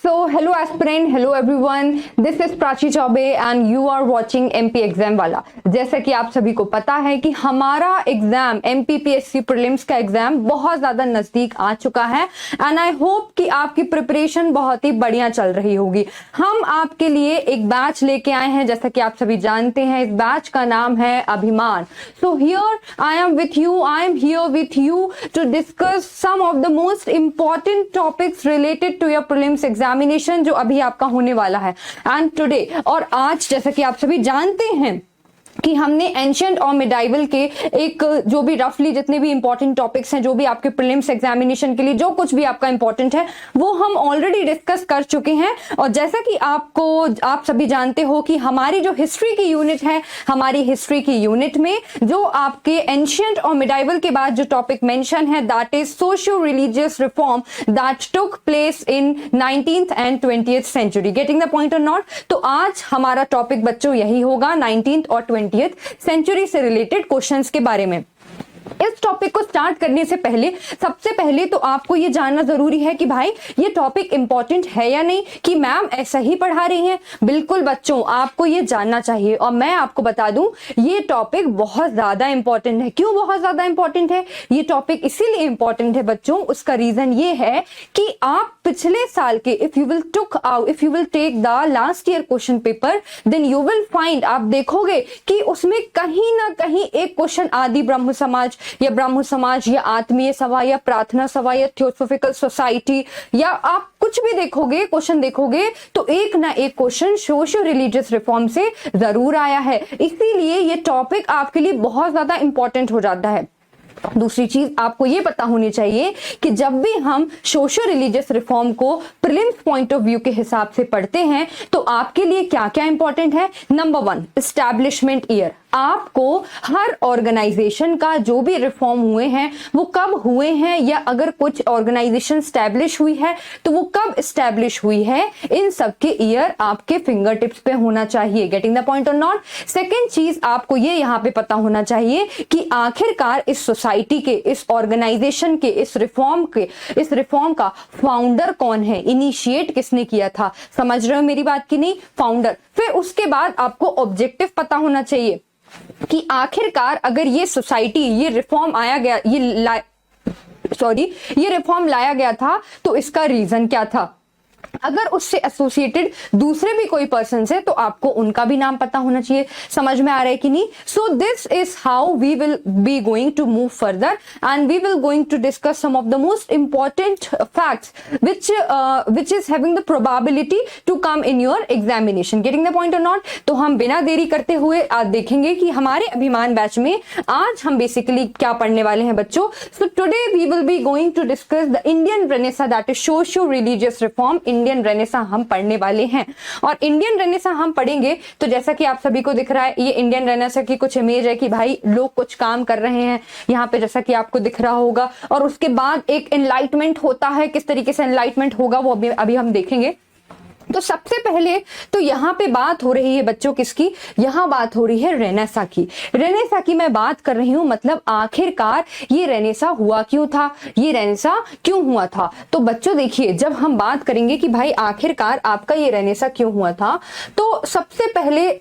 So hello aspirant, hello everyone. This is Prachi Choubey and you are watching MP exam वाला। जैसा कि आप सभी को पता है कि हमारा एग्जाम MPPSC प्रीलिम्स का एग्जाम बहुत ज्यादा नजदीक आ चुका है एंड आई होप कि आपकी प्रिपरेशन बहुत ही बढ़िया चल रही होगी। हम आपके लिए एक बैच लेके आए हैं, जैसा कि आप सभी जानते हैं। इस बैच का नाम है अभिमान। So here I am with you, I am here with you to discuss some of the most important topics related to your prelims examination जो अभी आपका होने वाला है। एंड टुडे और आज, जैसा कि आप सभी जानते हैं कि हमने एंशिएंट और मिडाइवल के एक जो भी रफली जितने भी इंपॉर्टेंट टॉपिक्स हैं, जो भी आपके प्रीलिम्स एग्जामिनेशन के लिए जो कुछ भी आपका इंपॉर्टेंट है, वो हम ऑलरेडी डिस्कस कर चुके हैं। और जैसा कि आप सभी जानते हो कि हमारी जो हिस्ट्री की यूनिट है, हमारी हिस्ट्री की यूनिट में जो आपके एंशिएंट और मिडाइवल के बाद जो टॉपिक मेंशन है, that is socio religious reform that took place in 19th and 20th century. Getting the point or not? तो आज हमारा टॉपिक बच्चों यही होगा, 19th और 20th सेंचुरी से रिलेटेड क्वेश्चंस के बारे में। इस टॉपिक को स्टार्ट करने से पहले सबसे पहले तो आपको ये जानना जरूरी है कि भाई ये टॉपिक इंपॉर्टेंट है या नहीं, कि मैम ऐसा ही पढ़ा रही हैं। बिल्कुल बच्चों, आपको ये जानना चाहिए। और मैं आपको बता दूं, ये टॉपिक बहुत ज्यादा इंपॉर्टेंट है। क्यों बहुत ज्यादा इंपॉर्टेंट है ये टॉपिक? इसीलिए इंपॉर्टेंट है बच्चों, उसका रीजन ये है कि आप पिछले साल के if you will take the last year question paper, then you will find, आप देखोगे कि उसमें कहीं ना कहीं एक क्वेश्चन आदि ब्रह्म समाज या आत्मीय सभा या प्रार्थना सभा या थियोसॉफिकल सोसाइटी, या आप कुछ भी देखोगे, क्वेश्चन देखोगे तो एक ना एक क्वेश्चन सोशियो रिलीजियस रिफॉर्म से जरूर आया है। इसीलिए ये टॉपिक आपके लिए बहुत ज्यादा इंपॉर्टेंट हो जाता है। दूसरी चीज आपको ये पता होनी चाहिए कि जब भी हम सोशियो रिलीजियस रिफॉर्म को प्रीलिम्स पॉइंट ऑफ व्यू के हिसाब से पढ़ते हैं तो आपके लिए क्या क्या इंपॉर्टेंट है। Number 1, establishment year. आपको हर ऑर्गेनाइजेशन का जो भी रिफॉर्म हुए हैं वो कब हुए हैं, या अगर कुछ ऑर्गेनाइजेशन स्टैब्लिश हुई है तो वो कब स्टैब्लिश हुई है, इन सब के ईयर आपके फिंगर टिप्स पे होना चाहिए। Getting the point or not? Second चीज आपको ये यहाँ पे पता होना चाहिए कि आखिरकार इस सोसाइटी के, इस ऑर्गेनाइजेशन के, इस रिफॉर्म का फाउंडर कौन है, इनिशिएट किसने किया था। समझ रहे हो मेरी बात की नहीं? फाउंडर। फिर उसके बाद आपको ऑब्जेक्टिव पता होना चाहिए कि आखिरकार अगर ये सोसाइटी, ये रिफॉर्म लाया गया था तो इसका रीजन क्या था। अगर उससे एसोसिएटेड दूसरे भी कोई पर्सन है तो आपको उनका भी नाम पता होना चाहिए। समझ में आ रहा है कि नहीं? So this is how we will be going to move further and we will going to discuss some of the most important facts which is having the probability to come in your examination. Getting the point or not? तो हम बिना देरी करते हुए आज देखेंगे कि हमारे अभिमान बैच में आज हम बेसिकली क्या पढ़ने वाले हैं बच्चों। So today we will be going to discuss the Indian Renaissance, that is socio-religious reform. Indian Renaissance हम पढ़ने वाले हैं। और इंडियन रेनेसा हम पढ़ेंगे तो जैसा कि आप सभी को दिख रहा है, ये इंडियन रेनेसा की कुछ इमेज है कि भाई लोग कुछ काम कर रहे हैं यहाँ पे, जैसा कि आपको दिख रहा होगा। और उसके बाद एक एनलाइटमेंट होता है। किस तरीके से एनलाइटमेंट होगा वो अभी हम देखेंगे। तो सबसे पहले तो यहाँ पे बात हो रही है बच्चों किसकी? यहाँ बात हो रही है रेनेसा की। रेनेसा की मैं बात कर रही हूँ, मतलब आखिरकार ये रेनेसा हुआ क्यों था, ये रेनेसा क्यों हुआ था। तो बच्चों देखिए, जब हम बात करेंगे कि भाई आखिरकार आपका ये रेनेसा क्यों हुआ था, तो सबसे पहले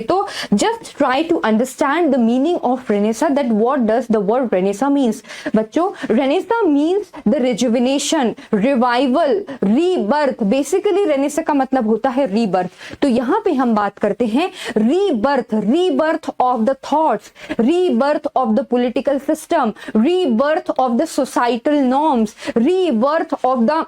तो just try to understand the meaning of renaissance, that what does the word renaissance means. बच्चों, renaissance means the rejuvenation, revival, rebirth. Basically renaissance का मतलब होता है रीबर्थ। तो यहां पे हम बात करते हैं rebirth of the thoughts, rebirth of the political system, rebirth of the societal norms, rebirth of the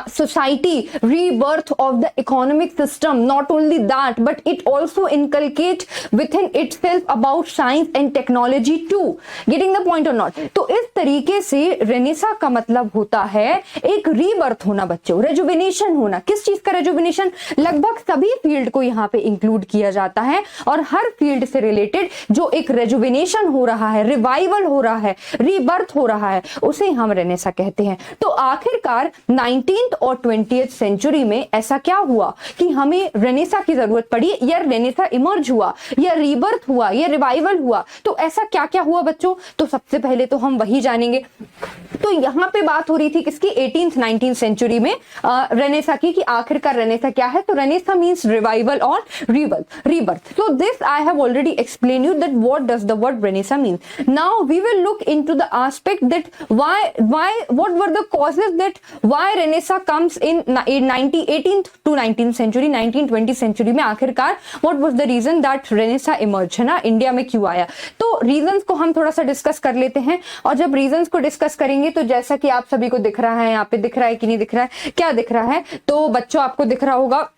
society, rebirth of the economic system. Not only that, but it also inculcate within itself about science and technology too. Getting the point or not? तो इस तरीके से Renaissance का मतलब होता है एक rebirth होना बच्चों, रेजुविनेशन होना। किस चीज का रेजुविनेशन? लगभग सभी फील्ड को यहाँ पे इंक्लूड किया जाता है और हर फील्ड से रिलेटेड जो एक रेजुविनेशन हो रहा है, रिवाइवल हो रहा है, रीबर्थ हो रहा है, उसे हम रेनेसा कहते हैं। तो आखिरकार 19 18th और 20th सेंचुरी में ऐसा क्या हुआ कि हमें रेनेसा की जरूरत पड़ी, या रेनेसा इमर्ज हुआ, या रीबर्थ हुआ, या रिवाइवल हुआ? तो ऐसा क्या क्या हुआ बच्चों? तो सबसे पहले तो हम वही जानेंगे। तो यहाँ पे बात हो रही थी किसकी? 18th 19th सेंचुरी में रेनेसा की, कि आखिरकार रेनेसा क्या है? तो रेनेसा मींस रिवाइवल और rebirth. So this I have already explained you that what does the word Renaissance mean. Now we will look into the aspect that what were the causes that why Renaissance comes in 18th to 19th century, 1920th century में आखिरकार what was the reason that Renaissance emerged, है ना, India में क्यों आया? तो reasons को हम थोड़ा सा डिस्कस कर लेते हैं, और जब रीजंस को डिस्कस करेंगे तो जैसा कि आप सभी को दिख रहा है, यहाँ पे दिख रहा है कि नहीं दिख रहा है? क्या दिख रहा है? तो बच्चों आपको दिख रहा होगा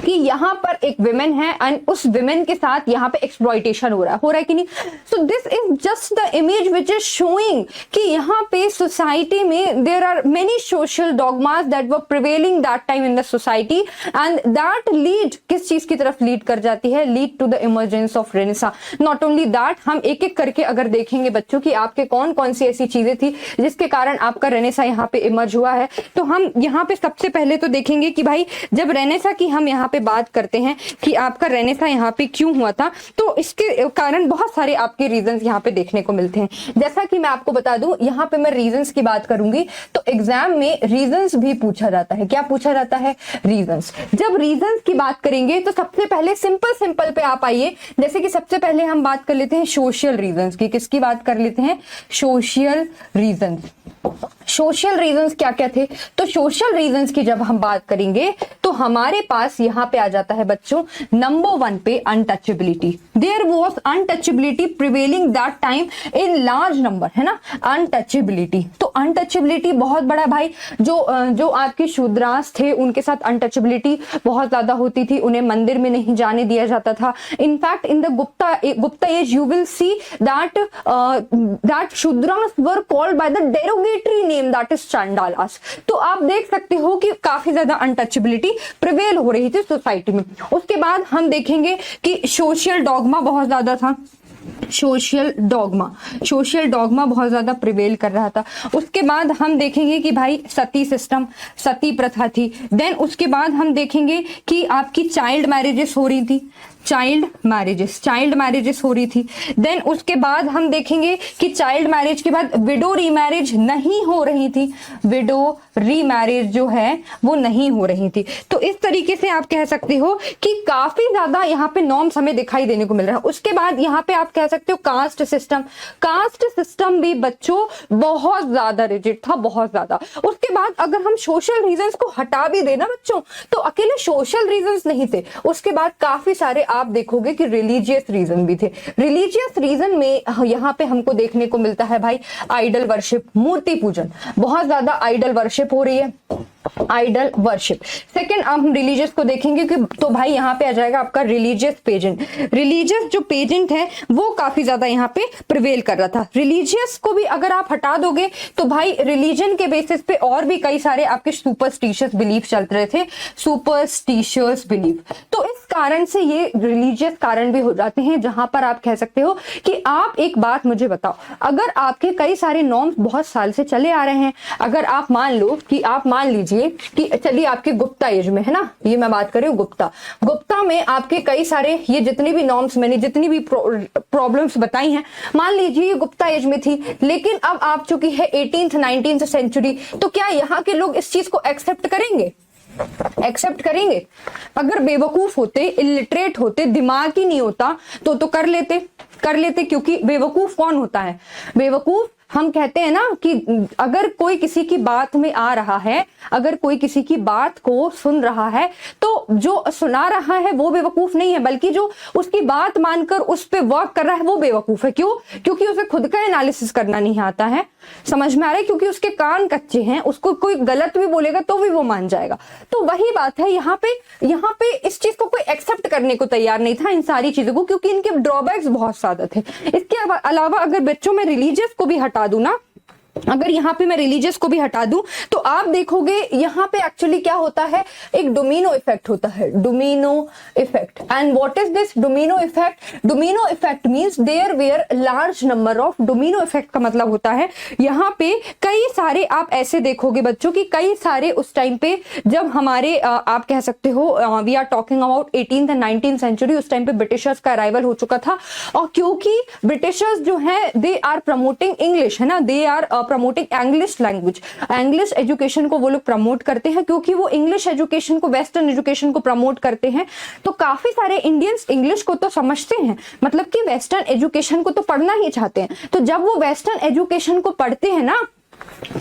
कि यहाँ पर एक विमेन है एंड उस विमेन के साथ यहाँ पे एक्सप्लॉइटेशन हो रहा है कि नहीं? So this is just the image which is showing कि यहाँ पे सोसाइटी में there are many social dogmas that were prevailing that time in the society, and that lead किस चीज की तरफ लीड कर जाती है? Lead to the emergence of renaissance. Not only that, हम एक एक करके अगर देखेंगे बच्चों कि आपके कौन कौन सी ऐसी चीजें थी जिसके कारण आपका रेनेसा यहाँ पे इमर्ज हुआ है। तो हम यहाँ पे सबसे पहले तो देखेंगे कि भाई जब रेनेसा की हम यहाँ पे बात करते हैं कि आपका रेनेसा यहाँ पे क्यों हुआ था, तो इसके कारण बहुत सारे आपके रीजंस यहाँ पे देखने को मिलते हैं। जैसा कि मैं आपको बता दूं, यहाँ पे मैं रीजंस की बात करूंगी तो एग्जाम में रीजंस भी पूछा जाता है। क्या पूछा जाता है? रीजंस। जब रीजंस की बात करेंगे तो सबसे पहले सिंपल पे आप आइए। जैसे कि सबसे पहले हम बात कर लेते हैं सोशल रीजंस की। किसकी बात कर लेते हैं? Social reasons. सोशल रीजंस क्या क्या थे? तो सोशल रीजंस की जब हम बात करेंगे तो हमारे पास यहाँ पे आ जाता है बच्चों नंबर 1 पे untouchability. There was untouchability prevailing that time in large number, है ना, अनटचेबिलिटी। तो अनटचेबिलिटी बहुत बड़ा भाई, जो आपके शूद्रास थे उनके साथ अनटचेबिलिटी बहुत ज्यादा होती थी, उन्हें मंदिर में नहीं जाने दिया जाता था। In fact in the Gupta age you will see that Shudras were called by the derogatory name that is Chandalas. तो आप देख सकते हो कि काफी ज्यादा अनटचेबिलिटी प्रिवेल हो रही थी सोसाइटी में। उसके बाद हम देखेंगे कि सोशल डॉगमा बहुत ज्यादा था। सोशल डॉगमा बहुत ज्यादा प्रिवेल कर रहा था। उसके बाद हम देखेंगे कि भाई सती सिस्टम, सती प्रथा थी। देन उसके बाद हम देखेंगे कि आपकी चाइल्ड मैरिजेस हो रही थी, चाइल्ड मैरिजेस हो रही थी। देन उसके बाद हम देखेंगे कि चाइल्ड मैरिज के बाद विडो रीमैरिज नहीं हो रही थी, विडो रीमैरिज जो है वो नहीं हो रही थी। तो इस तरीके से आप कह सकते हो कि काफी ज्यादा यहाँ पे नॉर्म्स हमें दिखाई देने को मिल रहा है। उसके बाद यहाँ पे आप कह सकते हो कास्ट सिस्टम भी बच्चों बहुत ज्यादा रिजिड था, बहुत ज्यादा। उसके बाद अगर हम सोशल रीजंस को हटा भी देना बच्चों, तो अकेले सोशल रीजंस नहीं थे, उसके बाद काफी सारे आप देखोगे कि रिलीजियस रीजन भी थे। रिलीजियस रीजन में यहाँ पे हमको देखने को मिलता है भाई आइडल वर्शिप, मूर्ति पूजन, बहुत ज्यादा आइडल वर्शिप हो रही है, आइडल वर्शिप। सेकंड हम रिलीजियस को देखेंगे कि तो भाई यहाँ पे आ जाएगा आपका रिलीजियस पेजेंट। रिलीजियस जो पेजेंट है वो काफी ज्यादा यहाँ पे प्रिवेल कर रहा था। रिलीजियस को भी अगर आप हटा दोगे तो भाई रिलीजन के बेसिस पे और भी कई सारे आपके सुपरस्टिशियस बिलीफ चल रहे थे, सुपरस्टिशियस बिलीफ। तो इस कारण से ये रिलीजियस कारण भी हो जाते हैं, जहां पर आप कह सकते हो कि आप एक बात मुझे बताओ, अगर आपके कई सारे नॉर्म्स बहुत साल से चले आ रहे हैं, अगर आप मान लो कि आप मान लीजिए कि चलिए आपके गुप्ता एज में, है ना, ये मैं बात कर रही हूँ गुप्ता में आपके कई सारे ये जितनी भी नॉर्म्स मैंने जितनी भी प्रॉब्लम्स बताई हैं, मान लीजिए ये गुप्ता एज में थी, लेकिन अब आप चुकी है 18th 19th सेंचुरी, तो क्या यहाँ के लोग इस चीज को एक्सेप्ट करेंगे? अगर बेवकूफ होते, इलिटरेट होते, दिमाग ही नहीं होता तो कर लेते, क्योंकि बेवकूफ कौन होता है? बेवकूफ हम कहते हैं ना कि अगर कोई किसी की बात में आ रहा है, अगर कोई किसी की बात को सुन रहा है, तो जो सुना रहा है वो बेवकूफ नहीं है, बल्कि जो उसकी बात मानकर उस पे वर्क कर रहा है वो बेवकूफ है। क्यों? क्योंकि उसे खुद का एनालिसिस करना नहीं आता है। समझ में आ रहा है? क्योंकि उसके कान कच्चे हैं, उसको कोई गलत भी बोलेगा तो भी वो मान जाएगा। तो वही बात है यहाँ पे इस चीज को कोई एक्सेप्ट करने को तैयार नहीं था, इन सारी चीजों को, क्योंकि इनके ड्रॉबैक्स बहुत ज्यादा थे। इसके अलावा अगर बच्चों में रिलीजियस को भी हटा दूं ना, अगर यहाँ पे मैं रिलीजियस को भी हटा दूं तो आप देखोगे यहाँ पे एक्चुअली क्या होता है, एक डोमिनो इफेक्ट होता है, domino effect. And what is this domino effect? Domino effect means there were large number of, domino effect का मतलब होता है यहाँ पे कई सारे, आप ऐसे देखोगे बच्चों की कई सारे उस टाइम पे जब हमारे आप कह सकते हो we are talking about 18th and 19th century, उस टाइम पे ब्रिटिशर्स का अराइवल हो चुका था। और क्योंकि ब्रिटिशर्स जो है दे आर प्रमोटिंग इंग्लिश, है ना, they are promoting English language, English education को वो लोग प्रमोट करते हैं, क्योंकि वो इंग्लिश एजुकेशन को, वेस्टर्न एजुकेशन को प्रमोट करते हैं। तो काफी सारे इंडियंस इंग्लिश को तो समझते हैं, मतलब कि वेस्टर्न एजुकेशन को तो पढ़ना ही चाहते हैं। तो जब वो वेस्टर्न एजुकेशन को पढ़ते हैं ना,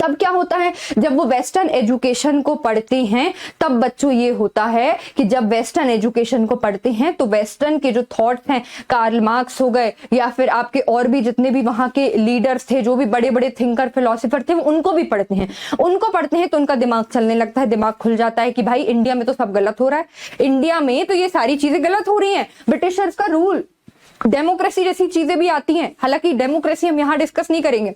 तब क्या होता है, जब वो वेस्टर्न एजुकेशन को पढ़ते हैं तब बच्चों ये होता है कि जब वेस्टर्न एजुकेशन को पढ़ते हैं तो वेस्टर्न के जो थॉट्स हैं, कार्ल मार्क्स हो गए या फिर आपके और भी जितने भी वहां के लीडर्स थे, जो भी बड़े बड़े थिंकर फिलोसोफर थे, उनको भी पढ़ते हैं। उनको पढ़ते हैं तो उनका दिमाग चलने लगता है, दिमाग खुल जाता है कि भाई इंडिया में तो सब गलत हो रहा है, इंडिया में तो ये सारी चीजें गलत हो रही हैं, ब्रिटिशर्स का रूल, डेमोक्रेसी जैसी चीजें भी आती हैं, हालांकि डेमोक्रेसी हम यहाँ डिस्कस नहीं करेंगे।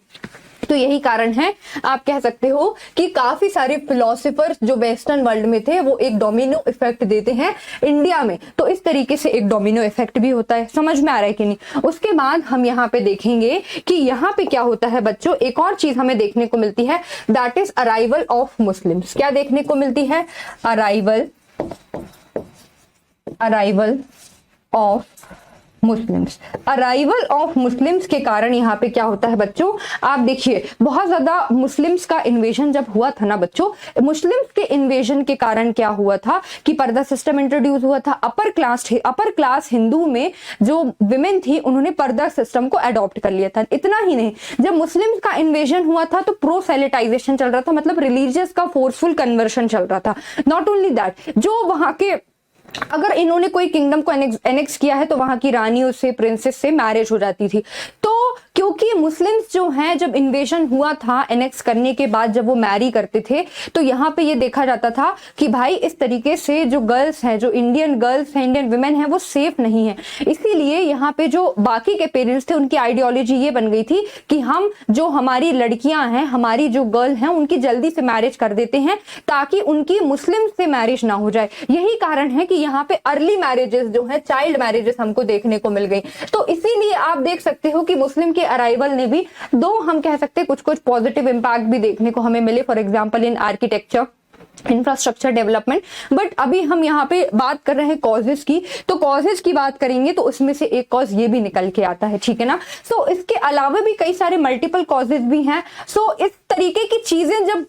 तो यही कारण है, आप कह सकते हो कि काफी सारे फिलोसोफर्स जो वेस्टर्न वर्ल्ड में थे वो एक डोमिनो इफेक्ट देते हैं इंडिया में। तो इस तरीके से एक डोमिनो इफेक्ट भी होता है, समझ में आ रहा है कि नहीं? उसके बाद हम यहाँ पे देखेंगे कि यहाँ पे क्या होता है बच्चों, एक और चीज हमें देखने को मिलती है, that is arrival of Muslims. क्या देखने को मिलती है? Arrival of Muslims. Arrival of Muslims के कारण यहाँ पे क्या होता है बच्चों, आप देखिए बहुत ज्यादा मुस्लिम्स का इन्वेजन जब हुआ था ना बच्चों, मुस्लिम्स के इन्वेजन के कारण क्या हुआ था कि पर्दा सिस्टम इंट्रोड्यूस हुआ था। अपर क्लास हिंदू में जो विमेन थी उन्होंने पर्दा सिस्टम को अडॉप्ट कर लिया था। इतना ही नहीं, जब मुस्लिम्स का इन्वेजन हुआ था तो प्रोसेलिटाइजेशन चल रहा था, मतलब रिलीजियस का फोर्सफुल कन्वर्शन चल रहा था। नॉट ओनली दैट, जो वहां के, अगर इन्होंने कोई किंगडम को एनेक्स किया है तो वहां की रानियों से, प्रिंसेस से मैरिज हो जाती थी। तो क्योंकि मुस्लिम्स जो हैं, जब इन्वेजन हुआ था एनेक्स करने के बाद जब वो मैरी करते थे तो यहाँ पे ये देखा जाता था कि भाई इस तरीके से जो गर्ल्स हैं, जो इंडियन गर्ल्स हैं, इंडियन विमेन हैं, वो सेफ नहीं है। इसीलिए यहाँ पे जो बाकी के पेरेंट्स थे उनकी आइडियोलॉजी ये बन गई थी कि हम जो हमारी लड़कियां हैं, हमारी जो गर्ल हैं, उनकी जल्दी से मैरिज कर देते हैं ताकि उनकी मुस्लिम से मैरिज ना हो जाए। यही कारण है कि यहाँ पे अर्ली मैरिजेस जो है, चाइल्ड मैरिजेस हमको देखने को मिल गई। तो इसीलिए आप देख सकते हो कि मुस्लिम के अराइवल ने भी दो, हम कह सकते हैं कुछ पॉजिटिव इंपैक्ट भी देखने को हमें मिले, for example in architecture, infrastructure development. But अभी हम यहाँ पे बात कर रहे हैं कॉजेस की, तो कॉजेस की बात करेंगे तो उसमें से एक कॉज ये भी निकल के आता है, ठीक है ना। सो इसके अलावा भी कई सारे मल्टीपल कॉजेस भी हैं। सो इस तरीके की चीजें, जब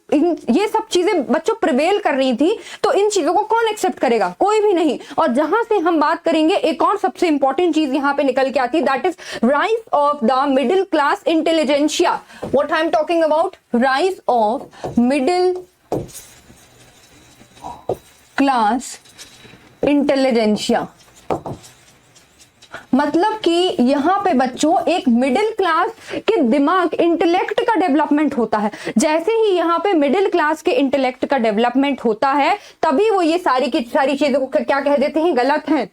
ये सब चीजें बच्चों प्रिवेल कर रही थी तो इन चीजों को कौन एक्सेप्ट करेगा? कोई भी नहीं। और जहां से हम बात करेंगे, एक और सबसे इंपॉर्टेंट चीज यहाँ पे निकल के आती है, that is rise of the middle class intelligentsia. What I am talking about? Rise of middle class intelligentsia. मतलब कि यहां पे बच्चों एक मिडिल क्लास के दिमाग, इंटेलेक्ट का डेवलपमेंट होता है। जैसे ही यहां पे मिडिल क्लास के इंटेलेक्ट का डेवलपमेंट होता है तभी वो ये सारी की सारी चीजों को क्या कह देते हैं? गलत है।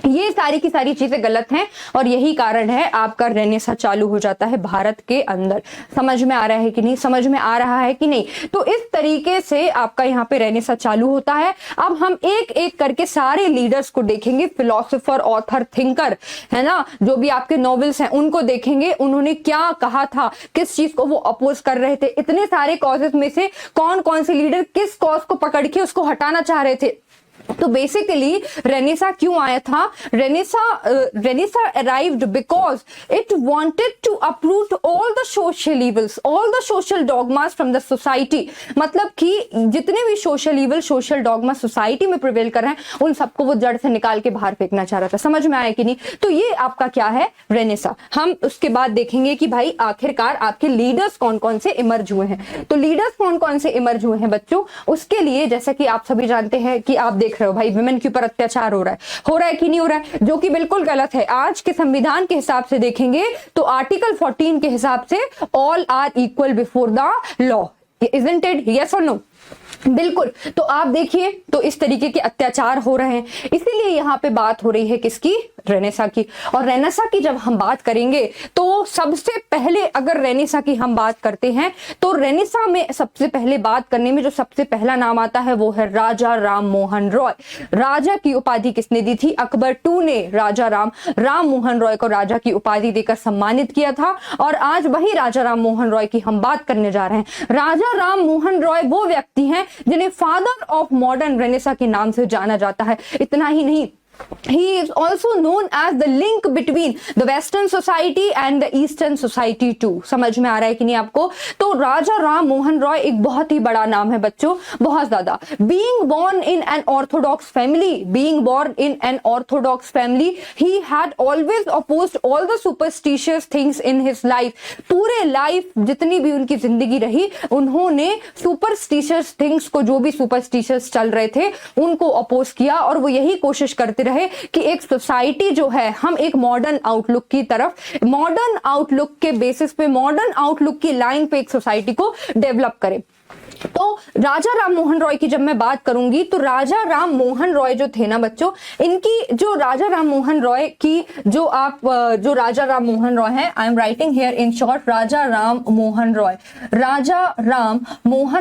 ये सारी की सारी चीजें गलत हैं और यही कारण है आपका रेनेसां चालू हो जाता है भारत के अंदर। समझ में आ रहा है कि नहीं? समझ में आ रहा है कि नहीं? तो इस तरीके से आपका यहाँ पे रेनेसां चालू होता है। अब हम एक एक करके सारे लीडर्स को देखेंगे, फिलोसोफर, ऑथर, थिंकर, है ना, जो भी आपके नॉवेल्स हैं उनको देखेंगे, उन्होंने क्या कहा था, किस चीज को वो अपोज कर रहे थे। इतने सारे कॉजेस में से कौन कौन से लीडर किस कॉज को पकड़ के उसको हटाना चाह रहे थे। तो बेसिकली रेनेसां क्यों आया था? Renaissance arrived because it wanted to uproot all the social evils, all the social dogmas from the society. मतलब कि जितने भी social evil, social dogma society में प्रिवेल कर रहे हैं, उन सबको वो जड़ से निकाल के बाहर फेंकना चाह रहा था। समझ में आया कि नहीं? तो ये आपका क्या है? रेनेसां। हम उसके बाद देखेंगे कि भाई आखिरकार आपके लीडर्स कौन कौन से इमर्ज हुए हैं। तो लीडर्स कौन कौन से इमर्ज हुए हैं बच्चों? उसके लिए जैसा कि आप सभी जानते हैं कि आप देख रहे हो भाई विमेन के ऊपर अत्याचार हो रहा है कि नहीं हो रहा है? जो कि बिल्कुल गलत है। आज के संविधान के हिसाब से देखेंगे तो आर्टिकल 14 के हिसाब से all are equal before the law, isn't it? Yes और नो? बिल्कुल। तो आप देखिए, तो इस तरीके के अत्याचार हो रहे हैं, इसीलिए यहाँ पे बात हो रही है किसकी? रेनेसा की। और रेनेसा की जब हम बात करेंगे तो सबसे पहले अगर रेनेसा की हम बात करते हैं तो रेनेसा में सबसे पहले बात करने में जो सबसे पहला नाम आता है वो है राजा राम मोहन रॉय। राजा की उपाधि किसने दी थी? अकबर II ने राजा राम मोहन रॉय को राजा की उपाधि देकर सम्मानित किया था। और आज वही राजा राम मोहन रॉय की हम बात करने जा रहे हैं। राजा राम मोहन रॉय वो व्यक्ति हैं जिन्हें फादर ऑफ मॉडर्न रेनेसा के नाम से जाना जाता है। इतना ही नहीं, he is also known as the link between the western society and the eastern society too। समझ में आ रहा है कि नहीं आपको? तो राजा राम मोहन रॉय एक बहुत ही बड़ा नाम है बच्चों, बहुत ज्यादा। being born in an orthodox family, he had always opposed all the superstitious things in his life। पूरे लाइफ जितनी भी उनकी जिंदगी रही, उन्होंने सुपरस्टिशियस थिंग्स को, जो भी सुपरस्टिशियस चल रहे थे, उनको अपोज किया। और वो यही कोशिश करते रहे कि एक सोसाइटी जो है, हम एक मॉडर्न आउटलुक की तरफ, मॉडर्न आउटलुक के बेसिस पे, मॉडर्न आउटलुक की लाइन पे एक सोसाइटी को डेवलप करें। तो राजा राम मोहन रॉय की जब मैं बात करूंगी तो राजा राम मोहन रॉय जो थे ना बच्चों, इनकी जो राजा राम मोहन रॉय की जो राजा राम मोहन रॉय है, I am writing here in short, Raja Ram Mohan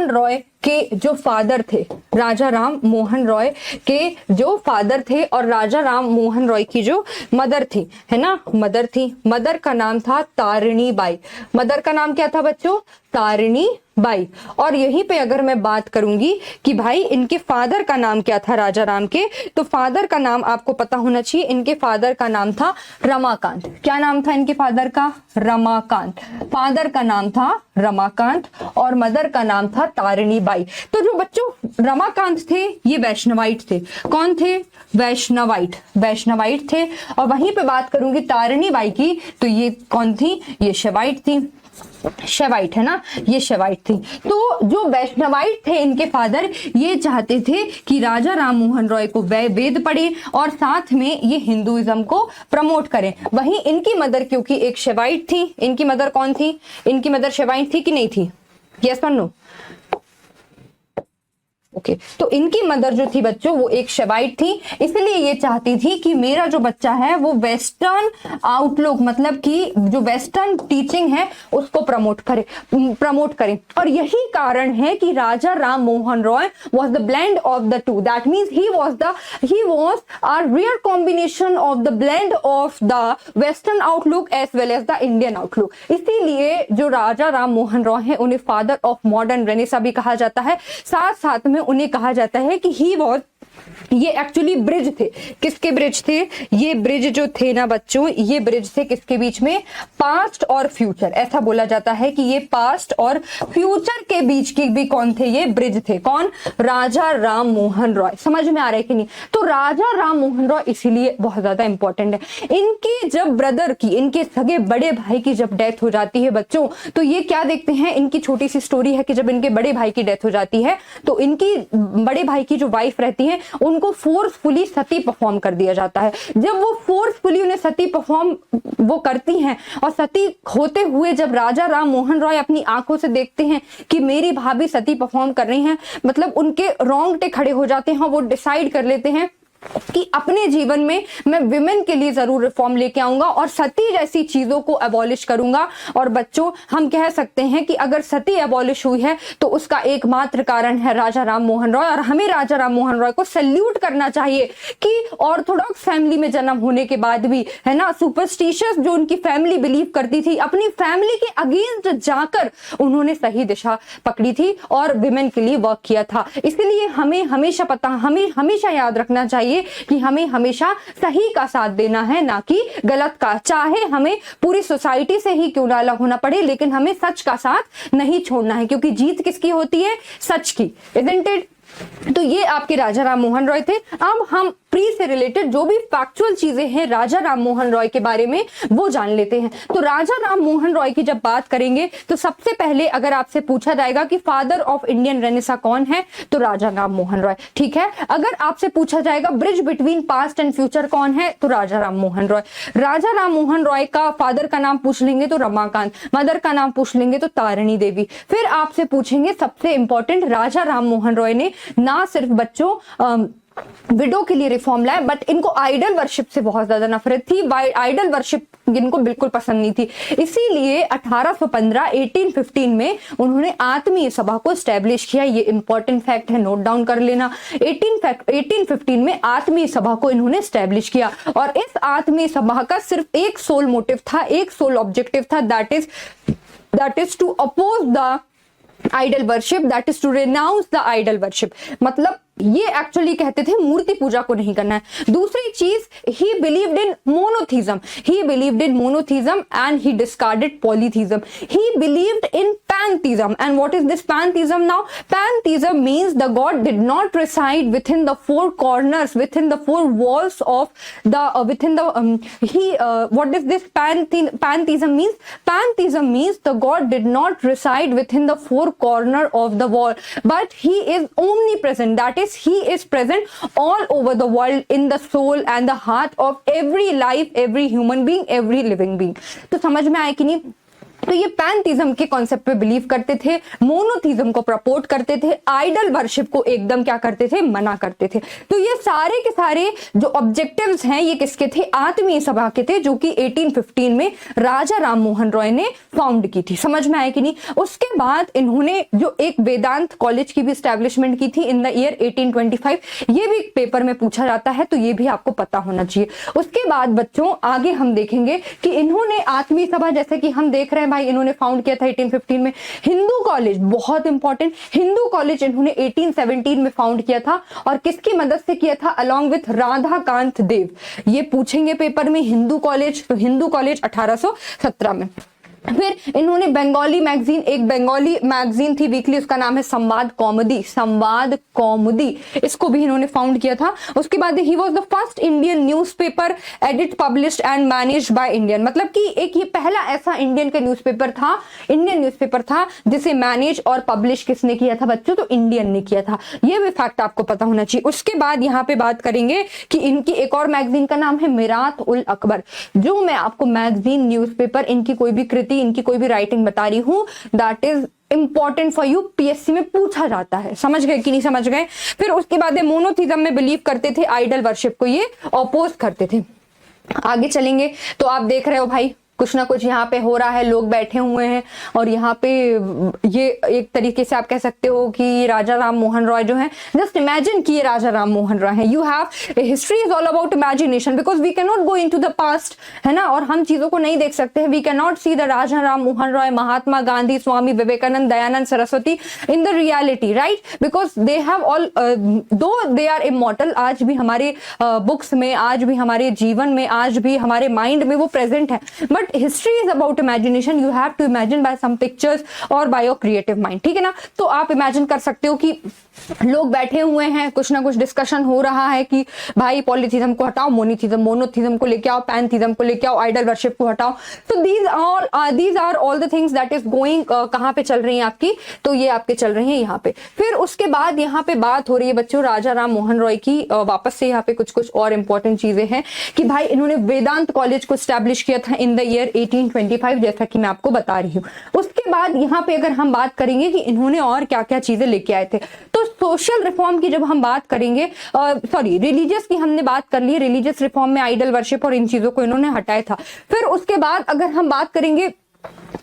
Roy के जो फादर थे, राजा राम मोहन रॉय के जो फादर थे और राजा राम मोहन रॉय की जो मदर थी, है ना, मदर का नाम था तारिणी बाई। मदर का नाम क्या था बच्चों? तारिणी बाई। और यहीं पे अगर मैं बात करूंगी कि भाई इनके फादर का नाम क्या था राजा राम के, तो फादर का नाम आपको पता होना चाहिए। इनके फादर का नाम था रमाकांत। क्या नाम था इनके फादर का? रमाकांत। फादर का नाम था रमाकांत और मदर का नाम था तारिणी बाई। तो जो बच्चों रमाकांत थे ये वैष्णवाइट थे। कौन थे? वैष्णवाइट थे। और वहीं पे बात करूंगी तारिणी बाई की, तो ये कौन थी? ये शैवाइट थी। शैवाइट है ना, ये शैवाइट थी। तो जो वैष्णवाइट थे इनके फादर, ये चाहते थे कि राजा राम मोहन रॉय को वेद पढ़े और साथ में ये हिंदुइज्म को प्रमोट करें। वहीं इनकी मदर क्योंकि एक शैवाइट थी, इनकी मदर कौन थी? इनकी मदर शैवाइट थी कि नहीं थी? यस और नो? ओके, तो इनकी मदर जो थी बच्चों वो एक शैवाइट थी, इसलिए ये चाहती थी कि मेरा जो बच्चा है वो वेस्टर्न आउटलुक, मतलब कि जो वेस्टर्न टीचिंग है उसको प्रमोट करे। और यही कारण है कि Raja Ram Mohan Roy was the blend of the two. That means he was a rare combination of the blend of the western outlook as well as the Indian outlook। इसीलिए जो राजा राम मोहन रॉय है उन्हें फादर ऑफ मॉडर्न रेनेसा भी कहा जाता है। साथ साथ में उन्हें कहा जाता है कि ये एक्चुअली ब्रिज थे। किसके ब्रिज थे? ये ब्रिज जो थे ना बच्चों, ये ब्रिज थे किसके बीच में? पास्ट और फ्यूचर। ऐसा बोला जाता है कि ये पास्ट और फ्यूचर के बीच की भी कौन थे? ये ब्रिज थे। कौन? राजा राम मोहन रॉय। समझ में आ रहा है कि नहीं? तो राजा राम मोहन रॉय इसीलिए बहुत ज्यादा इंपॉर्टेंट है। इनके जब ब्रदर की, इनके सगे बड़े भाई की जब डेथ हो जाती है बच्चों, तो ये क्या देखते हैं? इनकी छोटी सी स्टोरी है कि जब इनके बड़े भाई की डेथ हो जाती है तो इनकी बड़े भाई की जो वाइफ रहती है उनको फोर्सफुली सती परफॉर्म कर दिया जाता है। जब वो फोर्सफुली उन्हें सती परफॉर्म वो करती हैं और सती होते हुए जब राजा राम मोहन रॉय अपनी आंखों से देखते हैं कि मेरी भाभी सती परफॉर्म कर रही हैं, मतलब उनके रोंगटे खड़े हो जाते हैं। वो डिसाइड कर लेते हैं कि अपने जीवन में मैं विमेन के लिए जरूर रिफॉर्म लेके आऊंगा और सती जैसी चीजों को अबॉलिश करूंगा। और बच्चों हम कह सकते हैं कि अगर सती अबॉलिश हुई है तो उसका एकमात्र कारण है राजा राम मोहन रॉय। और हमें राजा राम मोहन रॉय को सैल्यूट करना चाहिए कि ऑर्थोडॉक्स फैमिली में जन्म होने के बाद भी, है ना, सुपरस्टिशियस जो उनकी फैमिली बिलीव करती थी, अपनी फैमिली के अगेंस्ट जाकर उन्होंने सही दिशा पकड़ी थी और विमेन के लिए वर्क किया था। इसलिए हमें हमेशा याद रखना चाहिए कि हमें हमेशा सही का साथ देना है, ना कि गलत का। चाहे हमें पूरी सोसाइटी से ही क्यों ना अलग होना पड़े, लेकिन हमें सच का साथ नहीं छोड़ना है, क्योंकि जीत किसकी होती है? सच की। Isn't it? तो ये आपके राजा राम मोहन रॉय थे। अब हम प्री से रिलेटेड जो भी फैक्चुअल चीजें हैं राजा राम मोहन रॉय के बारे में वो जान लेते हैं। तो राजा राम मोहन रॉय की जब बात करेंगे तो सबसे पहले अगर आपसे पूछा जाएगा कि फादर ऑफ इंडियन रेनेसा कौन है, तो राजा राम मोहन रॉय। ठीक है। अगर आपसे पूछा जाएगा bridge between past and future कौन है, तो राजा राम मोहन रॉय। राजा राम मोहन रॉय का फादर का नाम पूछ लेंगे तो रमाकांत, मदर का नाम पूछ लेंगे तो तारिणी देवी। फिर आपसे पूछेंगे सबसे इंपॉर्टेंट, राजा राम मोहन रॉय ने ना सिर्फ बच्चों विडो के लिए रिफॉर्म लाए, बट इनको आइडल वर्शिप से बहुत ज्यादा नफरत थी, आइडल वर्शिप इनको बिल्कुल पसंद नहीं थी। इसीलिए 1815 में उन्होंने आत्मीय सभा को स्टैब्लिश किया। ये इंपॉर्टेंट फैक्ट है, नोट डाउन कर लेना। 1815 में आत्मीय सभा को इन्होंने स्टैब्लिश किया, और इस आत्मीय सभा का सिर्फ एक सोल मोटिव था, एक सोल ऑब्जेक्टिव था, that is to oppose the idol worship, that is to renounce the idol worship. मतलब ये एक्चुअली कहते थे मूर्ति पूजा को नहीं करना है। दूसरी चीज, ही believed in monotheism, he believed in monotheism and he discarded polytheism. He believed in pantheism, and what is this pantheism now? Pantheism means the god did not reside within the four corners, within the four walls of the within the what is this pantheism means? Pantheism means the god did not reside within the four corner of the wall, but he is omnipresent, that is he is present all over the world, in the soul and the heart of every life, every human being, every living being। तो समझ में आए कि नहीं? तो ये पैंथीज्म के concept पे बिलीव करते थे, मोनोथीज्म को प्रपोर्ट करते थे, आइडल वर्शिप को एकदम क्या करते थे, मना करते थे। तो ये सारे के सारे जो ऑब्जेक्टिव्स हैं ये किसके थे? आत्मीय सभा के थे, जो कि 1815 में राजा राम मोहन रॉय ने फाउंड की थी। समझ में आया कि नहीं? उसके बाद इन्होंने जो एक वेदांत कॉलेज की भी स्टैब्लिशमेंट की थी इन द ईयर 1825, ये भी पेपर में पूछा जाता है, तो ये भी आपको पता होना चाहिए। उसके बाद बच्चों आगे हम देखेंगे कि इन्होंने आत्मीय सभा, जैसे कि हम देख रहे हैं भाई, इन्होंने फाउंड किया था 1815 में। हिंदू कॉलेज बहुत इंपॉर्टेंट, हिंदू कॉलेज इन्होंने 1817 में फाउंड किया था, और किसकी मदद से किया था? अलॉन्ग विथ राधाकांत देव। ये पूछेंगे पेपर में, हिंदू कॉलेज, तो हिंदू कॉलेज 1817 में। फिर इन्होंने बंगाली मैगजीन, एक बंगाली मैगजीन थी वीकली, उसका नाम है संवाद कौमुदी, संवाद कौमुदी, इसको भी इन्होंने फाउंड किया था। उसके बाद he was the first Indian newspaper edit published and managed by Indian, मतलब कि एक ये पहला ऐसा इंडियन का न्यूज़पेपर था, इंडियन न्यूज़पेपर था जिसे मैनेज और पब्लिश किसने किया था बच्चों? तो इंडियन ने किया था। ये भी फैक्ट आपको पता होना चाहिए। उसके बाद यहाँ पे बात करेंगे कि इनकी एक और मैगजीन का नाम है मिरात उल अकबर। जो मैं आपको मैगजीन, न्यूज़पेपर, इनकी कोई भी कृति, इनकी कोई भी राइटिंग बता रही हूं, that is important for you, PSC में पूछा जाता है। समझ गए कि नहीं समझ गए? फिर उसके बाद मोनोथीज्म में बिलीव करते थे, आइडल वर्शिप को ये अपोज करते थे। आगे चलेंगे तो आप देख रहे हो भाई, कुछ ना कुछ यहाँ पे हो रहा है, लोग बैठे हुए हैं, और यहाँ पे ये एक तरीके से आप कह सकते हो कि राजा राम मोहन रॉय जो है, जस्ट इमेजिन कि ये राजा राम मोहन रॉय है। You have, history is all about imagination, because we can not go into the past, है ना, और हम चीजों को नहीं देख सकते हैं। We can not see the Raja Ram Mohan Roy, Mahatma Gandhi, Swami Vivekananda, Dayanand Saraswati in the reality, right, because they have all, though they are immortal, आज भी हमारे बुक्स में, आज भी हमारे जीवन में, आज भी हमारे माइंड में वो प्रेजेंट है। But history is about imagination, you have to imagine by some pictures or by your creative mind, ठीक है ना। तो आप इमेजिन कर सकते हो कि लोग बैठे हुए हैं, कुछ ना कुछ डिस्कशन हो रहा है कि भाई पॉलीथीज्म को हटाओ, मोनीथीज्म, मोनोथीज्म को लेके आओ, पैंथीज्म को लेके आओ, आइडल वर्शिप को हटाओ। तो these are all the things that is going, कहां पे चल रही हैं आपकी? तो ये आपके चल रही हैं यहाँ पे। फिर उसके बाद यहाँ पे बात हो रही है बच्चों राजा राम मोहन रॉय की। वापस से यहाँ पे कुछ कुछ और इंपॉर्टेंट चीजें हैं कि भाई इन्होंने वेदांत कॉलेज को स्टैब्लिश किया था इन द ईयर 1825, जैसा कि मैं आपको बता रही हूँ। उसके बाद यहाँ पे अगर हम बात करेंगे कि इन्होंने और क्या क्या चीजें लेके आए थे, तो सोशल रिफॉर्म की जब हम बात करेंगे, सॉरी रिलीजियस की हमने बात कर ली, रिलीजियस रिफॉर्म में आइडल वर्शिप और इन चीजों को इन्होंने हटाया था। फिर उसके बाद अगर हम बात करेंगे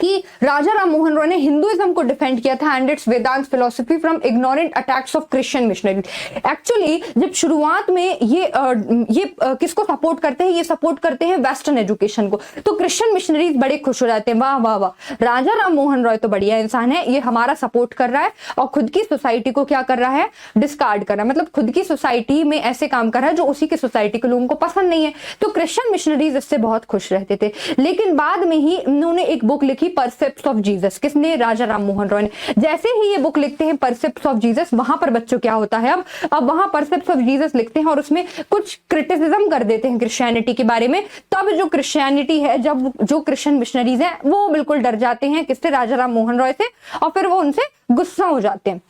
कि राजा राम मोहन रॉय ने हिंदुइज्म को डिफेंड किया था and its Vedanta philosophy from ignorant attacks of Christian missionary. Actually जब शुरुआत में ये किसको सपोर्ट करते हैं? ये सपोर्ट करते हैं वेस्टर्न एजुकेशन को। तो क्रिश्चियन मिशनरीज बड़े खुश हो जाते हैं, वाह वाह वाह, राजा राम मोहन रॉय तो बढ़िया इंसान है, ये हमारा सपोर्ट कर रहा है और खुद की सोसाइटी को क्या कर रहा है? डिस्कार्ड कर रहा है, मतलब खुद की सोसाइटी में ऐसे काम कर रहा है जो उसी की सोसाइटी के लोगों को पसंद नहीं है। तो क्रिश्चियन मिशनरीज इससे बहुत खुश रहते थे। लेकिन बाद में ही उन्होंने एक बुक लिखी, परसेप्ट्स ऑफ जीसस। किसने? राजा राम मोहन रॉय ने। जैसे ही ये बुक लिखते हैं परसेप्ट्स ऑफ जीसस, वहां पर बच्चों क्या होता है, अब वहां परसेप्ट्स ऑफ जीसस लिखते हैं और उसमें कुछ क्रिटिसिज्म कर देते हैं क्रिश्चियनिटी के बारे में। तब जो क्रिश्चियनिटी है, जब जो क्रिश्चियन मिशनरीज हैं वो बिल्कुल डर जाते हैं किससे? राजा राम मोहन रॉय से, और फिर वो उनसे गुस्सा हो जाते हैं।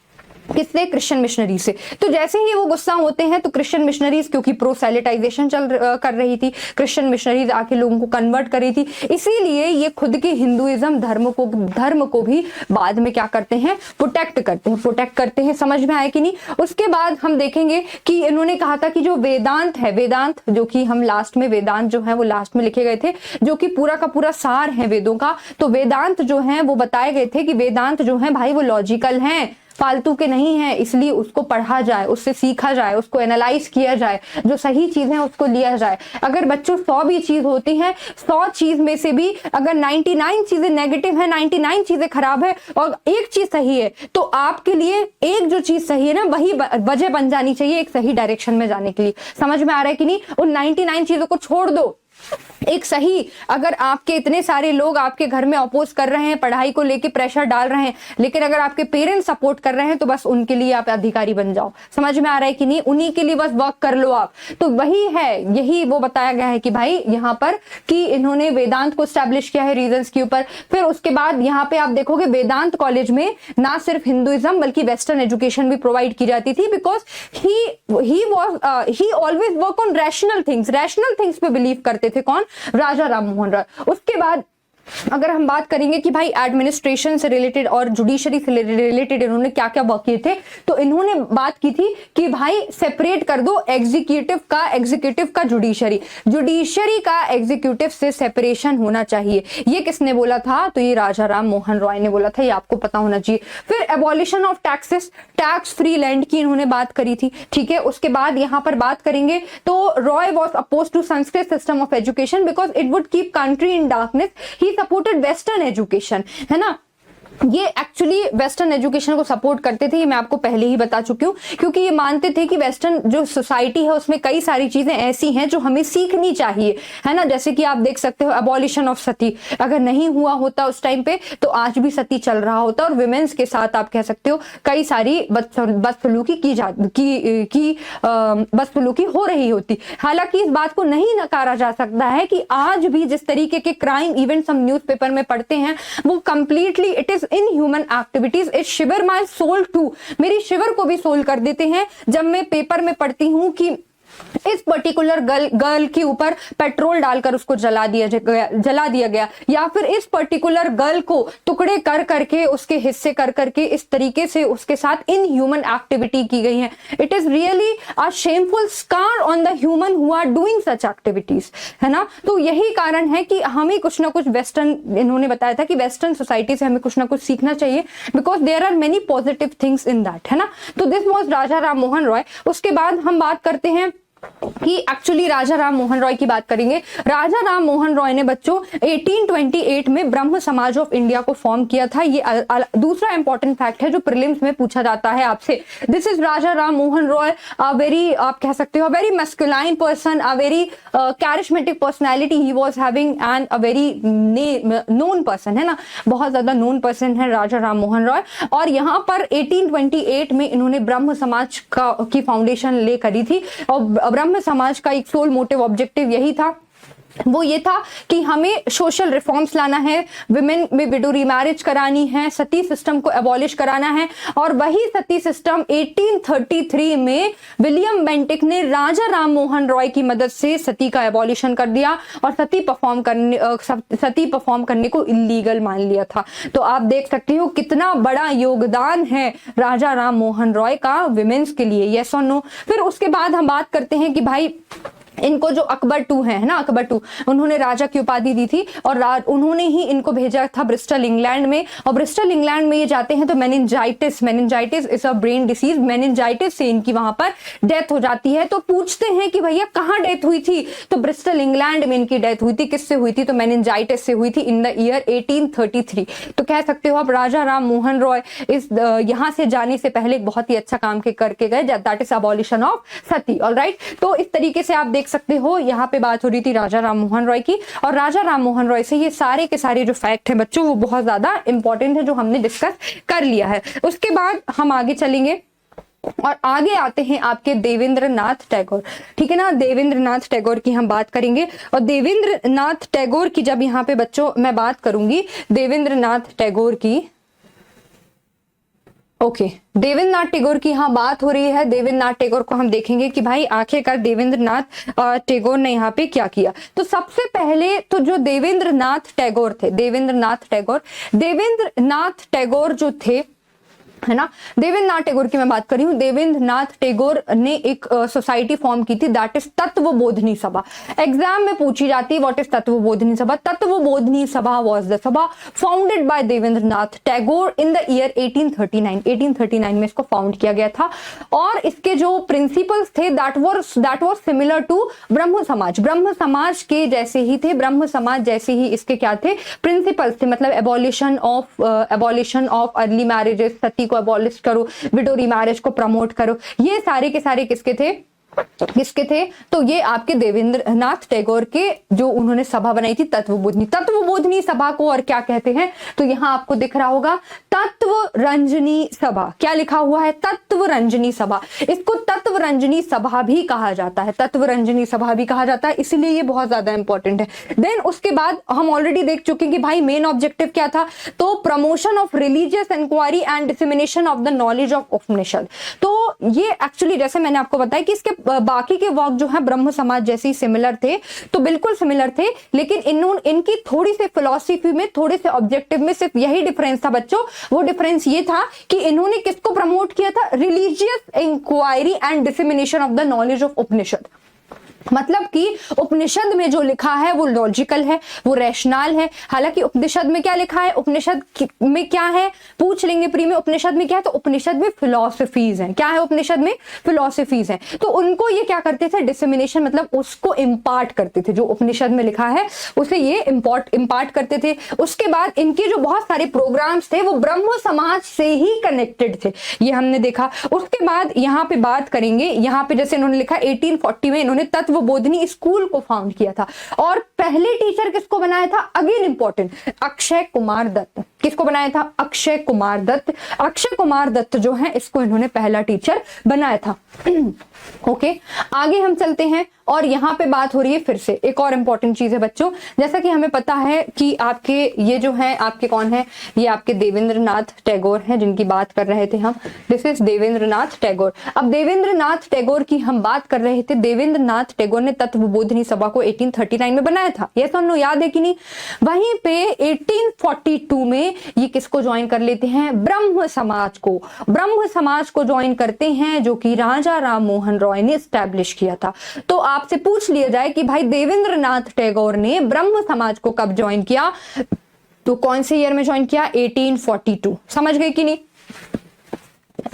किससे? क्रिश्चियन मिशनरी से। तो जैसे ही वो गुस्सा होते हैं तो क्रिश्चियन मिशनरीज, क्योंकि प्रोसेलिटाइजेशन कर रही थी, क्रिश्चियन मिशनरीज आके लोगों को कन्वर्ट कर रही थी, इसीलिए ये खुद के हिंदुइज्म धर्म को भी बाद में क्या करते हैं? प्रोटेक्ट करते हैं। समझ में आया कि नहीं? उसके बाद हम देखेंगे कि इन्होंने कहा था कि जो वेदांत है, वेदांत जो कि हम लास्ट में, वेदांत जो है वो लास्ट में लिखे गए थे, जो कि पूरा का पूरा सार है वेदों का। तो वेदांत जो है वो बताए गए थे कि वेदांत जो है भाई वो लॉजिकल हैं, फालतू के नहीं है, इसलिए उसको पढ़ा जाए, उससे सीखा जाए, उसको एनालाइज किया जाए, जो सही चीज है उसको लिया जाए। अगर बच्चों 100 भी चीज होती है, 100 चीज में से भी अगर 99 चीजें नेगेटिव है, 99 चीजें खराब है और एक चीज सही है, तो आपके लिए एक जो चीज सही है ना, वही वजह बन जानी चाहिए एक सही डायरेक्शन में जाने के लिए। समझ में आ रहा है कि नहीं? उन 99 चीजों को छोड़ दो, एक सही, अगर आपके इतने सारे लोग आपके घर में अपोज कर रहे हैं, पढ़ाई को लेके प्रेशर डाल रहे हैं, लेकिन अगर आपके पेरेंट्स सपोर्ट कर रहे हैं तो बस उनके लिए आप अधिकारी बन जाओ। समझ में आ रहा है कि नहीं? उन्हीं के लिए बस वर्क कर लो आप। तो वही है, यही वो बताया गया है कि भाई यहाँ पर कि इन्होंने वेदांत को स्टैब्लिश किया है रीजंस के ऊपर। फिर उसके बाद यहाँ पे आप देखोगे वेदांत कॉलेज में ना सिर्फ हिंदुइज्म बल्कि वेस्टर्न एजुकेशन भी प्रोवाइड की जाती थी, because he always work on rational things पे बिलीव करते थे। कौन? राजा राम मोहन रॉय। उसके बाद अगर हम बात करेंगे कि भाई एडमिनिस्ट्रेशन से रिलेटेड और जुडिशरी से रिलेटेड इन्होंने क्या क्या वर्क किए थे, तो इन्होंने बात की थी कि भाई सेपरेट कर दो एग्जीक्यूटिव का जुडिशरी का एग्जीक्यूटिव से सेपरेशन होना चाहिए। ये किसने बोला था? तो ये राजा राम मोहन रॉय ने बोला था, ये आपको पता होना चाहिए। फिर abolition of taxes, tax free land की इन्होंने बात करी थी। ठीक है, उसके बाद यहां पर बात करेंगे तो Roy was oppose to Sanskrit system of education because it would keep country in darkness. He supported western education, है ना। ये एक्चुअली वेस्टर्न एजुकेशन को सपोर्ट करते थे, ये मैं आपको पहले ही बता चुकी हूँ, क्योंकि ये मानते थे कि वेस्टर्न जो सोसाइटी है उसमें कई सारी चीजें ऐसी हैं जो हमें सीखनी चाहिए, है ना। जैसे कि आप देख सकते हो एबॉलिशन ऑफ सती, अगर नहीं हुआ होता उस टाइम पे तो आज भी सती चल रहा होता और विमेंस के साथ आप कह सकते हो कई सारी बदसलूकी हो रही होती। हालांकि इस बात को नहीं नकारा जा सकता है कि आज भी जिस तरीके के क्राइम इवेंट्स हम न्यूज़पेपर में पढ़ते हैं वो completely it is in human activities. It shiver my soul too, मेरी शिवर को भी सोल कर देते हैं जब मैं पेपर में पढ़ती हूं कि इस पर्टिकुलर गर्ल के ऊपर पेट्रोल डालकर उसको जला दिया गया, या फिर इस पर्टिकुलर गर्ल को टुकड़े कर करके उसके हिस्से कर करके इस तरीके से उसके साथ इन ह्यूमन एक्टिविटी की गई है। It is really a shameful scar on the human who are doing such activities, है ना। तो यही कारण है कि हमें कुछ ना कुछ वेस्टर्न, इन्होंने बताया था कि वेस्टर्न सोसाइटी से हमें कुछ ना कुछ सीखना चाहिए because there are many positive things in that, है ना। तो दिस वॉज राजा राम मोहन रॉय। उसके बाद हम बात करते हैं कि एक्चुअली राजा राम मोहन रॉय की बात करेंगे। राजा राम मोहन रॉय ने बच्चों 1828 में ब्रह्म समाज ऑफ इंडिया को फॉर्म किया था। ये दूसरा इंपॉर्टेंट फैक्ट है जो प्रीलिम्स में पूछा जाता है आपसे। This is Raja Ram Mohan Roy, a very, आप कह सकते हो very masculine person, a very charismatic personality he was having and a very known person, है ना, बहुत ज्यादा नोन पर्सन है राजा राम मोहन रॉय। और यहाँ पर 1828 में इन्होंने ब्रह्म समाज की फाउंडेशन ले करी थी और ब्रह्म समाज का एक सोल मोटिव ऑब्जेक्टिव यही था, वो ये था कि हमें सोशल रिफॉर्म्स लाना है, विमेन में विडो रीमैरिज करानी है, सती सिस्टम को एबॉलिश कराना है। और वही सती सिस्टम 1833 में विलियम बेंटिक ने राजा राम मोहन रॉय की मदद से सती का एबॉलिशन कर दिया और सती परफॉर्म करने को इलीगल मान लिया था। तो आप देख सकते हो कितना बड़ा योगदान है राजा राम मोहन रॉय का विमेन्स के लिए, यस और नो। फिर उसके बाद हम बात करते हैं कि भाई इनको जो अकबर टू है ना, अकबर टू, उन्होंने राजा की उपाधि दी थी और उन्होंने ही इनको भेजा था ब्रिस्टल इंग्लैंड में। और ब्रिस्टल इंग्लैंड में ये जाते हैं तो meningitis is a brain disease, meningitis से इनकी वहां पर डेथ हो जाती है। तो पूछते हैं कि भैया कहाँ डेथ हुई थी, तो ब्रिस्टल इंग्लैंड में इनकी डेथ हुई थी। किससे हुई थी? तो मेनिंजाइटिस से हुई थी इन द ईयर 1833। तो कह सकते हो आप राजा राम मोहन रॉय इस यहाँ से जाने से पहले एक बहुत ही अच्छा काम करके गए, that is abolition of Sati. Alright, तो इस तरीके से आप देख सकते हो यहाँ पे बात हो रही थी राजा राम मोहन रॉय की। और राजा राम मोहन रॉय से ये सारे के सारे जो फैक्ट हैं बच्चों वो बहुत ज्यादा इंपॉर्टेंट है जो हमने डिस्कस कर लिया है। उसके बाद हम आगे चलेंगे और आगे आते हैं आपके देवेंद्र नाथ टैगोर, ठीक है ना। देवेंद्र नाथ टैगोर की हम बात करेंगे और देवेंद्र नाथ टैगोर की जब यहाँ पे बच्चों मैं बात करूंगी देवेंद्र नाथ टैगोर की, ओके, देवेंद्रनाथ टैगोर की यहाँ बात हो रही है। देवेंद्रनाथ टैगोर को हम देखेंगे कि भाई आखिरकार देवेंद्रनाथ टैगोर ने यहाँ पे क्या किया। तो सबसे पहले तो जो देवेंद्रनाथ टैगोर थे, देवेंद्रनाथ टैगोर जो थे, है ना, देवेंद्रनाथ टैगोर की मैं बात कर रही हूँ। देवेंद्रनाथ टैगोर ने एक सोसाइटी फॉर्म की थी, दैट इज तत्वबोधिनी सभा। एग्जाम में पूछी जाती है what is Tattvabodhini Sabha. Tattvabodhini Sabha was the Sabha founded by Debendranath Tagore in the year 1839। 1839 में इसको फाउंड किया गया था और इसके जो प्रिंसिपल्स थे that was similar to Brahmo समाज। ब्रह्म समाज के जैसे ही थे, ब्रह्म समाज जैसे ही इसके क्या थे, प्रिंसिपल्स थे। मतलब abolition of early marriages, Sati abolish करो, विडो रीमैरिज को प्रमोट करो, ये सारे के सारे किसके थे, तो ये आपके देवेंद्रनाथ टैगोर के जो उन्होंने सभा बनाई थी तत्वबोधिनी सभा को और क्या कहते हैं, तो यहां आपको दिख रहा होगा तत्वरंजनी सभा। क्या लिखा हुआ है, तत्वरंजनी सभा। इसको तत्वरंजनी सभा भी कहा जाता है, तत्वरंजनी सभा भी कहा जाता है, इसलिए ये बहुत ज्यादा इंपॉर्टेंट है। देन उसके बाद हम ऑलरेडी देख चुके हैं कि भाई मेन ऑब्जेक्टिव क्या था, तो promotion of religious inquiry and dissemination of the knowledge of Upanishad. तो ये एक्चुअली जैसे मैंने आपको बताया कि इसके बाकी के वर्क जो है ब्रह्म समाज जैसे ही सिमिलर थे, तो बिल्कुल सिमिलर थे, लेकिन इनकी थोड़ी सी फिलॉसफी में, थोड़े से ऑब्जेक्टिव में सिर्फ यही डिफरेंस था बच्चों। वो डिफरेंस ये था कि इन्होंने किसको प्रमोट किया था, religious inquiry and dissemination of the knowledge of Upanishad. मतलब कि उपनिषद में जो लिखा है वो लॉजिकल है, वो रैशनल है। हालांकि उपनिषद में क्या लिखा है, उपनिषद में क्या है, पूछ लेंगे प्री में, उपनिषद में क्या है, तो उपनिषद में फिलॉसफीज हैं। क्या है उपनिषद में, फिलॉसफीज हैं। तो उनको ये क्या करते थे, डिसेमिनेशन, मतलब उसको इम्पार्ट करते थे, जो उपनिषद में लिखा है उसे ये इम्पार्ट करते थे। उसके बाद इनके जो बहुत सारे प्रोग्राम्स थे वो ब्रह्म समाज से ही कनेक्टेड थे, ये हमने देखा। उसके बाद यहाँ पे बात करेंगे, यहाँ पे जैसे इन्होंने लिखा 1840 में इन्होंने तत्वबोधिनी स्कूल को फाउंड किया था और पहले टीचर किसको बनाया था, अगेन इंपॉर्टेंट, अक्षय कुमार दत्त। किसको बनाया था, अक्षय कुमार दत्त। अक्षय कुमार दत्त जो है इसको इन्होंने पहला टीचर बनाया था। ओके, आगे हम चलते हैं और यहाँ पे बात हो रही है फिर से एक और इंपॉर्टेंट चीज है बच्चों। जैसा कि हमें पता है कि आपके ये जो है आपके कौन है, ये आपके देवेंद्रनाथ टैगोर हैं जिनकी बात कर रहे थे हम। This is Debendranath Tagore. अब देवेंद्रनाथ टैगोर की हम बात कर रहे थे। देवेंद्रनाथ टैगोर ने तत्वबोधिनी सभा को 1839 में बनाया था, ये तो याद है कि नहीं। वहीं पे 1842 में ये किसको ज्वाइन कर लेते हैं, ब्रह्म समाज को। ब्रह्म समाज को ज्वाइन करते हैं जो कि राजा राम मोहन रॉय ने स्टैब्लिश किया था। तो आपसे पूछ लिया जाए कि भाई देवेंद्रनाथ टैगोर ने ब्रह्म समाज को कब ज्वाइन किया, तो कौन से ईयर में ज्वाइन किया, 1842। समझ गए कि नहीं,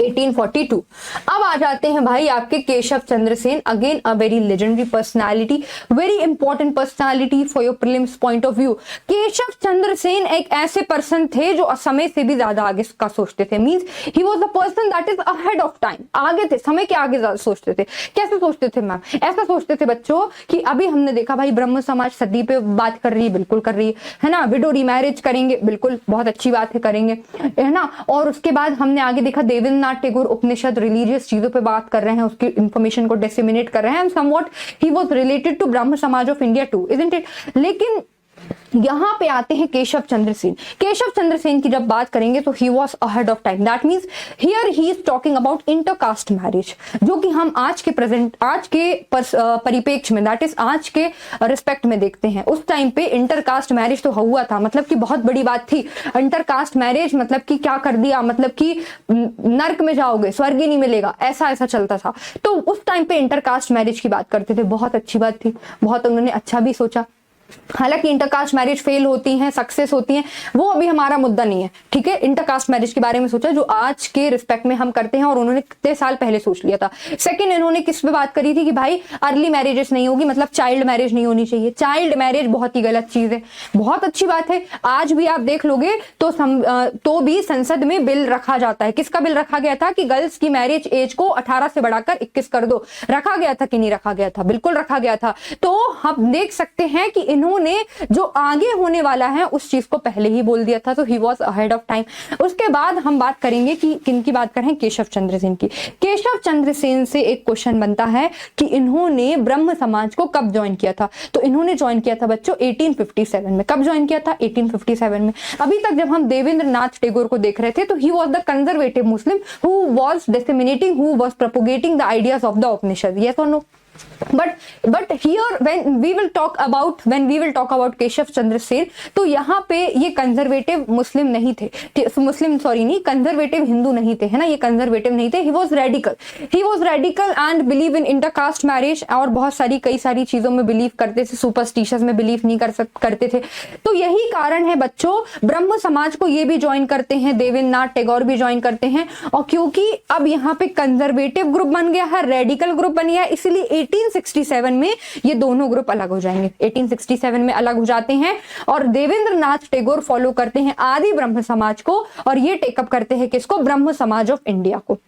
1842। अब आ जाते हैं भाई आपके Keshav Chandra Sen, again a very legendary personality, very important personality for your prelims point of view. Keshav Chandra Sen एक ऐसे पर्सन थे जो समय से भी ज्यादा आगे का सोचते थे। Means he was the person that is ahead of time, आगे थे, समय के आगे ज्यादा सोचते थे। कैसे सोचते थे मैम, ऐसा सोचते थे बच्चों कि अभी हमने देखा भाई ब्रह्म समाज सदी पे बात कर रही है, बिल्कुल कर रही है ना, विडो रीमैरिज करेंगे, बिल्कुल बहुत अच्छी बात है, करेंगे, है ना। और उसके बाद हमने आगे देखा देवेंद्रनाथ टैगोर उपनिषद रिलीजियस चीजों पे बात कर रहे हैं, उसकी इंफॉर्मेशन को डिसेमिनेट कर रहे हैं, and somewhat he was related to Brahmo Samaj of India too, isn't it. लेकिन यहां पे आते हैं केशव चंद्र सेन। केशव चंद्र सेन की जब बात करेंगे तो he was ahead of time, that means here he is talking about intercaste marriage, जो कि हम आज के परिपेक्ष में, दैट इज आज के रिस्पेक्ट में देखते हैं। उस टाइम पे इंटरकास्ट मैरिज तो हुआ था, मतलब कि बहुत बड़ी बात थी। इंटरकास्ट मैरिज मतलब कि क्या कर दिया, मतलब कि नर्क में जाओगे, स्वर्ग ही नहीं मिलेगा, ऐसा चलता था। तो उस टाइम पे इंटरकास्ट मैरिज की बात करते थे, बहुत अच्छी बात थी, बहुत उन्होंने अच्छा भी सोचा। हालांकि इंटरकास्ट मैरिज फेल होती हैं, सक्सेस होती हैं, वो अभी हमारा मुद्दा नहीं है, ठीक है। इंटरकास्ट मैरिज के बारे में सोचा जो आज के रिस्पेक्ट में हम करते हैं, और उन्होंने कितने साल पहले सोच लिया था। सेकंड, इन्होंने किस पे बात करी थी कि भाई अर्ली मैरिजेस नहीं होगी, मतलब चाइल्ड मैरिज नहीं होनी चाहिए। चाइल्ड मैरिज बहुत ही गलत चीज है, बहुत अच्छी बात है। आज भी आप देख लोगे तो भी संसद में बिल रखा जाता है। किसका बिल रखा गया था कि गर्ल्स की मैरिज एज को 18 से बढ़ाकर 21 कर दो। रखा गया था कि नहीं रखा गया था, बिल्कुल रखा गया था। तो हम देख सकते हैं कि इन्होंने जो आगे होने वाला है उस चीज को पहले ही बोल दिया था, तो he was ahead of time. उसके बाद हम बात करेंगे कि किनकी बात करें, केशव चंद्र सेन की। केशव चंद्र सेन से एक क्वेश्चन बनता है कि इन्होंने ब्रह्म समाज को कब ज्वाइन किया था। तो इन्होंने ज्वाइन किया था बच्चों 1857 में। कब ज्वाइन किया था? 1857 में। अभी तक जब हम देवेंद्र नाथ टैगोर को देख रहे थे तो he was the conservative Muslim who was disseminating, who was propagating the ideas of the Upanishad. Yes और no? but here when we will talk about Keshav Chandra Sen, तो यहाँ पे ये कंजर्वेटिव मुस्लिम नहीं थे, कंजर्वेटिव हिंदू नहीं थे, है ना, ये कंजर्वेटिव नहीं थे। He was radical and believe in intercaste marriage, और बहुत सारी कई सारी चीजों में बिलीव करते थे, सुपरस्टिशियस में बिलीव नहीं करते थे। तो यही कारण है बच्चों, ब्रह्म समाज को ये भी ज्वाइन करते हैं, देवेंद्र नाथ टैगोर भी ज्वाइन करते हैं। और क्योंकि अब यहाँ पे कंजर्वेटिव ग्रुप बन गया है, रेडिकल ग्रुप बन गया है, इसलिए 1867 में ये दोनों ग्रुप अलग हो जाएंगे। 1867 में अलग हो जाते हैं और देवेंद्र नाथ टैगोर फॉलो करते हैं आदि ब्रह्म समाज को, और ये टेकअप करते हैं किसको? ब्रह्म समाज ऑफ इंडिया को।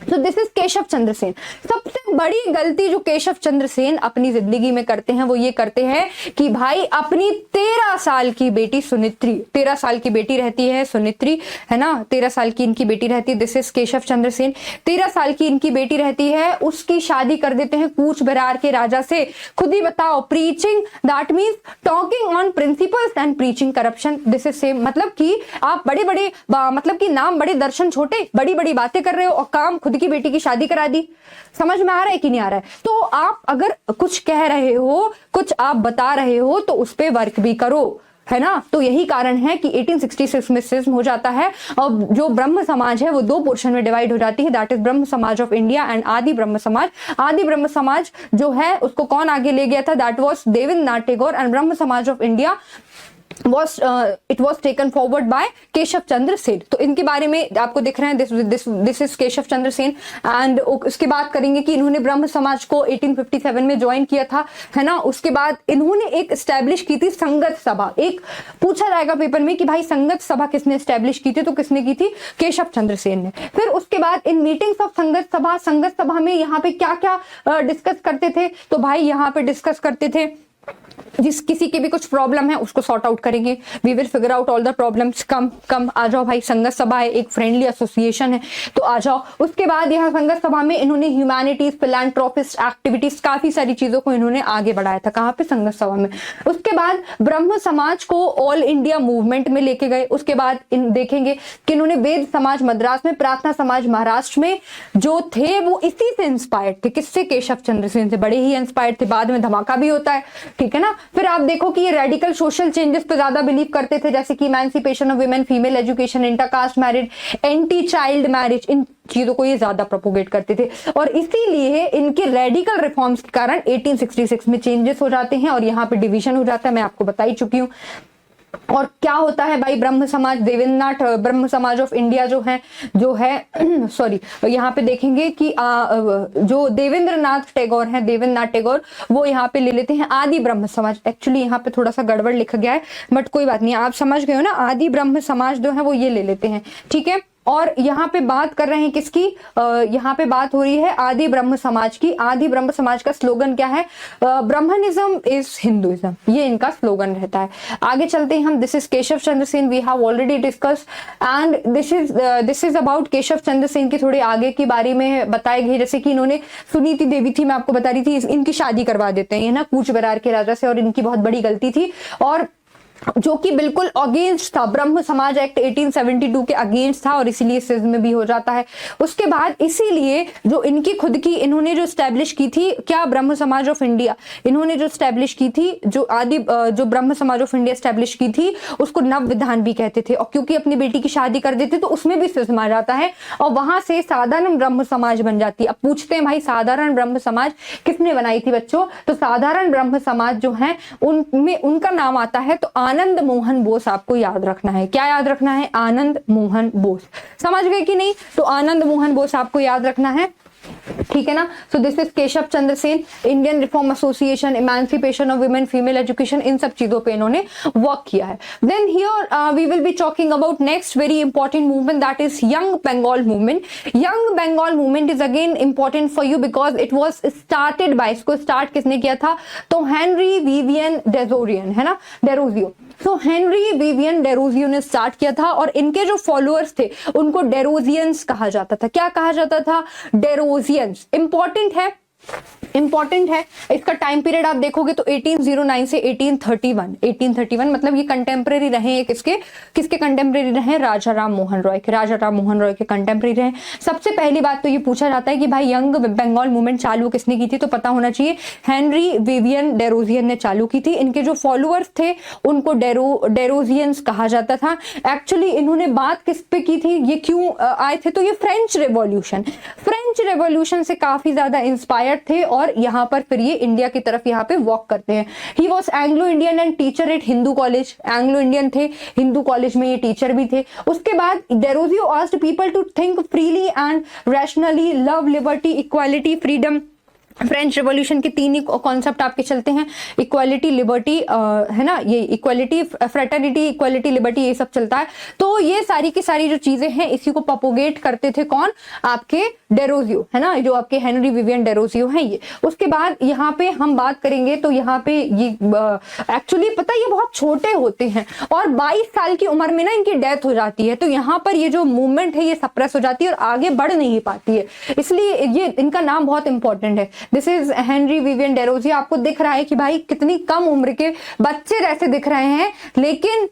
तो दिस इज केशव चंद्र सेन। सबसे बड़ी गलती जो केशव चंद्र सेन अपनी जिंदगी में करते हैं वो ये करते हैं कि भाई अपनी 13 साल की बेटी सुनित्री, 13 साल की बेटी रहती है सुनित्री, है ना, 13 साल की इनकी बेटी रहती है। This is Keshav Chandra Sen. 13 साल की इनकी बेटी रहती है, उसकी शादी कर देते हैं कूच बिहार के राजा से। खुद ही बताओ, preaching that means talking on principles and preaching corruption. This is same, मतलब कि आप बड़े बड़े मतलब कि नाम बड़े दर्शन छोटे, बड़ी बड़ी बातें कर रहे हो और काम खुद की बेटी की शादी करा दी। समझ में आ रहा है कि नहीं आ रहा है? तो आप अगर कुछ कह रहे हो, कुछ आप बता रहे हो, तो उस पे वर्क भी करो, है ना। तो यही कारण है कि 1866 में सिज्म हो जाता है और जो ब्रह्म समाज है वो दो पोर्शन में डिवाइड हो जाती है, that is Brahma Samaj of India and आदि ब्रह्म समाज। आदि ब्रह्म समाज जो है उसको कौन आगे ले गया था? That was Devendra Nath Tagore, and Brahmo Samaj of India it was taken forward by Keshav Chandra Sen. तो इनके बारे में आपको दिख रहे हैं, this is Keshav Chandra Sen. And उसके बाद करेंगे कि इन्होंने ब्रह्म समाज को 1857 में ज्वाइन किया था, है ना। उसके बाद इन्होंने एक एस्टेब्लिश की थी संगत सभा। एक पूछा जाएगा पेपर में कि भाई संगत सभा किसने एस्टेब्लिश की थी, तो किसने की थी? केशव चंद्र सेन ने। फिर उसके बाद इन मीटिंग्स ऑफ संगत सभा में यहाँ पे क्या क्या डिस्कस करते थे? तो भाई यहाँ पे डिस्कस करते थे जिस किसी की भी कुछ प्रॉब्लम है उसको सॉर्ट आउट करेंगे, we will figure out all the problems. Come आ जाओ भाई, संगत सभा है, एक फ्रेंडली एसोसिएशन है, तो आ जाओ। उसके बाद यहाँ संगत सभा में इन्होंने ह्यूमैनिटीज, फिलैंथ्रोपिस्ट एक्टिविटीज, काफी सारी चीजों को इन्होंने आगे बढ़ाया था। कहाँ पे? संगत सभा में। उसके बाद ब्रह्म समाज को ऑल इंडिया मूवमेंट में लेके गए। उसके बाद देखेंगे कि इन्होंने वेद समाज मद्रास में, प्रार्थना समाज महाराष्ट्र में जो थे वो इसी से इंस्पायर्ड थे। किससे? केशव चंद्र सेन से बड़े ही इंस्पायर्ड थे। बाद में धमाका भी होता है, ठीक है ना। फिर आप देखो कि ये रेडिकल सोशल चेंजेस पे ज्यादा बिलीव करते थे, जैसे कि emancipation of women, female education, intercaste marriage, anti child marriage, इन चीजों को ये ज्यादा प्रोपोगेट करते थे। और इसीलिए इनके रेडिकल रिफॉर्म्स के कारण 1866 में चेंजेस हो जाते हैं और यहाँ पे डिवीजन हो जाता है, मैं आपको बता ही चुकी हूँ। और क्या होता है भाई? ब्रह्म समाज, देवेंद्र नाथ, ब्रह्म समाज ऑफ इंडिया जो है सॉरी, यहाँ पे देखेंगे कि जो देवेंद्र नाथ टैगोर है, देवेंद्र नाथ टैगोर, वो यहाँ पे ले लेते हैं आदि ब्रह्म समाज। एक्चुअली यहाँ पे थोड़ा सा गड़बड़ लिखा गया है, बट कोई बात नहीं, आप समझ गए हो ना। आदि ब्रह्म समाज जो है वो ये ले लेते हैं, ठीक है। और यहाँ पे बात कर रहे हैं किसकी? यहाँ पे बात हो रही है आदि ब्रह्म समाज की। आदि ब्रह्म समाज का स्लोगन क्या है? ब्रह्मनिज्म इज हिंदुइज्म, ये इनका स्लोगन रहता है। आगे चलते हैं हम। This is Keshav Chandra Sen, we have already discuss, and this is about Keshav Chandra Sen की थोड़ी आगे की बारे में बताए गए। जैसे कि इन्होंने सुनीति देवी थी, मैं आपको बता रही थी, इनकी शादी करवा देते हैं, ना, कूच बिहार के राजा से, और इनकी बहुत बड़ी गलती थी, और जो कि बिल्कुल अगेंस्ट था, ब्रह्म समाज एक्ट 1872 के अगेंस्ट था, और इसीलिए सिज्म में भी हो जाता है। उसके बाद इसीलिए जो इनकी खुद की इन्होंने जो स्टैब्लिश की थी, क्या? ब्रह्म समाज ऑफ इंडिया, इन्होंने जो स्टैब्लिश की थी, जो ब्रह्म समाज ऑफ इंडिया स्टैब्लिश की थी, उसको नव विधान भी कहते थे। और क्योंकि अपनी बेटी की शादी कर देते तो उसमें भी सिज्म आ जाता है, और वहां से साधारण ब्रह्म समाज बन जाती है। अब पूछते हैं भाई साधारण ब्रह्म समाज किसने बनाई थी बच्चों? तो साधारण ब्रह्म समाज जो है उनमें उनका नाम आता है, तो आनंद मोहन बोस आपको याद रखना है। क्या याद रखना है? आनंद मोहन बोस। समझ गए कि नहीं? तो आनंद मोहन बोस आपको याद रखना है। ठीक है ना। So this is Keshav Chandra Sen, Indian reform association, emancipation of women, female education, इन सब चीजों पे इन्होंने वर्क किया है। Then here we will be talking about next very important movement, that is young Bengal movement. Young Bengal movement is again important for you because it was started by, इसको start किसने किया था, तो हेनरी विवियन डेरोजियन, है ना, Derozio. So Henry Vivian Derozio ने start किया था और इनके जो फॉलोअर्स थे उनको डेरोजियंस कहा जाता था। क्या कहा जाता था, डेरोजियंस। इंपॉर्टेंट है, इंपॉर्टेंट है। इसका टाइम पीरियड आप देखोगे तो 1809 से 1831 मतलब ये कंटेम्प्रेरी रहे, ये किसके कंटेम्प्रेरी रहे, राजा राम मोहन रॉय के, राजा राम मोहन रॉय के कंटेम्प्रेरी रहे। सबसे पहली बात तो ये पूछा जाता है कि भाई यंग बंगाल मूवमेंट चालू किसने की थी, तो पता होना चाहिए हेनरी विवियन डेरोजियन ने चालू की थी। इनके जो फॉलोअर्स थे उनको डेरोजियंस कहा जाता था। एक्चुअली इन्होंने बात किस पे की थी, ये क्यों आए थे, तो ये फ्रेंच रेवोल्यूशन से काफी ज्यादा इंस्पायर्ड थे और यहाँ पर फिर ये इंडिया की तरफ यहाँ पे वॉक करते हैं। He was Anglo Indian and teacher at Hindu college, Anglo Indian थे, हिंदू कॉलेज में ये टीचर भी थे। उसके बाद Derozio asked people to think freely and rationally, love, liberty, equality, freedom. French revolution के तीन ही कॉन्सेप्ट आपके चलते हैं, इक्वालिटी, लिबर्टी, है ना, ये इक्वालिटी, फ्रेटर्निटी, इक्वालिटी, लिबर्टी, ये सब चलता है। तो ये सारी की सारी जो चीजें हैं इसी को प्रोपोगेट करते थे कौन, आपके डेरोजियो, है ना, जो आपके हेनरी विवियन डेरोजियो हैं ये। उसके बाद यहाँ पे हम बात करेंगे तो यहाँ पे ये एक्चुअली पता है ये बहुत छोटे होते हैं और 22 साल की उम्र में ना इनकी डेथ हो जाती है। तो यहाँ पर ये जो मूवमेंट है ये सप्रेस हो जाती है और आगे बढ़ नहीं पाती है, इसलिए ये इनका नाम बहुत इंपॉर्टेंट है। This is Henry Vivian Derozio. आपको दिख रहा है कि भाई कितनी कम उम्र के बच्चे जैसे दिख रहे हैं, लेकिन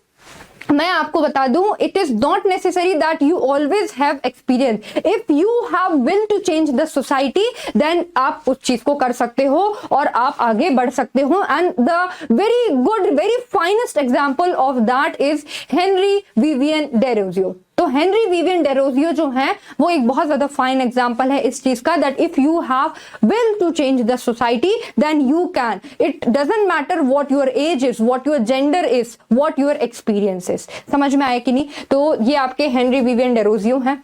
मैं आपको बता दूं, it is not necessary that you always have experience. If you have will to change the society then आप उस चीज को कर सकते हो और आप आगे बढ़ सकते हो। And the very good, very finest example of that is Henry Vivian Derozio. तो हेनरी विवियन डेरोजियो जो है वो एक बहुत ज्यादा फाइन एग्जांपल है इस चीज का, that if you have will to change the society then you can. It doesn't matter what your age is, what your gender is, what your experience is. समझ में आया कि नहीं। तो ये आपके हेनरी विवियन डेरोजियो हैं।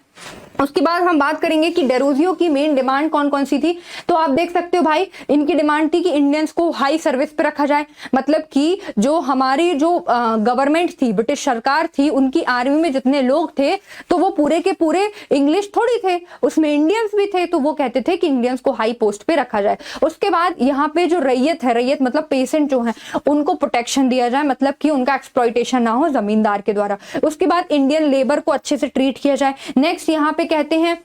उसके बाद हम बात करेंगे कि डेरोजियो की मेन डिमांड कौन कौन सी थी। तो आप देख सकते हो भाई इनकी डिमांड थी कि इंडियंस को हाई सर्विस पे रखा जाए, मतलब कि जो हमारी जो गवर्नमेंट थी, ब्रिटिश सरकार थी, उनकी आर्मी में जितने लोग थे तो वो पूरे के पूरे इंग्लिश थोड़ी थे, उसमें इंडियंस भी थे। तो वो कहते थे कि इंडियंस को हाई पोस्ट पे रखा जाए। उसके बाद यहाँ पे जो रैयत है, रैयत मतलब पेशेंट जो है, उनको प्रोटेक्शन दिया जाए, मतलब कि उनका एक्सप्लॉयटेशन ना हो जमींदार के द्वारा। उसके बाद इंडियन लेबर को अच्छे से ट्रीट किया जाए। नेक्स्ट यहाँ पे कहते हैं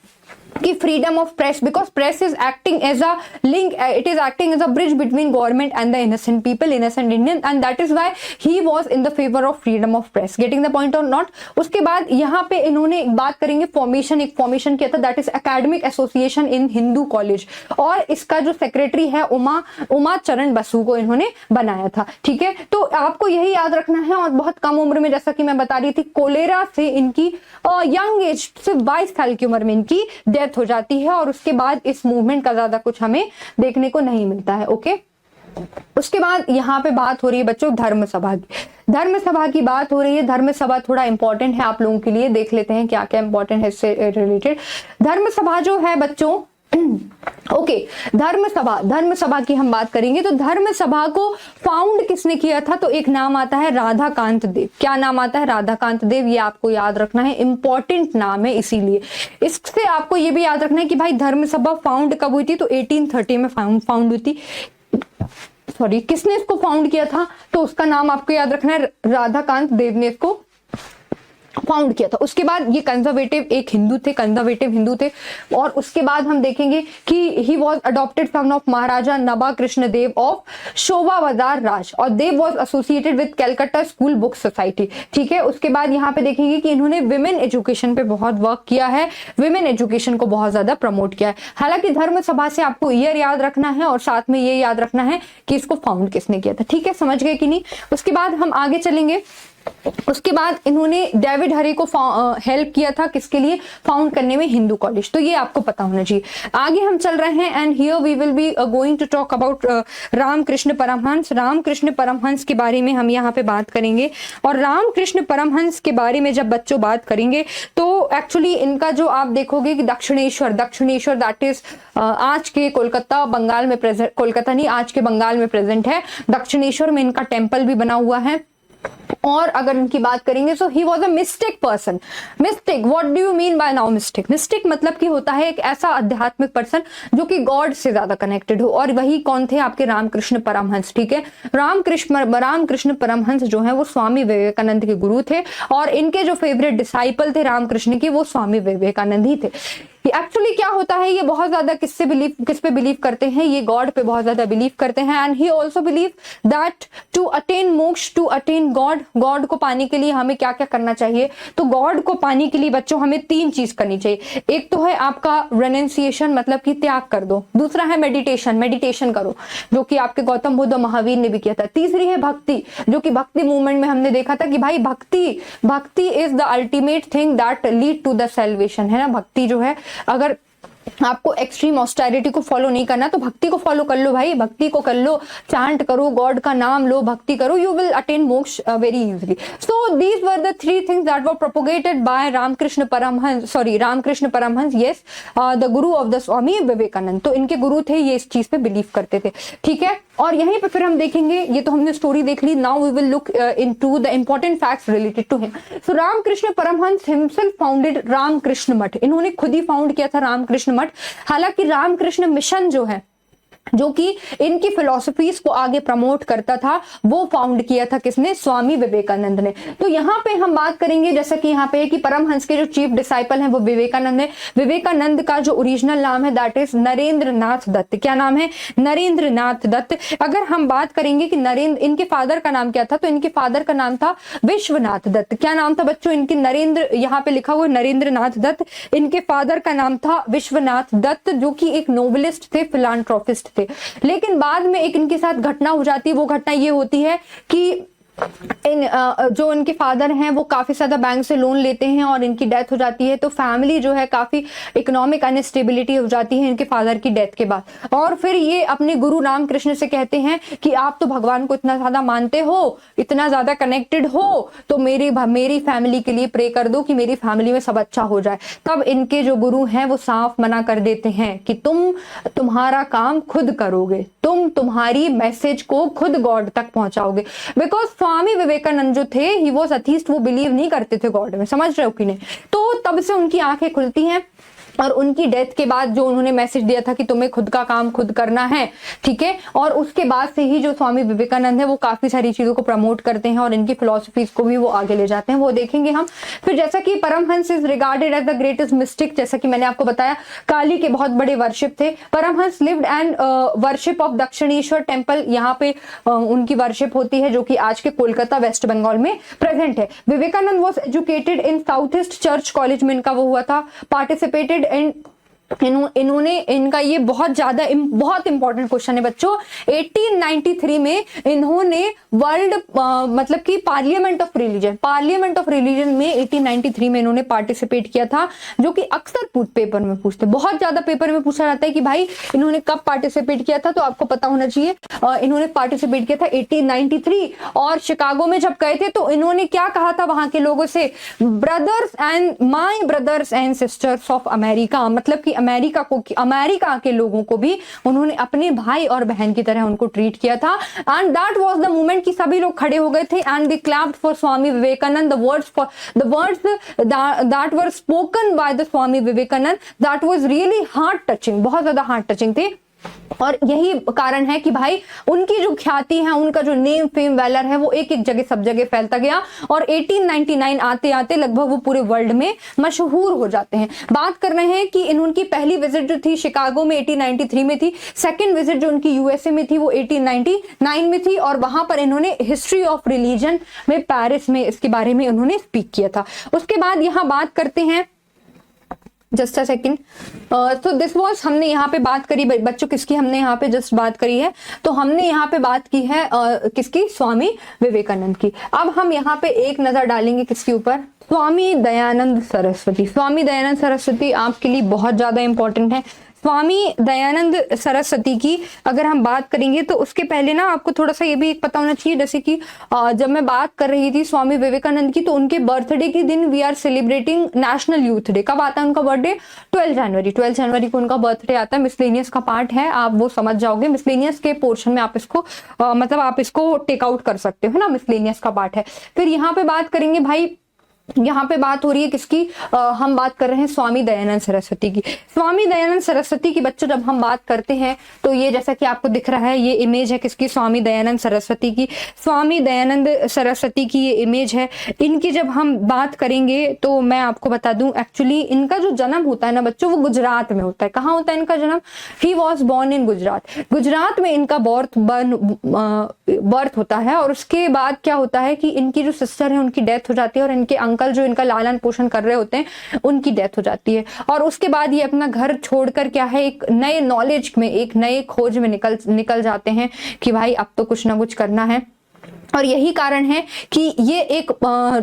कि freedom of press, because press is acting as a link, it is acting as a bridge between government and the innocent people, innocent Indian, and that is why he was in the favour of freedom of press. Getting the point or not. उसके बाद यहाँ पे इन्होंने बात करेंगे formation, एक formation किया था, that is academic association in Hindu college, और इसका जो सेक्रेटरी है उमा चरण बसु को इन्होंने बनाया था। ठीक है, तो आपको यही याद रखना है। और बहुत कम उम्र में, जैसा कि मैं बता रही थी, कोलेरा से इनकी यंग एज, सिर्फ 22 साल की उम्र में इनकी डेथ हो जाती है और उसके बाद इस मूवमेंट का ज्यादा कुछ हमें देखने को नहीं मिलता है। ओके, उसके बाद यहाँ पे बात हो रही है बच्चों धर्म सभा की। धर्म सभा की बात हो रही है। धर्म सभा थोड़ा इंपॉर्टेंट है आप लोगों के लिए, देख लेते हैं क्या क्या इंपॉर्टेंट है इससे रिलेटेड। धर्म सभा जो है बच्चों, ओके, धर्म सभा की हम बात करेंगे। तो धर्म सभा को फाउंड किसने किया था, तो एक नाम आता है राधाकांत देव। क्या नाम आता है, राधाकांत देव। ये आपको याद रखना है, इंपॉर्टेंट नाम है, इसीलिए इससे आपको ये भी याद रखना है कि भाई धर्म सभा फाउंड कब हुई थी, तो 1830 में फाउंड हुई थी। सॉरी, किसने इसको फाउंड किया था, तो उसका नाम आपको याद रखना है, राधाकांत देव ने इसको फाउंड किया था। उसके बाद ये कंजर्वेटिव एक हिंदू थे, कंजर्वेटिव हिंदू थे। और उसके बाद हम देखेंगे कि he was adopted son of Maharaja Naba Krishna Dev of Shobha Bazar Raj, और Dev was associated with Calcutta school book society. ठीक है, उसके बाद यहाँ पे देखेंगे कि इन्होंने विमेन एजुकेशन पे बहुत वर्क किया है, विमेन एजुकेशन को बहुत ज्यादा प्रमोट किया है। हालांकि धर्म सभा से आपको ईयर याद रखना है और साथ में ये याद रखना है कि इसको फाउंड किसने किया था। ठीक है, समझ गए कि नहीं। उसके बाद हम आगे चलेंगे। उसके बाद इन्होंने डेविड हरे को हेल्प किया था, किसके लिए, फाउंड करने में हिंदू कॉलेज। तो ये आपको पता होना चाहिए। आगे हम चल रहे हैं and here we will be going to talk about Ramakrishna Paramhansa. Ramakrishna Paramhansa के बारे में हम यहाँ पे बात करेंगे। और रामकृष्ण परमहंस के बारे में जब बच्चों बात करेंगे तो एक्चुअली इनका जो आप देखोगे कि दक्षिणेश्वर दैट इज आज के कोलकाता बंगाल में प्रेजेंट, कोलकाता नहीं आज के बंगाल में प्रेजेंट है। दक्षिणेश्वर में इनका टेम्पल भी बना हुआ है। और अगर इनकी बात करेंगे so he was a mystic person. Mystic, what do you mean by now mystic? Mystic मतलब कि होता है एक ऐसा आध्यात्मिक पर्सन जो कि गॉड से ज्यादा कनेक्टेड हो, और वही कौन थे, आपके रामकृष्ण परमहंस। ठीक है, रामकृष्ण परमहंस जो है वो स्वामी विवेकानंद के गुरु थे, और इनके जो फेवरेट डिसाइपल थे रामकृष्ण के वो स्वामी विवेकानंद ही थे। एक्चुअली क्या होता है, ये बहुत ज्यादा किस पे बिलीव करते हैं, ये गॉड पे बहुत ज्यादा बिलीव करते हैं। And he also believe that to attain moksha, to attain god को पाने के लिए हमें क्या क्या करना चाहिए। तो गॉड को पाने के लिए बच्चों हमें 3 चीज करनी चाहिए। एक तो है आपका रेनेंसिएशन, मतलब कि त्याग कर दो। दूसरा है मेडिटेशन करो, जो कि आपके गौतम बुद्ध महावीर ने भी किया था। तीसरी है भक्ति, जो कि भक्ति मूवमेंट में हमने देखा था कि भाई bhakti is the ultimate thing that lead to the salvation, है ना। भक्ति जो है, अगर आपको एक्सट्रीम ऑस्टेरिटी को फॉलो नहीं करना तो भक्ति को फॉलो कर लो भाई, भक्ति को कर लो, चांट करो, गॉड का नाम लो, भक्ति करो, you will attain moksha very easily. So these were the 3 things that were propagated by Ramakrishna Paramhansa, yes, the guru of the Swami Vivekananda. तो इनके गुरु थे, ये इस चीज पे बिलीव करते थे। ठीक है, और यहीं पे फिर हम देखेंगे, ये तो हमने स्टोरी देख ली, now we will look into the important facts related to him. So Ramakrishna Paramahamsa himself founded Ramakrishna Math. इन्होंने खुद ही फाउंड किया था रामकृष्ण मठ। हालांकि रामकृष्ण मिशन जो है, जो कि इनकी फिलॉसफीज को आगे प्रमोट करता था, वो फाउंड किया था किसने, स्वामी विवेकानंद ने। तो यहाँ पे हम बात करेंगे, जैसा कि यहाँ पे है कि परमहंस के जो चीफ डिसाइपल हैं वो विवेकानंद है। विवेकानंद का जो ओरिजिनल नाम है दैट इज नरेंद्र नाथ दत्त। क्या नाम है, नरेंद्र नाथ दत्त। अगर हम बात करेंगे कि इनके फादर का नाम क्या था, तो इनके फादर का नाम था विश्वनाथ दत्त। क्या नाम था बच्चों, इनके नरेंद्र, यहाँ पे लिखा हुआ नरेंद्र नाथ दत्त। इनके फादर का नाम था विश्वनाथ दत्त, जो कि एक नोबलिस्ट थे, फिलांथ्रोपिस्ट थे। लेकिन बाद में एक इनके साथ घटना हो जाती है। वो घटना ये होती है कि जो इनके फादर हैं वो काफी ज्यादा बैंक से लोन लेते हैं और इनकी डेथ हो जाती है। तो फैमिली जो है काफी इकोनॉमिक अनस्टेबिलिटी हो जाती है इनके फादर की डेथ के बाद। और फिर ये अपने गुरु रामकृष्ण से कहते हैं कि आप तो भगवान को इतना ज्यादा मानते हो, इतना ज्यादा कनेक्टेड हो, तो मेरी फैमिली के लिए प्रे कर दो कि मेरी फैमिली में सब अच्छा हो जाए। तब इनके जो गुरु हैं वो साफ मना कर देते हैं कि तुम्हारा काम खुद करोगे, तुम्हारी मैसेज को खुद गॉड तक पहुंचाओगे। बिकॉज स्वामी विवेकानंद जो थे, ही वॉज अथीस्ट, वो बिलीव नहीं करते थे गॉड में, समझ रहे हो कि नहीं। तो तब से उनकी आंखें खुलती हैं, और उनकी डेथ के बाद जो उन्होंने मैसेज दिया था कि तुम्हें खुद का काम खुद करना है, ठीक है। और उसके बाद से ही जो स्वामी विवेकानंद है वो काफी सारी चीजों को प्रमोट करते हैं और इनकी फिलॉसफीज को भी वो आगे ले जाते हैं, वो देखेंगे हम। फिर जैसा कि Paramhansa is regarded as the greatest mystic, जैसा कि मैंने आपको बताया, काली के बहुत बड़े वर्शिप थे। Paramhansa lived and worship of Dakshineswar temple, यहाँ पे उनकी वर्शिप होती है, जो कि आज के कोलकाता वेस्ट बंगाल में प्रेजेंट है। Vivekananda was educated in south east church college में इनका वो हुआ था, पार्टिसिपेटेड इन्होंने इनका ये बहुत इंपॉर्टेंट क्वेश्चन है बच्चों। 1893 में इन्होंने वर्ल्ड मतलब कि पार्लियामेंट ऑफ रिलीजन में 1893 में इन्होंने पार्टिसिपेट किया था, जो कि अक्सर पेपर में पूछते, बहुत ज्यादा पेपर में पूछा जाता है कि भाई इन्होंने कब पार्टिसिपेट किया था, तो आपको पता होना चाहिए। इन्होंने पार्टिसिपेट किया था 1893, और शिकागो में जब गए थे तो इन्होंने क्या कहा था वहां के लोगों से, my brothers and sisters of America, मतलब कि अमेरिका के लोगों को भी उन्होंने अपने भाई और बहन की तरह उनको ट्रीट किया था। And that was the moment कि सभी लोग खड़े हो गए थे and they clapped for Swami Vivekananda. The words that were spoken by the Swami Vivekananda, that was really heart touching, बहुत ज्यादा हार्ट टचिंग थे। और यही कारण है कि भाई उनकी जो ख्याति है, उनका जो नेम फेम वैलर है, वो एक एक जगह सब जगह फैलता गया, और 1899 आते आते लगभग वो पूरे वर्ल्ड में मशहूर हो जाते हैं। बात कर रहे हैं कि उनकी पहली विजिट जो थी शिकागो में 1893 में थी, सेकंड विजिट जो उनकी यूएसए में थी वो 1899 में थी, और वहां पर इन्होंने हिस्ट्री ऑफ रिलीजन में पेरिस में इसके बारे में उन्होंने स्पीक किया था। उसके बाद यहाँ बात करते हैं जस्ट अ सेकेंड। तो दिस वॉज, हमने यहाँ पे बात करी बच्चों किसकी, हमने यहाँ पे जस्ट बात करी है, तो हमने यहाँ पे बात की है किसकी, स्वामी विवेकानंद की। अब हम यहाँ पे एक नजर डालेंगे किसके ऊपर, स्वामी दयानंद सरस्वती। स्वामी दयानंद सरस्वती आपके लिए बहुत ज्यादा इंपॉर्टेंट है। स्वामी दयानंद सरस्वती की अगर हम बात करेंगे तो उसके पहले ना आपको थोड़ा सा ये भी पता होना चाहिए, जैसे कि जब मैं बात कर रही थी स्वामी विवेकानंद की, तो उनके बर्थडे के दिन we are celebrating national youth day. कब आता है उनका बर्थडे, 12 जनवरी। 12 जनवरी को उनका बर्थडे आता है। मिसलेनियस का पार्ट है, आप वो समझ जाओगे। मिसलेनियस के पोर्शन में आप इसको मतलब आप इसको टेक आउट कर सकते हो ना, मिसलेनियस का पार्ट है। फिर यहाँ पे बात करेंगे भाई, यहाँ पे बात हो रही है किसकी, हम बात कर रहे हैं स्वामी दयानंद सरस्वती की। स्वामी दयानंद सरस्वती की बच्चों जब हम बात करते हैं तो ये जैसा कि आपको दिख रहा है, ये इमेज है किसकी, स्वामी दयानंद सरस्वती की। स्वामी दयानंद सरस्वती की ये इमेज है। इनकी जब हम बात करेंगे तो मैं आपको बता दूं, एक्चुअली इनका जो जन्म होता है ना बच्चों, वो गुजरात में होता है। कहाँ होता है इनका जन्म, he was born in Gujarat. Gujarat में इनका बर्थ होता है। और उसके बाद क्या होता है कि इनकी जो सिस्टर है उनकी डेथ हो जाती है, और इनके अंकल जो इनका लालन पोषण कर रहे होते हैं उनकी डेथ हो जाती है। और उसके बाद ये अपना घर छोड़कर क्या है, एक नए नॉलेज में, एक नए खोज में निकल जाते हैं कि भाई अब तो कुछ ना कुछ करना है। और यही कारण है कि ये एक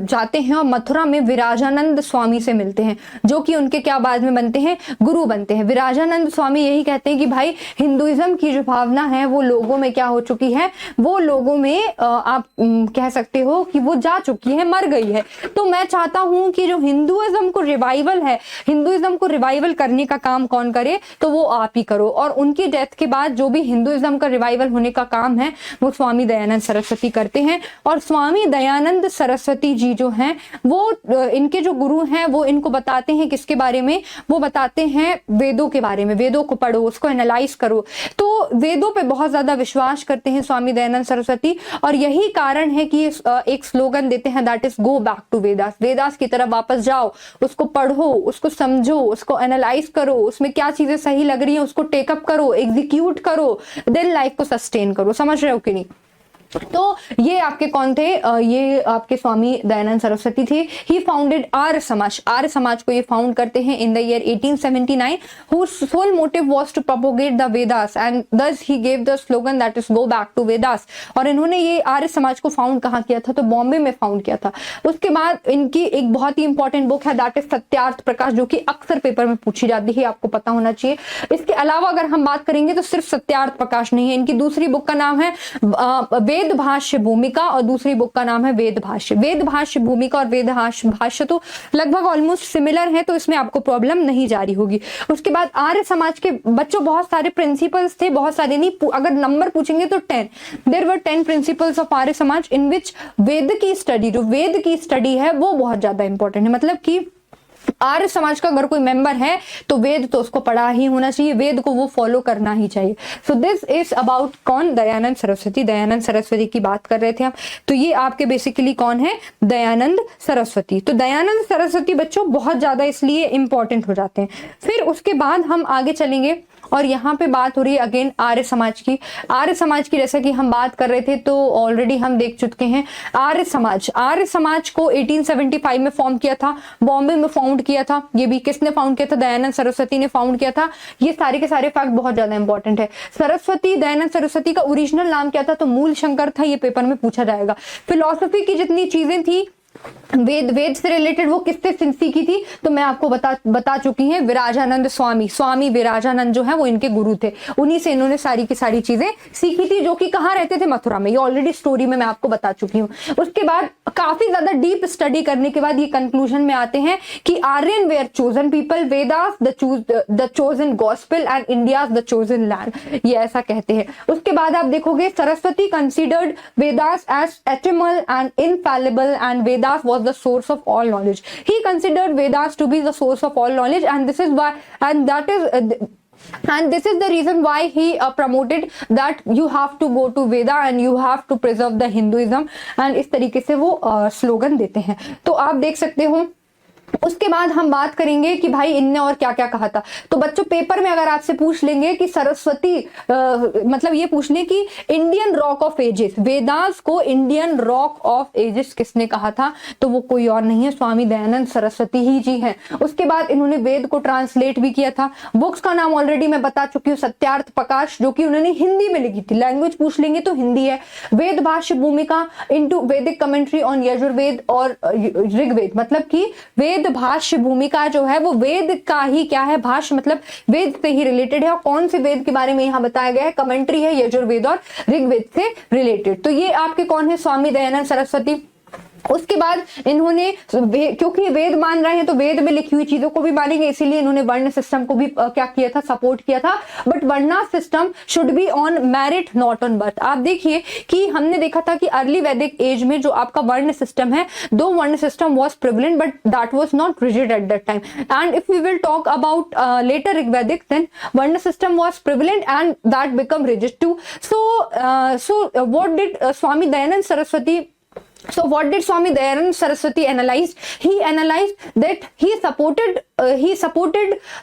जाते हैं और मथुरा में विराजानंद स्वामी से मिलते हैं, जो कि उनके क्या बाद में बनते हैं, गुरु बनते हैं। विराजानंद स्वामी यही कहते हैं कि भाई हिंदुइज्म की जो भावना है वो लोगों में क्या हो चुकी है, वो लोगों में आप कह सकते हो कि वो जा चुकी है, मर गई है। तो मैं चाहता हूं कि जो हिंदुइज्म को रिवाइवल है, हिंदुइज्म को रिवाइवल करने का काम कौन करे, तो वो आप ही करो। और उनकी डेथ के बाद जो भी हिंदुइज्म का रिवाइवल होने का काम है वो स्वामी दयानंद सरस्वती करते हैं। और स्वामी दयानंद सरस्वती जी जो हैं वो इनके जो गुरु हैं वो इनको बताते हैं किसके बारे में, वो बताते हैं वेदों के बारे में। वेदों को पढ़ो, उसको एनालाइज करो। तो वेदों पे बहुत ज्यादा विश्वास करते हैं स्वामी दयानंद सरस्वती। और यही कारण है कि एक स्लोगन देते हैं, that is go back to Vedas. Vedas की तरफ वापस जाओ, उसको पढ़ो, उसको समझो, उसको एनालाइज करो, उसमें क्या चीजें सही लग रही है उसको टेकअप करो, एग्जीक्यूट करो, देन लाइफ को सस्टेन करो। समझ रहे हो कि नहीं। तो ये आपके कौन थे, ये आपके स्वामी दयानंद सरस्वती थे। ही फाउंडेड आर्य समाज। आर्य समाज को ये फाउंड करते हैं इन the year 1879, whose sole motive was to propagate the Vedas and thus he gave the slogan that is go back to Vedas। और इन्होंने ये आर्य समाज को फाउंड कहाँ किया था, तो बॉम्बे में फाउंड किया था। उसके बाद इनकी एक बहुत ही इंपॉर्टेंट बुक है, दैट इज सत्यार्थ प्रकाश, जो कि अक्सर पेपर में पूछी जाती है, आपको पता होना चाहिए। इसके अलावा अगर हम बात करेंगे तो सिर्फ सत्यार्थ प्रकाश नहीं है, इनकी दूसरी बुक का नाम है वेद भाष्य भूमिका, और दूसरी बुक का नाम है वेद भाष्य। वेद भाष्य भूमिका और वेद भाष्य तो लगभग ऑलमोस्ट सिमिलर है, तो इसमें आपको प्रॉब्लम नहीं जा रही होगी। उसके बाद आर्य समाज के बच्चों बहुत सारे प्रिंसिपल्स थे, बहुत सारे नहीं, अगर नंबर पूछेंगे तो 10। There were 10 principles of Arya Samaj इन विच वेद की स्टडी, जो वेद की स्टडी है वो बहुत ज्यादा इंपॉर्टेंट है। मतलब कि आर्य समाज का अगर कोई मेंबर है तो वेद तो उसको पढ़ा ही होना चाहिए, वेद को वो फॉलो करना ही चाहिए। सो दिस इज अबाउट कौन, दयानंद सरस्वती। दयानंद सरस्वती की बात कर रहे थे हम। तो ये आपके बेसिकली कौन है, दयानंद सरस्वती। तो दयानंद सरस्वती बच्चों बहुत ज्यादा इसलिए इंपॉर्टेंट हो जाते हैं। फिर उसके बाद हम आगे चलेंगे और यहाँ पे बात हो रही है अगेन आर्य समाज की। आर्य समाज की जैसा कि हम बात कर रहे थे तो ऑलरेडी हम देख चुके हैं आर्य समाज। आर्य समाज को 1875 में फॉर्म किया था, बॉम्बे में फाउंड किया था। ये भी किसने फाउंड किया था, दयानंद सरस्वती ने फाउंड किया था। ये सारे के सारे फैक्ट बहुत ज्यादा इंपॉर्टेंट है। सरस्वती, दयानंद सरस्वती का ओरिजिनल नाम क्या था, तो मूल शंकर था। ये पेपर में पूछा जाएगा। फिलॉसफी की जितनी चीजें थी, वेद से रिलेटेड, वो किससे सीखी थी, तो मैं आपको बता चुकी हैं, विराजानंद स्वामी। स्वामी विराजानंद जो है वो इनके गुरु थे, उन्हीं से इन्होंने सारी की सारी चीजें सीखी थी, जो कि कहाँ रहते थे, मथुरा में। ये ऑलरेडी स्टोरी में मैं आपको बता चुकी हूँ। उसके बाद काफी ज्यादा डीप स्टडी करने के बाद ये कंक्लूजन में आते हैं कि Aryan were chosen people, Vedas the chosen gospel and India the chosen land, ये ऐसा कहते हैं। उसके बाद आप देखोगे Saraswati considered Vedas as eternal and infallible and Vedas was the source of all knowledge. He considered Vedas to be the source of all knowledge, and this is why, and this is the reason why he promoted that you have to go to Veda and you have to preserve the Hinduism, and इस तरीके से वो slogan देते हैं। तो आप देख सकते हो उसके बाद हम बात करेंगे कि भाई इनने और क्या क्या कहा था। तो बच्चों पेपर में अगर आपसे पूछ लेंगे कि सरस्वती मतलब ये पूछ ले कि इंडियन रॉक ऑफ एजेस, वेदांस को इंडियन रॉक ऑफ एजेस किसने कहा था, तो वो कोई और नहीं है, स्वामी दयानंद सरस्वती ही जी हैं। उसके बाद इन्होंने वेद को ट्रांसलेट भी किया था। बुक्स का नाम ऑलरेडी मैं बता चुकी हूँ, सत्यार्थ प्रकाश, जो कि उन्होंने हिंदी में लिखी थी, लैंग्वेज पूछ लेंगे तो हिंदी है। वेद भाष्य भूमिका इनटू वैदिक कमेंट्री ऑन यजुर्वेद और ऋग्वेद, मतलब कि वेद भाष्य भूमिका जो है वो वेद का ही क्या है, भाष्य मतलब वेद से ही रिलेटेड है। और कौन से वेद के बारे में यहाँ बताया गया है, कमेंट्री है यजुर्वेद और ऋग्वेद से रिलेटेड। तो ये आपके कौन है, स्वामी दयानंद सरस्वती। उसके बाद इन्होंने, क्योंकि वेद मान रहे हैं तो वेद में लिखी हुई चीजों को भी मानेंगे, इसीलिए इन्होंने वर्ण सिस्टम को भी क्या किया था, सपोर्ट किया था। But varna system should be on merit not on birth. आप देखिए कि हमने देखा था कि अर्ली वैदिक एज में जो आपका वर्ण सिस्टम है, दो varna system was prevalent but that was not rigid at that time. And if we will talk about later Rigvedic, then varna system was prevalent and that become rigid too. So what did Swami Dayanand Saraswati, so what did Swami Dayanand Saraswati analyze? He analyzed that he supported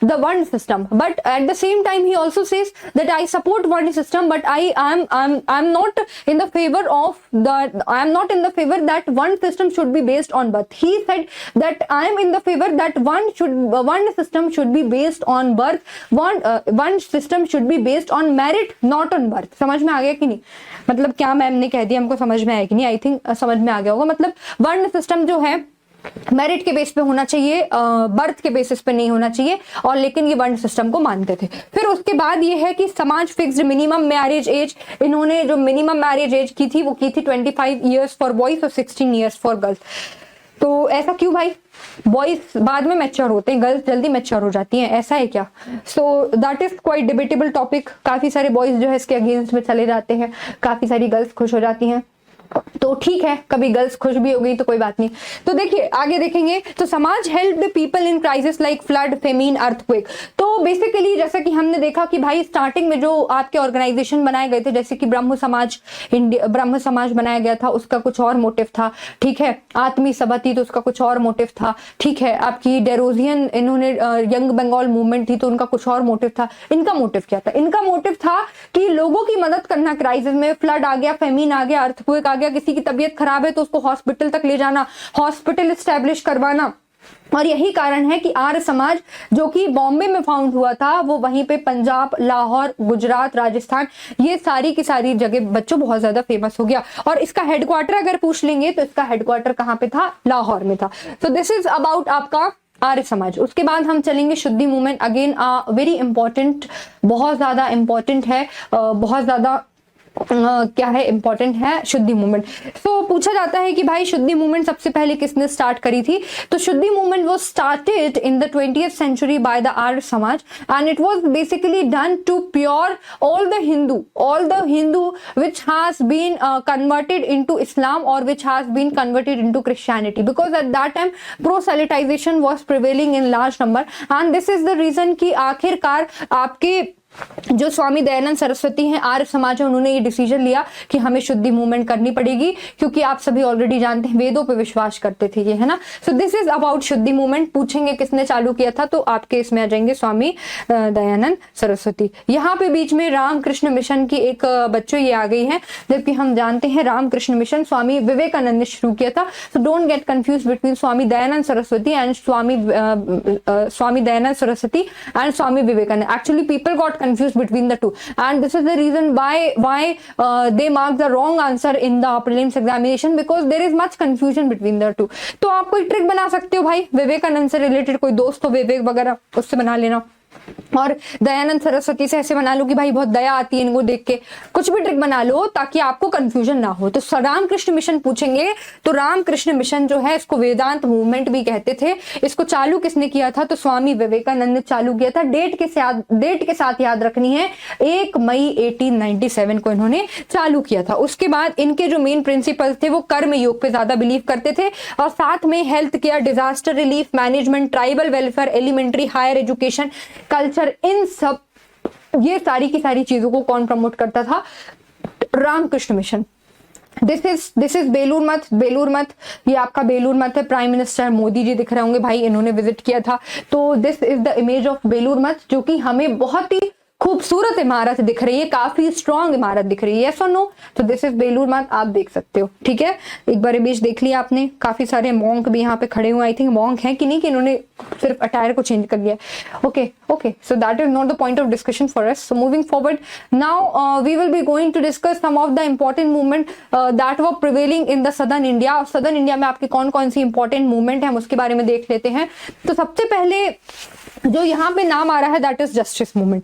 the Varna system, but at the same time he also says that I support Varna system, but I'm not in the favor of that Varna system should be based on birth. He said that I am in the favor that Varna system should be based on birth. Varna system should be based on merit, not on birth. समझ में आ गया कि नहीं? मतलब क्या ma'am ने कह दिया, हमको समझ में आया कि नहीं? आई थिंक समझ में आ गया होगा। मतलब वर्ण सिस्टम जो है मेरिट के बेस पे होना चाहिए, बर्थ के बेसिस पे नहीं होना चाहिए, और लेकिन ये वर्ण सिस्टम को मानते थे। फिर उसके बाद ये है कि समाज फिक्स्ड मिनिमम मैरिज एज, इन्होंने जो मिनिमम मैरिज एज की थी वो की थी 25 ईयर्स फॉर बॉयज और 16 ईयर्स फॉर गर्ल्स। तो ऐसा क्यों भाई? बॉयज बाद में मैच्योर होते हैं, गर्ल्स जल्दी मैच्योर हो जाती हैं, ऐसा है क्या? सो that is quite debatable topic. काफी सारे बॉयज जो है इसके अगेंस्ट में चले जाते हैं, काफी सारी गर्ल्स खुश हो जाती हैं, तो ठीक है, कभी गर्ल्स खुश भी हो गई तो कोई बात नहीं। तो देखिए आगे देखेंगे, तो Samaj help the people in crisis like flood, famine, earthquake. तो बेसिकली जैसा कि हमने देखा कि भाई स्टार्टिंग में जो आपके ऑर्गेनाइजेशन बनाए गए थे, जैसे कि ब्रह्म समाज बनाया गया था, उसका कुछ और मोटिव था, ठीक है। आत्मी सभा थी तो उसका कुछ और मोटिव था, ठीक है। आपकी डेरोजियन, इन्होंने यंग बंगाल मूवमेंट थी तो उनका कुछ और मोटिव था। इनका मोटिव क्या था? इनका मोटिव था कि लोगों की मदद करना क्राइसिस में। फ्लड आ गया, फेमिन आ गया, अर्थक्वेक आ गया, किसी की तबीयत खराब है तो उसको हॉस्पिटल तक ले जाना, हॉस्पिटल एस्टैब्लिश करवाना। और यही कारण है कि आर्य समाज जो कि बॉम्बे में फाउंड हुआ था, वो वहीं पे पंजाब, लाहौर, गुजरात, राजस्थान, ये सारी की सारी जगह बच्चों बहुत ज्यादा फेमस हो गया। और इसका हेडक्वार्टर अगर पूछ लेंगे तो इसका हेडक्वार्टर कहाँ पे था? लाहौर में था। सो दिस इज अबाउट आपका आर्य समाज। उसके बाद हम चलेंगे शुद्धि मूवमेंट। अगेन वेरी इंपॉर्टेंट, बहुत ज्यादा इंपॉर्टेंट है, बहुत ज्यादा क्या है, इंपॉर्टेंट है शुद्धि मूवमेंट। सो पूछा जाता है कि भाई शुद्धि मूवमेंट सबसे पहले किसने स्टार्ट करी थी? तो Shuddhi movement was started in the 20th century by the Arya Samaj, and it was basically done to pure all the Hindu which has been converted into Islam or which has been converted into Christianity, because at that time proselytization was prevailing in large number, and this is the reason कि आखिरकार आपके जो स्वामी दयानंद सरस्वती हैं, आर्य समाज है, उन्होंने ये decision लिया कि हमें शुद्धि मूवमेंट करनी पड़ेगी, क्योंकि आप सभी ऑलरेडी जानते हैं वेदों पे विश्वास करते थे ये, है ना। सो दिस इज अबाउट शुद्धि मूवमेंट। पूछेंगे किसने चालू किया था, तो आपके इसमें आ जाएंगे स्वामी दयानंद सरस्वती। यहाँ पे बीच में रामकृष्ण मिशन की एक बच्चों ये आ गई है, जबकि हम जानते हैं रामकृष्ण मिशन स्वामी विवेकानंद ने शुरू किया था। So don't get confuse between Swami Dayanand Saraswati and Swami Dayanand Saraswati and Swami Vivekananda. Actually people got confused between the two, and this is the reason why they mark the wrong answer in the prelims examination, because there is much confusion between the two। तो आप कोई trick बना सकते हो भाई, विवेकानंद से related कोई दोस्त हो, विवेक वगैरह, उससे बना लेना। और दयानंद सरस्वती से ऐसे बना लो कि भाई बहुत दया आती है इनको देख के, कुछ भी ट्रिक बना लो ताकि आपको कंफ्यूजन ना हो। तो रामकृष्ण मिशन पूछेंगे, तो रामकृष्ण मिशन जो है इसको वेदांत मूवमेंट भी कहते थे। इसको चालू किसने किया था? तो स्वामी विवेकानंद ने चालू किया था। डेट के साथ याद रखनी है, 1 मई 1897 को इन्होंने चालू किया था। उसके बाद इनके जो मेन प्रिंसिपल्स थे वो कर्म योग पे ज्यादा बिलीव करते थे, और साथ में health care, disaster relief management, tribal welfare, elementary, higher education, culture, इन सब ये सारी की सारी चीजों को कौन प्रमोट करता था? Ramakrishna mission. This is Belur Math. Belur मठ, ये आपका बेलूर मठ है। प्राइम मिनिस्टर मोदी जी दिख रहे होंगे भाई, इन्होंने विजिट किया था। तो this is the image of Belur Math, जो कि हमें बहुत ही खूबसूरत इमारत दिख रही है, काफी स्ट्रॉन्ग इमारत दिख रही है। यस और नो? तो दिस इज बेलूर मठ, आप देख सकते हो। ठीक है, एक बार इमेज देख लिया आपने। काफी सारे मॉन्क भी यहाँ पे खड़े हुए, आई थिंक मॉन्क हैं कि नहीं, कि इन्होंने सिर्फ अटायर को चेंज कर दिया। Okay okay, so that is not the point of discussion for us. So moving forward, now we will be going to discuss some of the important movement that were prevailing in the southern India. और southern India में आपके कौन कौन सी important movement है, हम उसके बारे में देख लेते हैं। तो सबसे पहले जो यहाँ पे नाम आ रहा है, दैट इज जस्टिस मूवमेंट।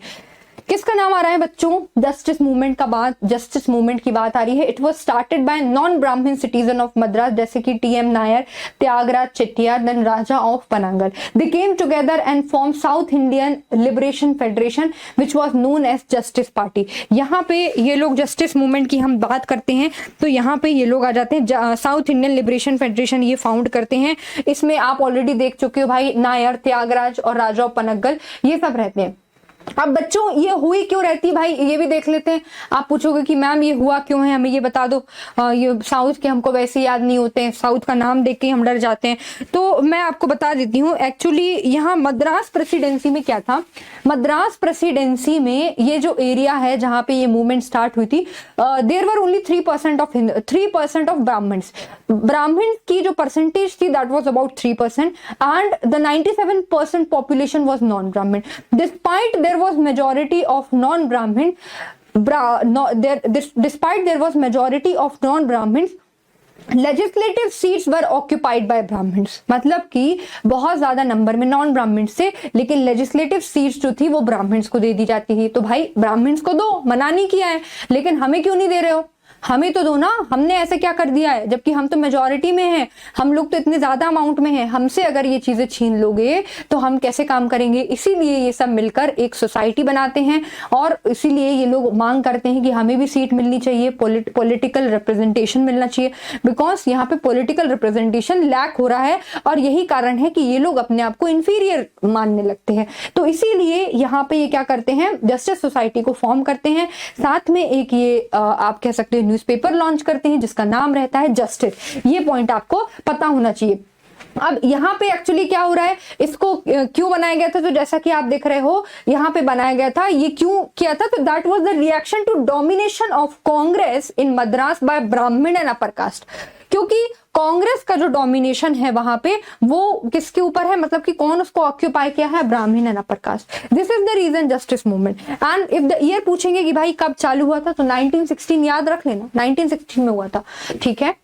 किसका नाम आ रहा है बच्चों? जस्टिस मूवमेंट का बात, जस्टिस मूवमेंट की बात आ रही है। It was started by non Brahmin citizen of Madras, जैसे कि TM Nair, Tyagaraja Chettiar, then Raja of Panagal. They came together and form South Indian Liberation Federation which was known as Justice Party. यहाँ पे ये लोग, जस्टिस मूवमेंट की हम बात करते हैं तो यहाँ पे ये लोग आ जाते हैं। साउथ इंडियन लिबरेशन फेडरेशन ये फाउंड करते हैं। इसमें आप ऑलरेडी देख चुके हो भाई, नायर, त्यागराज और राजा ऑफ पनगल ये सब रहते हैं। अब बच्चों ये हुई क्यों रहती है भाई, ये भी देख लेते हैं। आप पूछोगे कि मैम ये हुआ क्यों है, हमें ये बता दो। ये साउथ के हमको वैसे याद नहीं होते हैं, साउथ का नाम देख के हम डर जाते हैं। तो मैं आपको बता देती हूँ, एक्चुअली यहाँ मद्रास प्रेसिडेंसी में क्या था। मद्रास प्रेसिडेंसी में ये जो एरिया है जहाँ पे ये मूवमेंट स्टार्ट हुई थी, there were only 3% of Brahmins. Brahmin की जो परसेंटेज थी that was about 3% and the 97% population was non Brahmin. Despite there was majority of non Brahmin, despite there was majority of non Brahmins, legislative seats were occupied by Brahmins. मतलब कि बहुत ज्यादा number में non Brahmins से, लेकिन लेजिस्लेटिव सीट्स जो थी वो ब्राह्मण्स को दे दी जाती थी। तो भाई ब्राह्मण्स को दो, मना नहीं किया है, लेकिन हमें क्यों नहीं दे रहे हो? हमें तो दो ना, हमने ऐसे क्या कर दिया है, जबकि हम तो मेजॉरिटी में हैं, हम लोग तो इतने ज्यादा अमाउंट में हैं। हमसे अगर ये चीजें छीन लोगे तो हम कैसे काम करेंगे? इसीलिए ये सब मिलकर एक सोसाइटी बनाते हैं और इसीलिए ये लोग मांग करते हैं कि हमें भी सीट मिलनी चाहिए, पॉलिटिकल रिप्रेजेंटेशन मिलना चाहिए। बिकॉज यहाँ पे पॉलिटिकल रिप्रेजेंटेशन लैक हो रहा है और यही कारण है कि ये लोग अपने आप को इंफीरियर मानने लगते हैं। तो इसीलिए यहाँ पे ये क्या करते हैं, जस्टिस सोसाइटी को फॉर्म करते हैं। साथ में एक ये आप कह सकते हैं न्यूज़पेपर लॉन्च करते हैं जिसका नाम रहता है जस्टिस। ये पॉइंट आपको पता होना चाहिए। अब यहाँ पे एक्चुअली क्या हो रहा है, इसको क्यों बनाया गया था? तो जैसा कि आप देख रहे हो यहाँ पे बनाया गया था। ये क्यों किया था? तो that was the reaction to domination of Congress in Madras by Brahmin and upper caste. क्योंकि कांग्रेस का जो डोमिनेशन है वहां पे वो किसके ऊपर है, मतलब कि कौन उसको ऑक्यूपाई किया है? Brahmin and upper caste. This is the reason justice movement. And if the year पूछेंगे कि भाई कब चालू हुआ था, तो 1916 याद रख लेना, 1916 में हुआ था। ठीक है,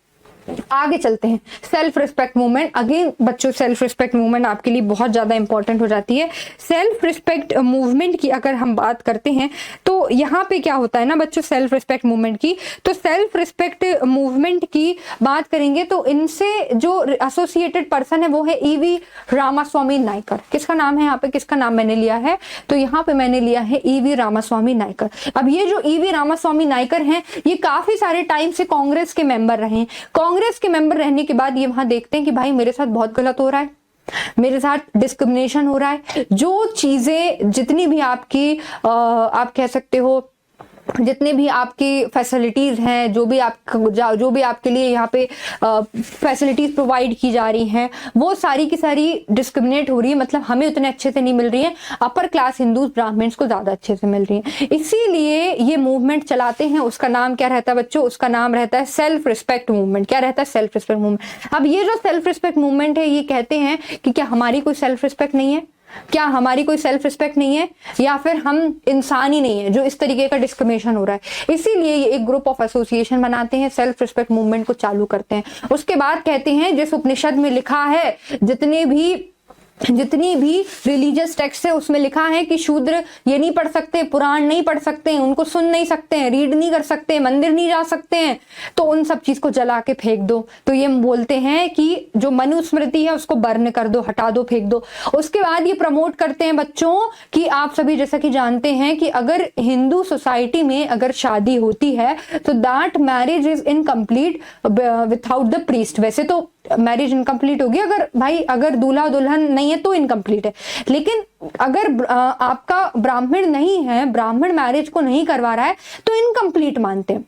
आगे चलते हैं। सेल्फ रिस्पेक्ट मूवमेंट, अगेन बच्चों सेल्फ रिस्पेक्ट मूवमेंट आपके लिए बहुत ज्यादा इंपॉर्टेंट हो जाती है। सेल्फ रिस्पेक्ट मूवमेंट की अगर हम बात करते हैं तो यहाँ पे क्या होता है ना बच्चों, सेल्फ रिस्पेक्ट मूवमेंट की, तो सेल्फ रिस्पेक्ट मूवमेंट की बात करेंगे तो इनसे जो एसोसिएटेड पर्सन है वो है ईवी रामास्वामी नायकर। किसका नाम है यहाँ पे, किसका नाम मैंने लिया है? तो यहाँ पे मैंने लिया है ईवी रामास्वामी नायकर। अब ये जो ईवी रामास्वामी नायकर हैं ये काफी सारे टाइम से कांग्रेस के मेंबर रहे हैं। कांग्रेस के मेंबर रहने के बाद ये वहां देखते हैं कि भाई मेरे साथ बहुत गलत हो रहा है, मेरे साथ डिस्क्रिमिनेशन हो रहा है। जो चीजें जितनी भी आपकी आप कह सकते हो जितने भी आपकी फैसिलिटीज हैं, जो भी आपके लिए यहाँ पे फैसिलिटीज प्रोवाइड की जा रही हैं, वो सारी की सारी डिस्क्रिमिनेट हो रही है। मतलब हमें उतने अच्छे से नहीं मिल रही है, अपर क्लास हिंदूज ब्राह्मण्स को ज्यादा अच्छे से मिल रही है। इसीलिए ये मूवमेंट चलाते हैं। उसका नाम क्या रहता है बच्चों? उसका नाम रहता है सेल्फ रिस्पेक्ट मूवमेंट। क्या रहता है? Self respect movement. अब ये जो सेल्फ रिस्पेक्ट मूवमेंट है ये कहते हैं कि क्या हमारी कोई सेल्फ रिस्पेक्ट नहीं है, क्या हमारी कोई सेल्फ रिस्पेक्ट नहीं है, या फिर हम इंसान ही नहीं है जो इस तरीके का डिस्क्रिमिनेशन हो रहा है। इसीलिए ये एक ग्रुप ऑफ एसोसिएशन बनाते हैं, सेल्फ रिस्पेक्ट मूवमेंट को चालू करते हैं। उसके बाद कहते हैं जिस उपनिषद में लिखा है, जितनी भी रिलीजियस टेक्स्ट है उसमें लिखा है कि शूद्र ये नहीं पढ़ सकते, पुराण नहीं पढ़ सकते, उनको सुन नहीं सकते हैं, रीड नहीं कर सकते, मंदिर नहीं जा सकते हैं, तो उन सब चीज को जला के फेंक दो। तो ये बोलते हैं कि जो मनुस्मृति है उसको बर्न कर दो, हटा दो, फेंक दो। उसके बाद ये प्रमोट करते हैं बच्चों कि आप सभी जैसा कि जानते हैं कि अगर हिंदू सोसाइटी में अगर शादी होती है तो that marriage is incomplete without the priest. वैसे तो मैरिज इनकम्प्लीट होगी अगर दूल्हा दुल्हन नहीं है तो इनकम्प्लीट है, लेकिन अगर आपका ब्राह्मण नहीं है, ब्राह्मण मैरिज को नहीं करवा रहा है तो इनकम्प्लीट मानते हैं।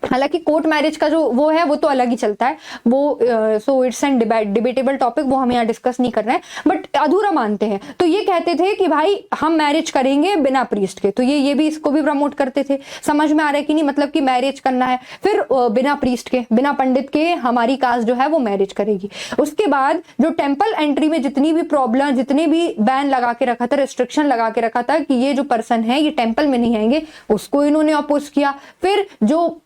हालांकि कोर्ट मैरिज का जो वो है वो तो अलग ही चलता है, वो so it's an debatable topic, वो हम यहाँ डिस्कस नहीं कर रहे हैं, बट अधूरा मानते हैं। तो ये कहते थे कि भाई हम मैरिज करेंगे बिना प्रीस्ट के, तो ये भी इसको भी प्रमोट करते थे। समझ में आ रहा है कि नहीं, मतलब कि मैरिज करना है फिर बिना प्रीस्ट के, बिना पंडित के हमारी कास्ट जो है वो मैरिज करेगी। उसके बाद जो टेम्पल एंट्री में जितनी भी प्रॉब्लम, जितने भी बैन लगा के रखा था, रिस्ट्रिक्शन लगा के रखा था कि ये जो पर्सन है ये टेम्पल में नहीं आएंगे, उसको इन्होंने अपोज किया। फिर जो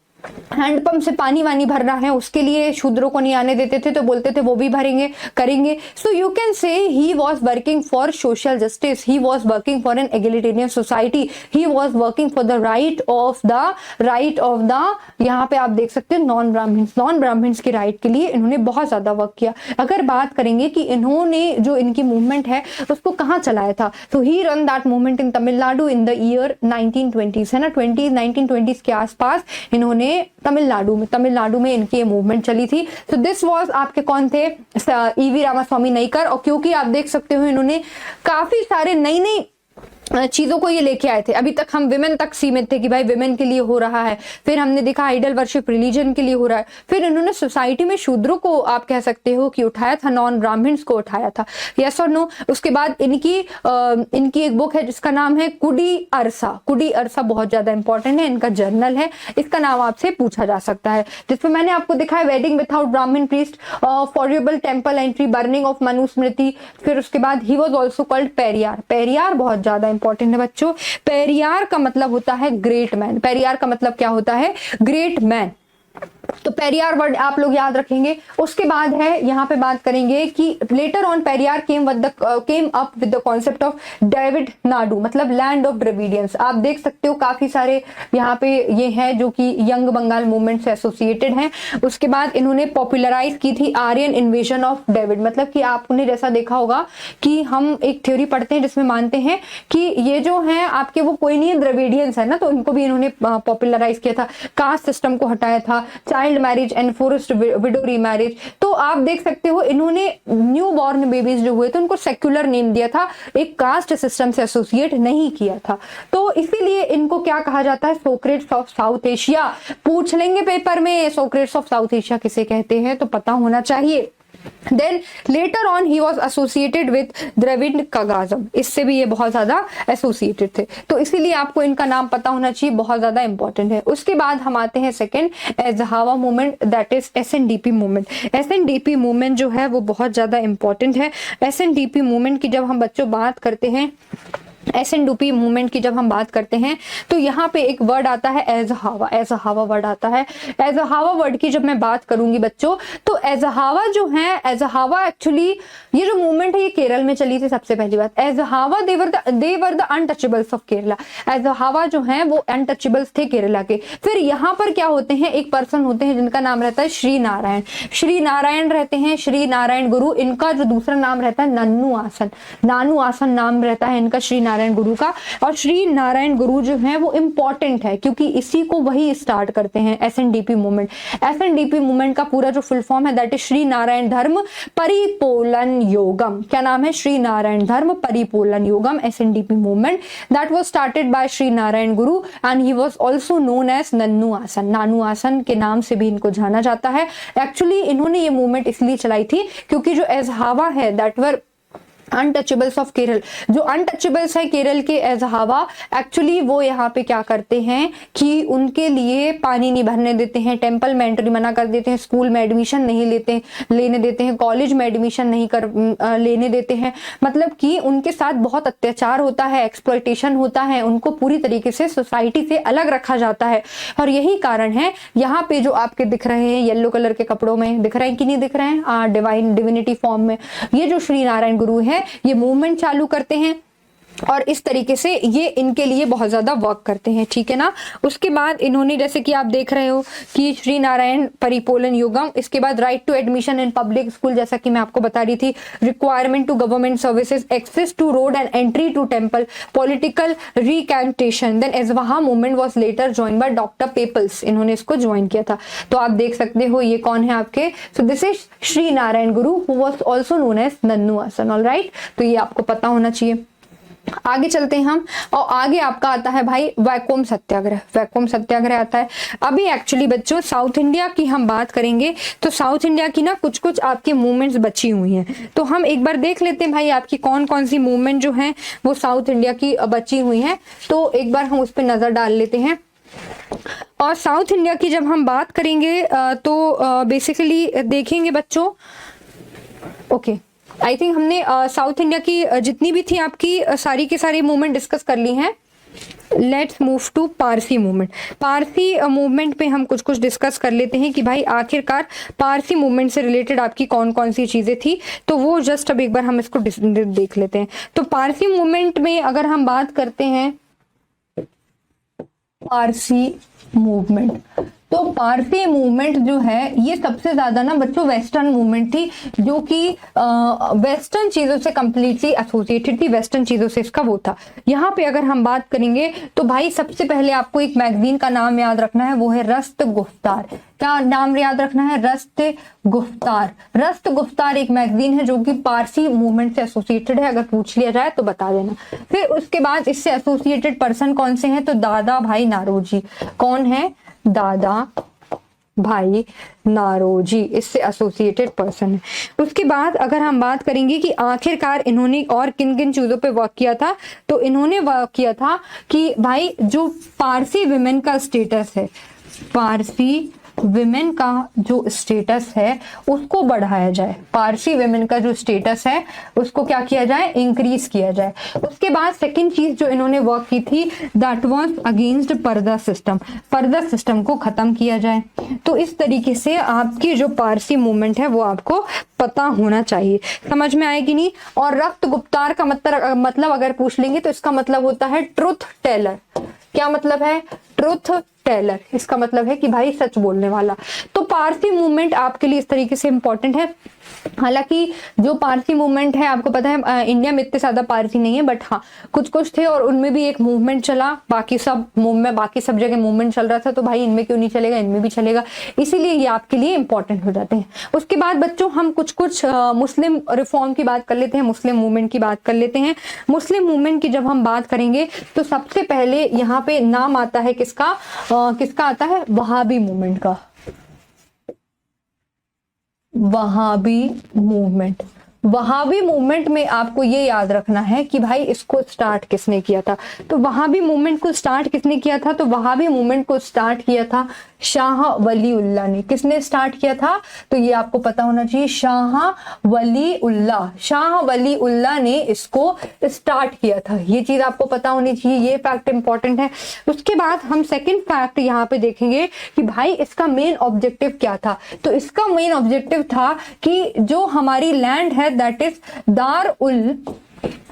हैंडपंप से पानी वानी भरना है उसके लिए शूद्रों को नहीं आने देते थे, तो बोलते थे वो भी भरेंगे, करेंगे। सो you can say he was working for social justice, he was working for an egalitarian society, he was working for the right of the यहाँ पे आप देख सकते हैं नॉन ब्राह्मण्स के राइट के लिए इन्होंने बहुत ज्यादा वर्क किया। अगर बात करेंगे कि इन्होंने जो इनकी मूवमेंट है उसको कहाँ चलाया था, तो he run that movement in Tamil Nadu in the year 1920s, है ना, 1920s के आसपास इन्होंने तमिलनाडु में इनकी ये मूवमेंट चली थी। तो दिस वाज आपके कौन थे, ईवी रामास्वामी नायकर। और क्योंकि आप देख सकते हो इन्होंने काफी सारे नई चीजों को ये लेके आए थे। अभी तक हम विमेन तक सीमित थे कि भाई विमेन के लिए हो रहा है, फिर हमने देखा आइडल वर्शिप रिलीजन के लिए हो रहा है, फिर इन्होंने सोसाइटी में शूद्रों को आप कह सकते हो कि उठाया था, नॉन ब्राह्मण्स को उठाया था, यस और नो। उसके बाद इनकी एक बुक है जिसका नाम है कुडी अरसा बहुत ज्यादा इंपॉर्टेंट है, इनका जर्नल है, इसका नाम आपसे पूछा जा सकता है, जिसमें मैंने आपको दिखाया wedding without Brahmin priest, forcible temple entry, burning of Manusmriti. फिर उसके बाद he was also called Periyar बहुत ज्यादा इंपॉर्टेंट है बच्चों। पेरियार का मतलब होता है ग्रेट मैन, पेरियार का मतलब क्या होता है, ग्रेट मैन। तो पेरियार वर्ड आप लोग याद रखेंगे। उसके बाद है यहाँ पे बात करेंगे कि later on Periyar came up with the concept of David Nadu, मतलब लैंड ऑफ द्रविडियंस। आप देख सकते हो काफी सारे यहाँ पे ये हैं जो कि यंग बंगाल मूवमेंट से एसोसिएटेड हैं। उसके बाद इन्होंने पॉपुलराइज की थी आर्यन इन्वेजन ऑफ डेविड, मतलब कि आपने जैसा देखा होगा कि हम एक थ्योरी पढ़ते हैं जिसमें मानते हैं कि ये जो है आपके वो कोई नहीं है, द्रविडियंस है ना, तो इनको भी इन्होंने पॉपुलराइज किया था, कास्ट सिस्टम को हटाया था, child marriage, enforced window remarriage. तो आप देख सकते हो इन्होंने न्यू बॉर्न बेबीज जो हुए थे उनको सेक्युलर नेम दिया था, एक कास्ट सिस्टम से एसोसिएट नहीं किया था। तो इसीलिए इनको क्या कहा जाता है, सोक्रेट्स ऑफ साउथ एशिया। पूछ लेंगे पेपर में सोक्रेट्स ऑफ साउथ एशिया किसे कहते हैं, तो पता होना चाहिए। Then later on he was associated with Dravid Kagasm, इससे भी ये बहुत ज्यादा एसोसिएटेड थे, तो इसीलिए आपको इनका नाम पता होना चाहिए, बहुत ज्यादा इंपॉर्टेंट है। उसके बाद हम आते हैं second Ezhava movement, that is SNDP movement. SNDP movement जो है वो बहुत ज्यादा इंपॉर्टेंट है। SNDP मूवमेंट की जब हम बच्चों बात करते हैं, SNDP मूवमेंट की जब हम बात करते हैं तो यहाँ पे एक वर्ड आता है एज़हावा वर्ड आता है। एज़हावा वर्ड की जब मैं बात करूंगी बच्चों, तो एज़हावा जो है, एज़हावा एक्चुअली ये जो मूवमेंट है ये केरल में चली थी सबसे पहली बात। Ezhava they were the untouchables of Kerala, Ezhava जो है वो अनटचेबल्स थे केरला के। फिर यहाँ पर क्या होते हैं, एक पर्सन होते हैं जिनका नाम रहता है श्री नारायण रहते हैं, श्री नारायण गुरु। इनका जो दूसरा नाम रहता है नानू आसन नाम रहता है इनका, श्री नारायण गुरु का। और श्री नारायण गुरु जो है वो इंपॉर्टेंट है क्योंकि इसी को वही स्टार्ट करते हैं SNDP मूवमेंट। SNDP मूवमेंट का पूरा जो फुल फॉर्म है दैट इज श्री नारायण धर्म परिपोलन योगम। क्या नाम है, श्री नारायण धर्म Paripalana Yogam, SNDP movement that was started by Shri Narayana Guru and he was also known as Nanu Asan के नाम से भी इनको जाना जाता है। एक्चुअली इन्होंने ये मूवमेंट इसलिए चलाई थी क्योंकि जो एज़हावा है that were untouchables of Kerala, जो अनटचेबल्स है केरल के एज़हावा, एक्चुअली वो यहाँ पे क्या करते हैं कि उनके लिए पानी नहीं भरने देते हैं, टेम्पल में एंट्री मना कर देते हैं, स्कूल में एडमिशन नहीं लेने देते हैं, कॉलेज में एडमिशन नहीं लेने देते हैं, मतलब कि उनके साथ बहुत अत्याचार होता है, एक्सप्लॉयटेशन होता है, उनको पूरी तरीके से सोसाइटी से अलग रखा जाता है। और यही कारण है यहाँ पे जो आपके दिख रहे हैं येलो कलर के कपड़ों में, दिख रहे हैं कि नहीं दिख रहे हैं, डिविनिटी फॉर्म में, ये जो श्री नारायण गुरु है ये मूवमेंट चालू करते हैं और इस तरीके से ये इनके लिए बहुत ज्यादा वर्क करते हैं, ठीक है ना। उसके बाद इन्होंने जैसे कि आप देख रहे हो कि श्री नारायण परिपोलन योगम, इसके बाद right to admission in public school, जैसा कि मैं आपको बता रही थी, requirement to government services, access to road and entry to temple, political recantation. Then Ezhava movement was later join by doctor Palpu, इन्होंने इसको ज्वाइन किया था। तो आप देख सकते हो ये कौन है आपके, so this is Shri Narayana Guru who was also known as Nanu Asan, alright. तो ये आपको पता होना चाहिए। आगे चलते हैं हम, और आगे आपका आता है भाई वैकोम सत्याग्रह। वैकोम सत्याग्रह आता है। अभी एक्चुअली बच्चों साउथ इंडिया की हम बात करेंगे तो साउथ इंडिया की ना कुछ कुछ आपकी मूवमेंट्स बची हुई हैं, तो हम एक बार देख लेते हैं भाई आपकी कौन कौन सी मूवमेंट जो है वो साउथ इंडिया की बची हुई है, तो एक बार हम उस पर नजर डाल लेते हैं। और साउथ इंडिया की जब हम बात करेंगे तो बेसिकली देखेंगे बच्चों, ओके आई थिंक हमने साउथ इंडिया की जितनी भी थी आपकी सारी की सारी मूवमेंट डिस्कस कर ली हैं। Let's move to Parsi movement. Parsi movement पे हम कुछ कुछ डिस्कस कर लेते हैं कि भाई आखिरकार पारसी मूवमेंट से रिलेटेड आपकी कौन कौन सी चीजें थी, तो वो जस्ट अब एक बार हम इसको देख लेते हैं। तो पारसी मूवमेंट में अगर हम बात करते हैं पारसी मूवमेंट, तो पारसी मूवमेंट जो है ये सबसे ज्यादा ना बच्चों वेस्टर्न मूवमेंट थी, जो कि वेस्टर्न चीजों से कंप्लीटली एसोसिएटेड थी, वेस्टर्न चीजों से इसका वो था। यहाँ पे अगर हम बात करेंगे तो भाई सबसे पहले आपको एक मैगजीन का नाम याद रखना है, वो है रस्त गुफ्तार। क्या नाम याद रखना है? रस्त गुफ्तार। रस्त गुफ्तार एक मैगजीन है जो कि पारसी मूवमेंट से एसोसिएटेड है, अगर पूछ लिया जाए तो बता देना। फिर उसके बाद इससे एसोसिएटेड पर्सन कौन से हैं? तो दादा भाई नारोजी। कौन है? दादा भाई नारोजी इससे एसोसिएटेड पर्सन है। उसके बाद अगर हम बात करेंगे कि आखिरकार इन्होंने और किन किन चीजों पे वर्क किया था, तो इन्होंने वर्क किया था कि भाई जो पारसी विमेन का स्टेटस है, पारसी विमेन का जो स्टेटस है उसको बढ़ाया जाए। पारसी विमेन का जो स्टेटस है उसको क्या किया जाए? इंक्रीज किया जाए। उसके बाद सेकंड चीज जो इन्होंने वर्क की थी दैट वाज अगेंस्ट पर्दा सिस्टम। पर्दा सिस्टम को खत्म किया जाए। तो इस तरीके से आपकी जो पारसी मूवमेंट है वो आपको पता होना चाहिए। समझ में आएगी नहीं? और रक्त गुप्तार का मतलब अगर पूछ लेंगे तो इसका मतलब होता है ट्रुथ टेलर। क्या मतलब है? Truth teller. इसका मतलब है कि भाई सच बोलने वाला। तो पारसी मूवमेंट आपके लिए इस तरीके से इंपॉर्टेंट है। हालांकि जो पारसी मूवमेंट है आपको पता है इंडिया में इतने ज्यादा पारसी नहीं है, बट हाँ कुछ कुछ थे और उनमें भी एक मूवमेंट चला। बाकी सब जगह मूवमेंट चल रहा था, तो भाई इनमें क्यों नहीं चलेगा, इनमें भी चलेगा। इसीलिए ये आपके लिए इंपॉर्टेंट हो जाते हैं। उसके बाद बच्चों हम कुछ कुछ मुस्लिम रिफॉर्म की बात कर लेते हैं, मुस्लिम मूवमेंट की बात कर लेते हैं। मुस्लिम मूवमेंट की जब हम बात करेंगे तो सबसे पहले यहाँ पे नाम आता है किसका? किसका आता है? वहाबी मूवमेंट का। वहाबी मूवमेंट। वहाबी मूवमेंट में आपको ये याद रखना है कि भाई इसको स्टार्ट किसने किया था। तो वहाबी मूवमेंट को स्टार्ट किसने किया था? तो वहाबी मूवमेंट को स्टार्ट किया था शाह वलीउल्लाह ने। किसने स्टार्ट किया था? तो ये आपको पता होना चाहिए, शाह वलीउल्लाह। शाह वलीउल्लाह ने इसको स्टार्ट किया था, ये चीज आपको पता होनी चाहिए, ये फैक्ट इंपॉर्टेंट है। उसके बाद हम सेकंड फैक्ट यहाँ पे देखेंगे कि भाई इसका मेन ऑब्जेक्टिव क्या था। तो इसका मेन ऑब्जेक्टिव था कि जो हमारी लैंड है दैट इज दार ul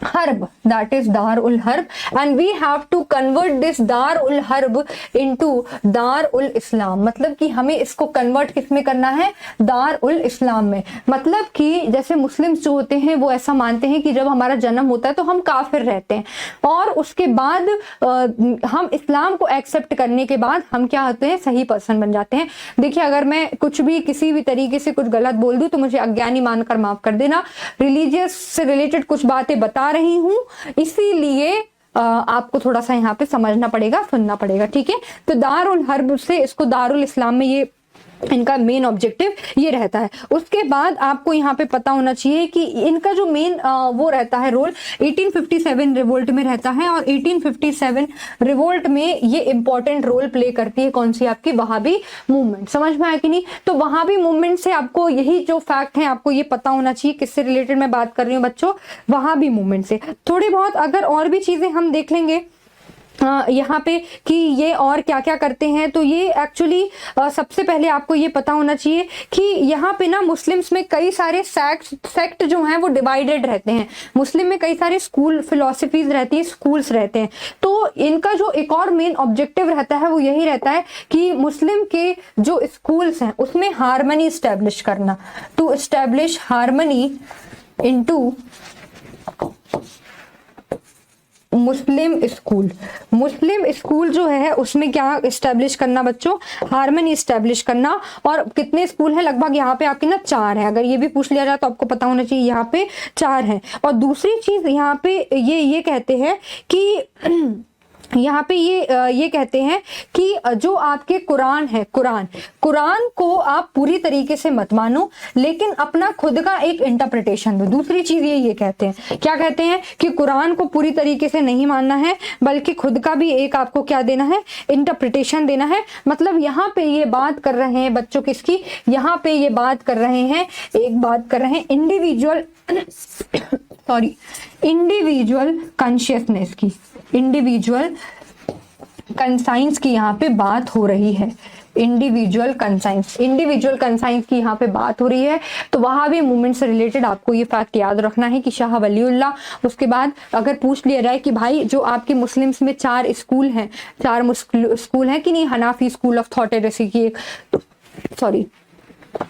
Harb, that is Dar ul Harb, and we have to convert this Dar ul Harb into Dar ul Islam। मतलब कि हमें इसको कन्वर्ट किस में करना है? दार उल इस्लाम में। मतलब कि जैसे मुस्लिम्स जो होते हैं वो ऐसा मानते हैं कि जब हमारा जन्म होता है तो हम काफिर रहते हैं, और उसके बाद हम इस्लाम को एक्सेप्ट करने के बाद हम क्या होते हैं? सही पर्सन बन जाते हैं। देखिए अगर मैं कुछ भी किसी भी तरीके से कुछ गलत बोल दूं तो मुझे अज्ञानी मानकर माफ कर देना। रिलीजियस से रिलेटेड कुछ बातें बता रही हूं, इसीलिए आपको थोड़ा सा यहाँ पे समझना पड़ेगा, सुनना पड़ेगा, ठीक है। तो दारुल हर्ब से इसको दारुल इस्लाम में ये इनका मेन ऑब्जेक्टिव ये रहता है। उसके बाद आपको यहाँ पे पता होना चाहिए कि इनका जो मेन वो रहता है रोल 1857 रिवोल्ट में रहता है, और 1857 रिवोल्ट में ये इंपॉर्टेंट रोल प्ले करती है कौन सी? आपकी वहाबी मूवमेंट। समझ में आया कि नहीं? तो वहाबी मूवमेंट से आपको यही जो फैक्ट है आपको ये पता होना चाहिए। किससे रिलेटेड मैं बात कर रही हूँ बच्चों? वहाबी मूवमेंट से। थोड़ी बहुत अगर और भी चीजें हम देख लेंगे यहाँ पे कि ये और क्या क्या करते हैं, तो ये एक्चुअली सबसे पहले आपको ये पता होना चाहिए कि यहाँ पे ना मुस्लिम्स में कई सारे सेक्ट जो हैं वो डिवाइडेड रहते हैं। मुस्लिम में कई सारे स्कूल फिलॉसफीज रहती हैं, स्कूल्स रहते हैं। तो इनका जो एक और मेन ऑब्जेक्टिव रहता है वो यही रहता है कि मुस्लिम के जो स्कूल्स हैं उसमें हार्मनी स्टैब्लिश करना, to establish harmony into Muslim school. Muslim school जो है उसमें क्या इस्टेब्लिश करना बच्चों, हार्मनी इस्टेब्लिश करना। और कितने स्कूल हैं, लगभग यहाँ पे आपके ना 4 है। अगर ये भी पूछ लिया जाए तो आपको पता होना चाहिए यहाँ पे 4 है। और दूसरी चीज यहाँ पे ये कहते हैं कि यहाँ पे ये कहते हैं कि जो आपके कुरान है, कुरान को आप पूरी तरीके से मत मानो, लेकिन अपना खुद का एक इंटरप्रिटेशन दो। दूसरी चीज ये कहते हैं, क्या कहते हैं कि कुरान को पूरी तरीके से नहीं मानना है, बल्कि खुद का भी एक आपको क्या देना है, इंटरप्रिटेशन देना है। मतलब यहाँ पे ये बात कर रहे हैं बच्चों किसकी, यहाँ पे ये बात कर रहे हैं, एक बात कर रहे हैं इंडिविजुअल कॉन्शियसनेस की, इंडिविजुअल कंसाइंस की यहाँ पे बात हो रही है। इंडिविजुअल कंसाइंस की यहाँ पे बात हो रही है। तो वहां भी मूवमेंट से रिलेटेड आपको ये फैक्ट याद रखना है कि शाह वलीउल्लाह। उसके बाद अगर पूछ लिया जाए कि भाई जो आपके मुस्लिम्स में 4 स्कूल हैं, 4 स्कूल हैं कि नहीं, हनाफी स्कूल ऑफ थॉट है जैसे कि एक,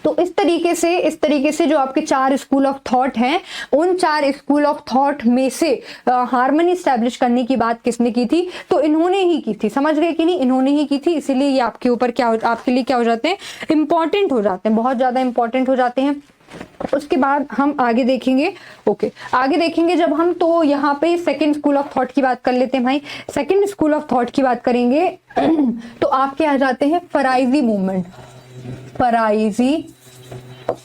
तो इस तरीके से जो आपके 4 स्कूल ऑफ थॉट हैं, उन 4 स्कूल ऑफ थॉट में से हार्मनी स्टैब्लिश करने की बात किसने की थी, तो इन्होंने ही की थी। समझ गए कि नहीं, इन्होंने ही की थी। इसीलिए ये आपके ऊपर आपके लिए क्या हो जाते हैं, इंपॉर्टेंट हो जाते हैं, बहुत ज्यादा इंपॉर्टेंट हो जाते हैं। उसके बाद हम आगे देखेंगे, आगे देखेंगे जब हम, तो यहाँ पे सेकंड स्कूल ऑफ थॉट की बात कर लेते हैं भाई। सेकंड स्कूल ऑफ थॉट की बात करेंगे तो आपके आ जाते हैं फराइजी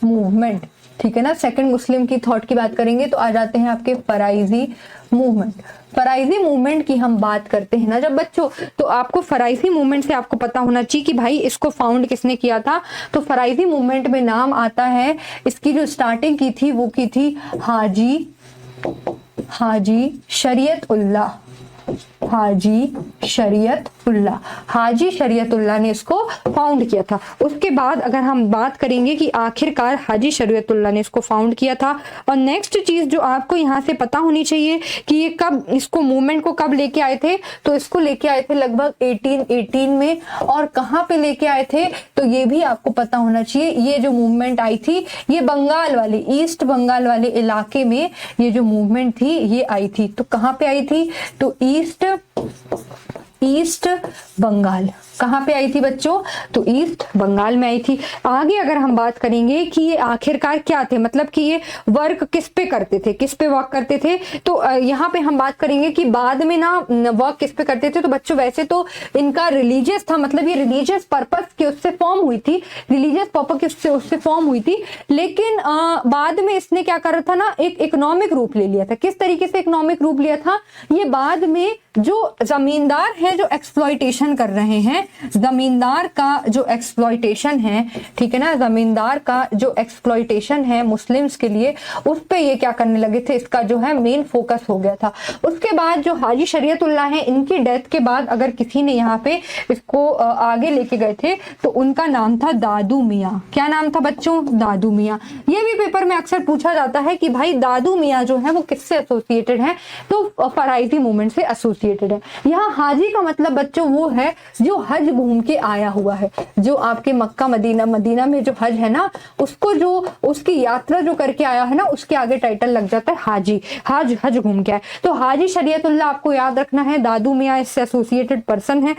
मूवमेंट, ठीक है ना। सेकंड मुस्लिम की थॉट की बात करेंगे तो आ जाते हैं आपके फराइजी मूवमेंट की हम बात करते हैं ना जब बच्चों, तो आपको फराइजी मूवमेंट से आपको पता होना चाहिए कि भाई इसको फाउंड किसने किया था। तो फराइजी मूवमेंट में नाम आता है, इसकी जो स्टार्टिंग की थी वो की थी हाजी शरीयतुल्लाह ने इसको फाउंड किया था। उसके बाद अगर हम बात करेंगे कि आखिरकार हाजी शरीयतुल्लाह ने इसको फाउंड किया था। और नेक्स्ट चीज जो आपको यहाँ से पता होनी चाहिए कि ये कब, इसको मूवमेंट को कब लेके आए थे, तो इसको लेके आए थे लगभग 1818 में। और कहाँ पे लेके आए थे, तो ये भी आपको पता होना चाहिए। ये जो मूवमेंट आई थी, ये बंगाल वाले, ईस्ट बंगाल वाले इलाके में ये जो मूवमेंट थी ये आई थी। तो कहाँ पे आई थी, तो ईस्ट बंगाल। कहाँ पे आई थी बच्चों, तो ईस्ट बंगाल में आई थी। आगे अगर हम बात करेंगे कि ये आखिरकार क्या थे, मतलब कि ये वर्क किस पे करते थे, किस पे वर्क करते थे, तो यहाँ पे हम बात करेंगे कि बाद में ना वर्क किस पे करते थे। तो बच्चों वैसे तो इनका रिलीजियस था, मतलब ये रिलीजियस पर्पस के उससे फॉर्म हुई थी, रिलीजियस पर्पस के उससे फॉर्म हुई थी। लेकिन बाद में इसने क्या करा था ना, एक इकोनॉमिक रूप ले लिया था। किस तरीके से इकोनॉमिक रूप लिया था, ये बाद में जो जमींदार हैं जो एक्सप्लॉइटेशन कर रहे हैं, जमींदार का जो एक्सप्लॉइटेशन है, ठीक है ना, जमींदार का जो एक्सप्लॉइटेशन है मुस्लिम्स के लिए, उस पे ये क्या करने लगे थे, इसका जो है मेन फोकस हो गया था। उसके बाद जो हाजी शरीयतुल्लाह है, इनकी डेथ के बाद अगर किसी ने यहाँ पे इसको आगे लेके गए थे तो उनका नाम था दादू मियाँ। क्या नाम था बच्चों, दादू मियाँ। ये भी पेपर में अक्सर पूछा जाता है कि भाई दादू मियाँ जो है वो किससे एसोसिएटेड है, तो फराइजी मूवमेंट से एसोसिएटेड है। यहाँ हाजी का मतलब बच्चों वो है जो हज घूम के आया हुआ है, जो आपके मक्का मदीना में जो हज है ना, उसको जो उसकी यात्रा जो करके आया है ना, उसके आगे टाइटल लग जाता है हाजी, हज घूम के आए। तो हाजी शरीयतुल्लाह आपको याद रखना है, दादू मियाँ इससे एसोसिएटेड पर्सन है।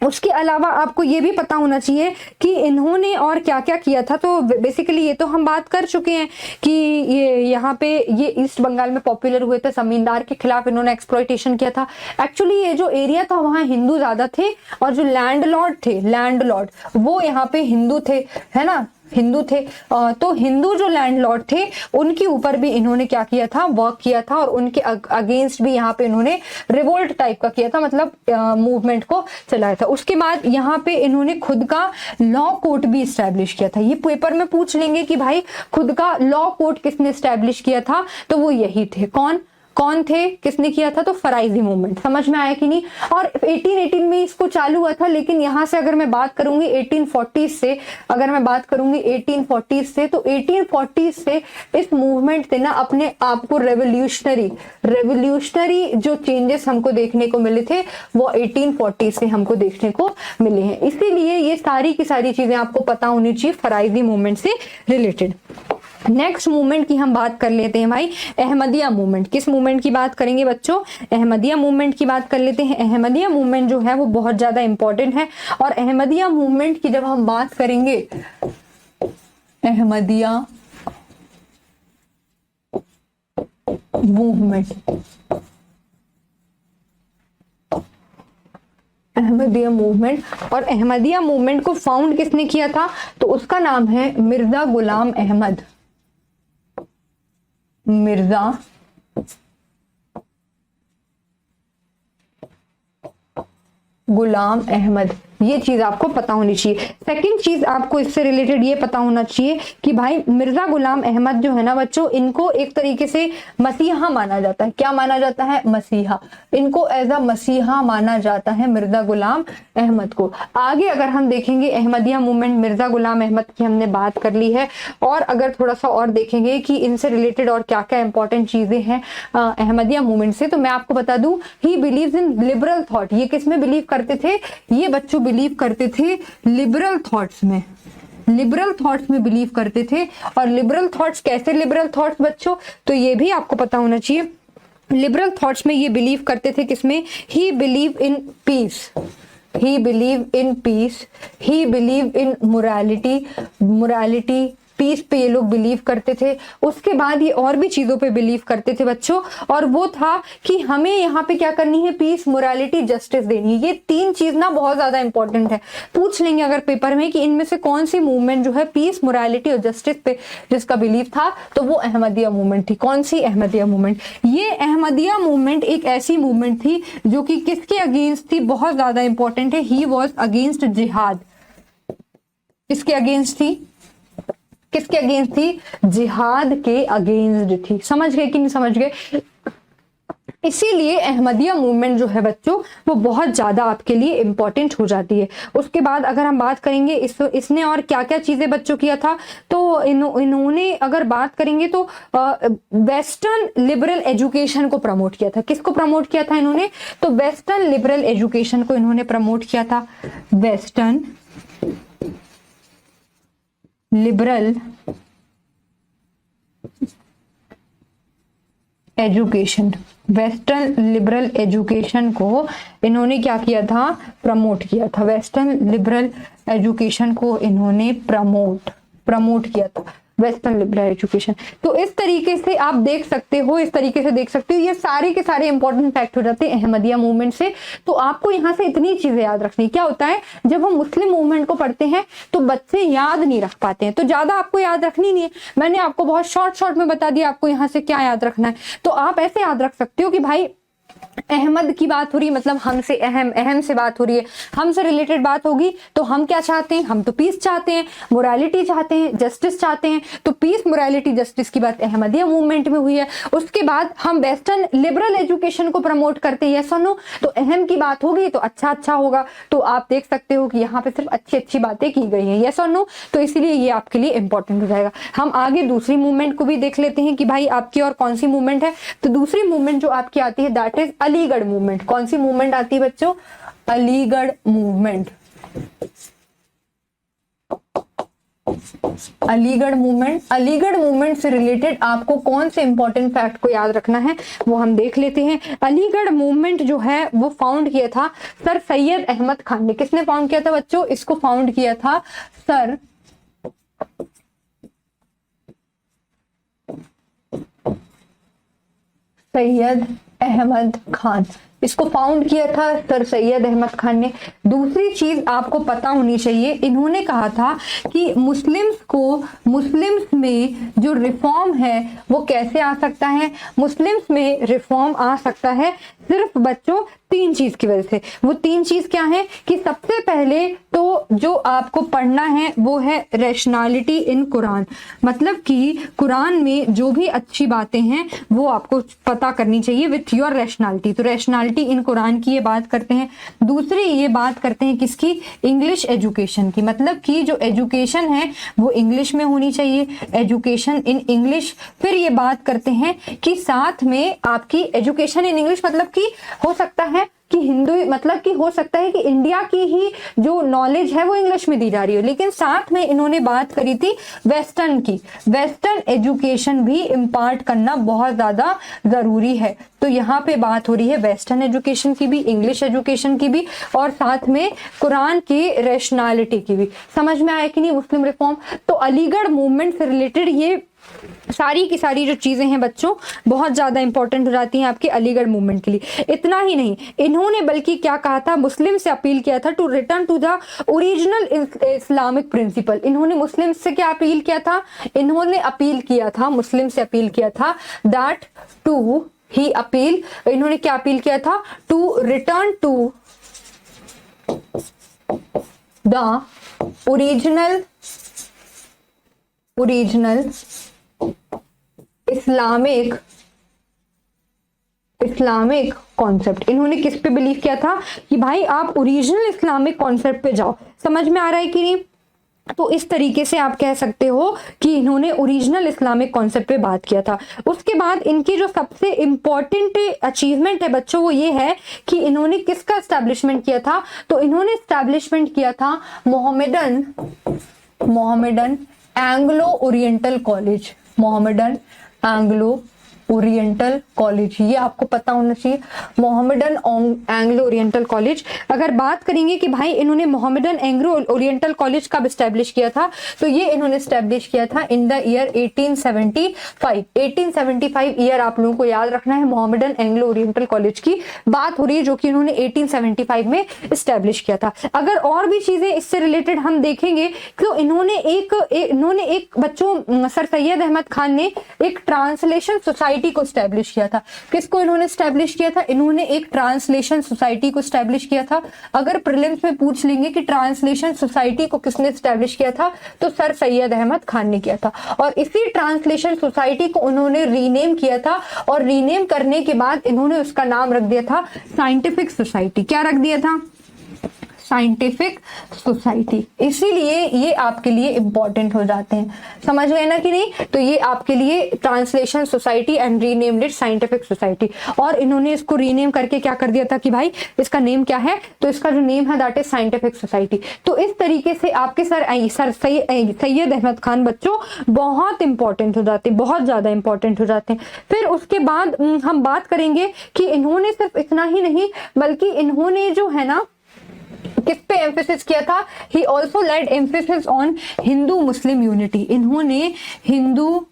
उसके अलावा आपको ये भी पता होना चाहिए कि इन्होंने और क्या क्या किया था। तो बेसिकली ये तो हम बात कर चुके हैं कि ये यहाँ पे ये ईस्ट बंगाल में पॉपुलर हुए थे, जमींदार के खिलाफ इन्होंने एक्सप्लॉइटेशन किया था। एक्चुअली ये जो एरिया था वहाँ हिंदू ज्यादा थे, और जो लैंडलॉर्ड वो यहाँ पे हिंदू थे, है ना, हिंदू थे। तो हिंदू जो लैंडलॉर्ड थे उनके ऊपर भी इन्होंने क्या किया था, वर्क किया था, और उनके अगेंस्ट भी यहाँ पे इन्होंने रिवोल्ट टाइप का किया था, मतलब मूवमेंट को चलाया था। उसके बाद यहाँ पे इन्होंने खुद का लॉ कोर्ट भी स्टैब्लिश किया था। ये पेपर में पूछ लेंगे कि भाई खुद का लॉ कोर्ट किसने स्टैब्लिश किया था, तो वो यही थे। कौन थे, किसने किया था, तो फराइजी मूवमेंट। समझ में आया कि नहीं। और 1818 में इसको चालू हुआ था, लेकिन यहाँ से अगर मैं बात करूंगी 1840 से, अगर मैं बात करूंगी 1840 से, तो 1840 से इस मूवमेंट ने ना अपने आप को रेवोल्यूशनरी जो चेंजेस हमको देखने को मिले थे वो 1840 से हमको देखने को मिले हैं। इसीलिए ये सारी की सारी चीजें आपको पता होनी चाहिए फराइजी मूवमेंट से रिलेटेड। नेक्स्ट मूवमेंट की हम बात कर लेते हैं भाई, अहमदिया मूवमेंट। किस मूवमेंट की बात करेंगे बच्चों? अहमदिया मूवमेंट की बात कर लेते हैं। अहमदिया मूवमेंट जो है वो बहुत ज्यादा इंपॉर्टेंट है, और अहमदिया मूवमेंट की जब हम बात करेंगे, अहमदिया मूवमेंट, अहमदिया मूवमेंट, और अहमदिया मूवमेंट को फाउंड किसने किया था? तो उसका नाम है मिर्जा गुलाम अहमद। मिर्जा गुलाम अहमद, ये चीज आपको पता होनी चाहिए। सेकंड चीज आपको इससे रिलेटेड ये पता होना चाहिए कि भाई मिर्जा गुलाम अहमद जो है ना बच्चों, इनको एक तरीके से मसीहा माना जाता है। क्या माना जाता है? मसीहा। इनको एज अ मसीहा माना जाता है मिर्जा गुलाम अहमद को। आगे अगर हम देखेंगे अहमदिया मूवमेंट, मिर्जा गुलाम अहमद की हमने बात कर ली है, और अगर थोड़ा सा और देखेंगे कि इनसे रिलेटेड और क्या क्या इंपॉर्टेंट चीजें हैं अहमदिया मूवमेंट से, तो मैं आपको बता दूं, he believes in liberal thought. ये किस में बिलीव करते थे? ये बच्चों बिलीव करते थे लिबरल थॉट्स में। लिबरल थॉट्स में बिलीव करते थे। और लिबरल थॉट्स, कैसे लिबरल थॉट्स बच्चों? तो ये भी आपको पता होना चाहिए। लिबरल थॉट्स में ये बिलीव करते थे किसमें? He believe in peace, he believe in peace, he believe in morality, morality peace पे ये लोग बिलीव करते थे। उसके बाद ये और भी चीजों पे बिलीव करते थे बच्चों, और वो था कि हमें यहाँ पे क्या करनी है? पीस, मोरालिटी, जस्टिस देनी है। ये तीन चीज ना बहुत ज्यादा इंपॉर्टेंट है, पूछ लेंगे अगर पेपर में कि इनमें से कौन सी मूवमेंट जो है पीस, मोरालिटी और जस्टिस पे जिसका बिलीव था, तो वो अहमदिया मूवमेंट थी। कौन सी? अहमदिया मूवमेंट। ये अहमदिया मूवमेंट एक ऐसी मूवमेंट थी जो कि किसके अगेंस्ट थी? बहुत ज्यादा इंपॉर्टेंट है, ही वॉज अगेंस्ट जिहाद। किसके अगेंस्ट थी? किसके अगेंस्ट थी? जिहाद के अगेंस्ट थी। समझ गए कि नहीं समझ गए? इसीलिए अहमदिया मूवमेंट जो है बच्चों वो बहुत ज्यादा आपके लिए इंपॉर्टेंट हो जाती है। उसके बाद अगर हम बात करेंगे इसने और क्या क्या चीजें बच्चों किया था, तो इन्होंने अगर बात करेंगे तो वेस्टर्न लिबरल एजुकेशन को प्रमोट किया था। किसको प्रमोट किया था इन्होंने? तो वेस्टर्न लिबरल एजुकेशन को इन्होंने प्रमोट किया था। Western liberal education, western liberal education को इन्होंने क्या किया था? प्रमोट किया था। वेस्टर्न लिबरल एजुकेशन को इन्होंने प्रमोट किया था, वेस्टर्न लिबरल एजुकेशन। तो इस तरीके से आप देख सकते हो, इस तरीके से देख सकते हो, ये सारे के सारे इंपॉर्टेंट फैक्ट हो जाते हैं अहमदिया मूवमेंट से। तो आपको यहाँ से इतनी चीजें याद रखनी। क्या होता है जब हम मुस्लिम मूवमेंट को पढ़ते हैं तो बच्चे याद नहीं रख पाते हैं, तो ज्यादा आपको याद रखनी नहीं है। मैंने आपको बहुत शॉर्ट में बता दिया आपको यहाँ से क्या याद रखना है। तो आप ऐसे याद रख सकते हो कि भाई अहमद की बात हो रही है, मतलब हमसे अहम से बात हो रही है, हमसे रिलेटेड बात होगी, तो हम क्या चाहते हैं? हम तो पीस चाहते हैं, मोरालिटी चाहते हैं, जस्टिस चाहते हैं। तो पीस, मोरालिटी, जस्टिस की बात अहमदिया मूवमेंट में हुई है। उसके बाद हम वेस्टर्न लिबरल एजुकेशन को प्रमोट करते हैं, यस और नो? तो अहम की बात होगी तो अच्छा होगा। तो आप देख सकते हो कि यहाँ पे सिर्फ अच्छी बातें की गई हैं, यस और नो? तो इसीलिए ये आपके लिए इंपॉर्टेंट हो जाएगा। हम आगे दूसरी मूवमेंट को भी देख लेते हैं कि भाई आपकी और कौन सी मूवमेंट है। तो दूसरी मूवमेंट जो आपकी आती है दैट इज अलीगढ़ मूवमेंट। कौन सी मूवमेंट आती है बच्चों? अलीगढ़ मूवमेंट। अलीगढ़ मूवमेंट से रिलेटेड आपको कौन से इंपॉर्टेंट फैक्ट को याद रखना है वो हम देख लेते हैं। अलीगढ़ मूवमेंट जो है वो फाउंड किया था सर सैयद अहमद खान ने। किसने फाउंड किया था बच्चों? इसको फाउंड किया था सर सैयद अहमद खान। इसको फाउंड किया था सर सैयद अहमद खान ने। दूसरी चीज आपको पता होनी चाहिए, इन्होंने कहा था कि मुस्लिम्स में जो रिफॉर्म है वो कैसे आ सकता है? मुस्लिम्स में रिफॉर्म आ सकता है सिर्फ बच्चों तीन चीज की वजह से। वो तीन चीज क्या है कि सबसे पहले तो जो आपको पढ़ना है वो है रैशनैलिटी इन कुरान, मतलब कि कुरान में जो भी अच्छी बातें हैं वो आपको पता करनी चाहिए विथ योर रैशनैलिटी। तो रैशनैलिटी इन कुरान की ये बात करते हैं। दूसरी ये बात करते हैं किसकी? इंग्लिश एजुकेशन की, मतलब कि जो एजुकेशन है वो इंग्लिश में होनी चाहिए, एजुकेशन इन इंग्लिश। फिर ये बात करते हैं कि साथ में आपकी एजुकेशन इन इंग्लिश मतलब कि हो सकता है कि हिंदू मतलब कि हो सकता है कि इंडिया की ही जो नॉलेज है वो इंग्लिश में दी जा रही है, लेकिन साथ में इन्होंने बात करी थी वेस्टर्न की। वेस्टर्न एजुकेशन भी इम्पार्ट करना बहुत ज्यादा जरूरी है। तो यहाँ पे बात हो रही है वेस्टर्न एजुकेशन की भी, इंग्लिश एजुकेशन की भी, और साथ में कुरान की रैशनैलिटी की भी। समझ में आया कि नहीं मुस्लिम रिफॉर्म? तो अलीगढ़ मूवमेंट से रिलेटेड ये सारी की सारी जो चीजें हैं बच्चों बहुत ज्यादा इंपॉर्टेंट हो जाती हैं आपके अलीगढ़ मूवमेंट के लिए। इतना ही नहीं, इन्होंने बल्कि क्या कहा था, मुस्लिम से अपील किया था to return to the original Islamic principle. इन्होंने मुस्लिम से क्या अपील किया था? इन्होंने अपील किया था, मुस्लिम से अपील किया था दैट टू ही अपील, इन्होंने क्या अपील किया था? To return to the original Islamic concept. इन्होंने किस पे बिलीव किया था? कि भाई आप ओरिजिनल इस्लामिक कॉन्सेप्ट पे जाओ। समझ में आ रहा है कि नहीं? तो इस तरीके से आप कह सकते हो कि इन्होंने ओरिजिनल इस्लामिक कॉन्सेप्ट पे बात किया था। उसके बाद इनकी जो सबसे इंपॉर्टेंट अचीवमेंट है बच्चों वो ये है कि इन्होंने किसका एस्टैब्लिशमेंट किया था? तो इन्होंने एस्टैब्लिशमेंट किया था Mohammedan Anglo oriental college. Mohammedan Anglo oriental college, ये आपको पता होना चाहिए, मोहम्मदन एंग्लो ओरिएंटल कॉलेज। अगर बात करेंगे कि भाई इन्होंने मोहम्मदन एंग्लो ओरिएंटल कॉलेज कब स्टैब्लिश किया था, तो ये इन्होंने स्टैब्लिश किया था इन द ईयर 1875। 1875 ईयर आप लोगों को याद रखना है। मोहम्मदन एंग्लो ओरिएंटल कॉलेज की बात हो रही है जो कि इन्होंने 1875 में स्टैब्लिश किया था। अगर और भी चीजें इससे रिलेटेड हम देखेंगे तो इन्होंने एक बच्चों सर सैयद अहमद खान ने एक ट्रांसलेशन सोसाइटी को स्टैब्लिश किया था। किसको इन्होंने स्टैब्लिश किया था? इन्होंने एक ट्रांसलेशन सोसाइटी को स्टैब्लिश किया था। अगर प्रीलिम्स में पूछ लेंगे कि ट्रांसलेशन सोसाइटी को किसने स्टैब्लिश किया था, तो सर सैयद अहमद खान ने किया था। और इसी ट्रांसलेशन सोसाइटी को उन्होंने रीनेम किया था, और रीनेम करने के बाद इन्होंने उसका नाम रख दिया था साइंटिफिक सोसाइटी। क्या रख दिया था? Scientific society. इसीलिए ये आपके लिए इंपॉर्टेंट हो जाते हैं। समझ गए ना कि नहीं? तो ये आपके लिए translation society and renamed it scientific society. और इन्होंने इसको रीनेम करके क्या कर दिया था कि भाई इसका नेम क्या है? तो इसका जो नेम है दैट इज साइंटिफिक सोसाइटी। तो इस तरीके से आपके सर सैयद अहमद खान बच्चों बहुत इंपॉर्टेंट हो जाते हैं, बहुत ज्यादा इंपॉर्टेंट हो जाते हैं। फिर उसके बाद हम बात करेंगे कि इन्होंने सिर्फ इतना ही नहीं बल्कि इन्होंने जो है ना किस पे एम्फेसिस किया था? He also laid emphasis on Hindu Muslim unity. इन्होंने हिंदू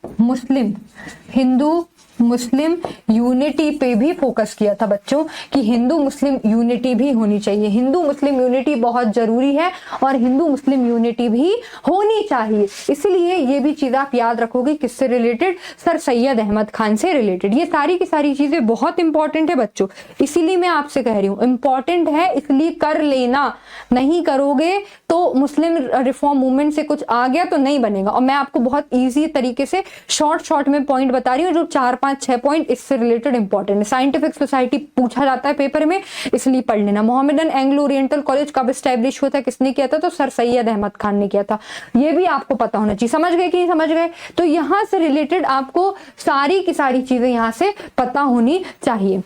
मुस्लिम यूनिटी पे भी फोकस किया था बच्चों, कि हिंदू मुस्लिम यूनिटी भी होनी चाहिए। हिंदू मुस्लिम यूनिटी बहुत जरूरी है और हिंदू मुस्लिम यूनिटी भी होनी चाहिए। इसलिए ये भी चीज आप याद रखोगे किससे रिलेटेड? सर सैयद अहमद खान से रिलेटेड। ये सारी की सारी चीजें बहुत इंपॉर्टेंट है बच्चों, इसीलिए मैं आपसे कह रही हूँ इंपॉर्टेंट है, इसलिए कर लेना। नहीं करोगे तो मुस्लिम रिफॉर्म मूवमेंट से कुछ आ गया तो नहीं बनेगा। और मैं आपको बहुत ईजी तरीके से शॉर्ट में पॉइंट बता रही हूँ, जो 4-5-6 पॉइंट इससे रिलेटेड इंपॉर्टेंट है। साइंटिफिक सोसाइटी पूछा जाता है पेपर में, इसलिए पढ़ लेना। मोहम्मदन एंग्लो ओरिएंटल कॉलेज कब स्टैब्लिश हुआ था, किसने किया था? तो सर सैयद अहमद खान ने किया था। ये भी आपको पता होना चाहिए। समझ गए कि नहीं समझ गए? तो यहां से रिलेटेड आपको सारी की सारी चीजें यहां से पता होनी चाहिए।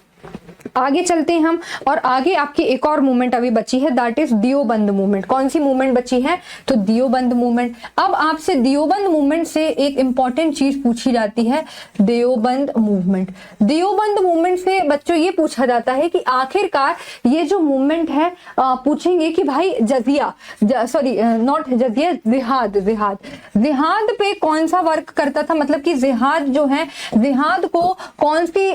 आगे चलते हैं हम, और आगे आपकी एक और मूवमेंट अभी बची है, दैट इज दियोबंद मूवमेंट। कौन सी मूवमेंट बची है? तो दियोबंद मूवमेंट। अब आपसे दियोबंद मूवमेंट से एक इंपॉर्टेंट चीज पूछी जाती है, दियोबंद मूवमेंट। दियोबंद मूवमेंट से बच्चों ये पूछा जाता है कि आखिरकार ये जो मूवमेंट है, पूछेंगे कि भाई जिहाद पे कौन सा वर्क करता था, मतलब कि जिहाद जो है, जिहाद को कौन सी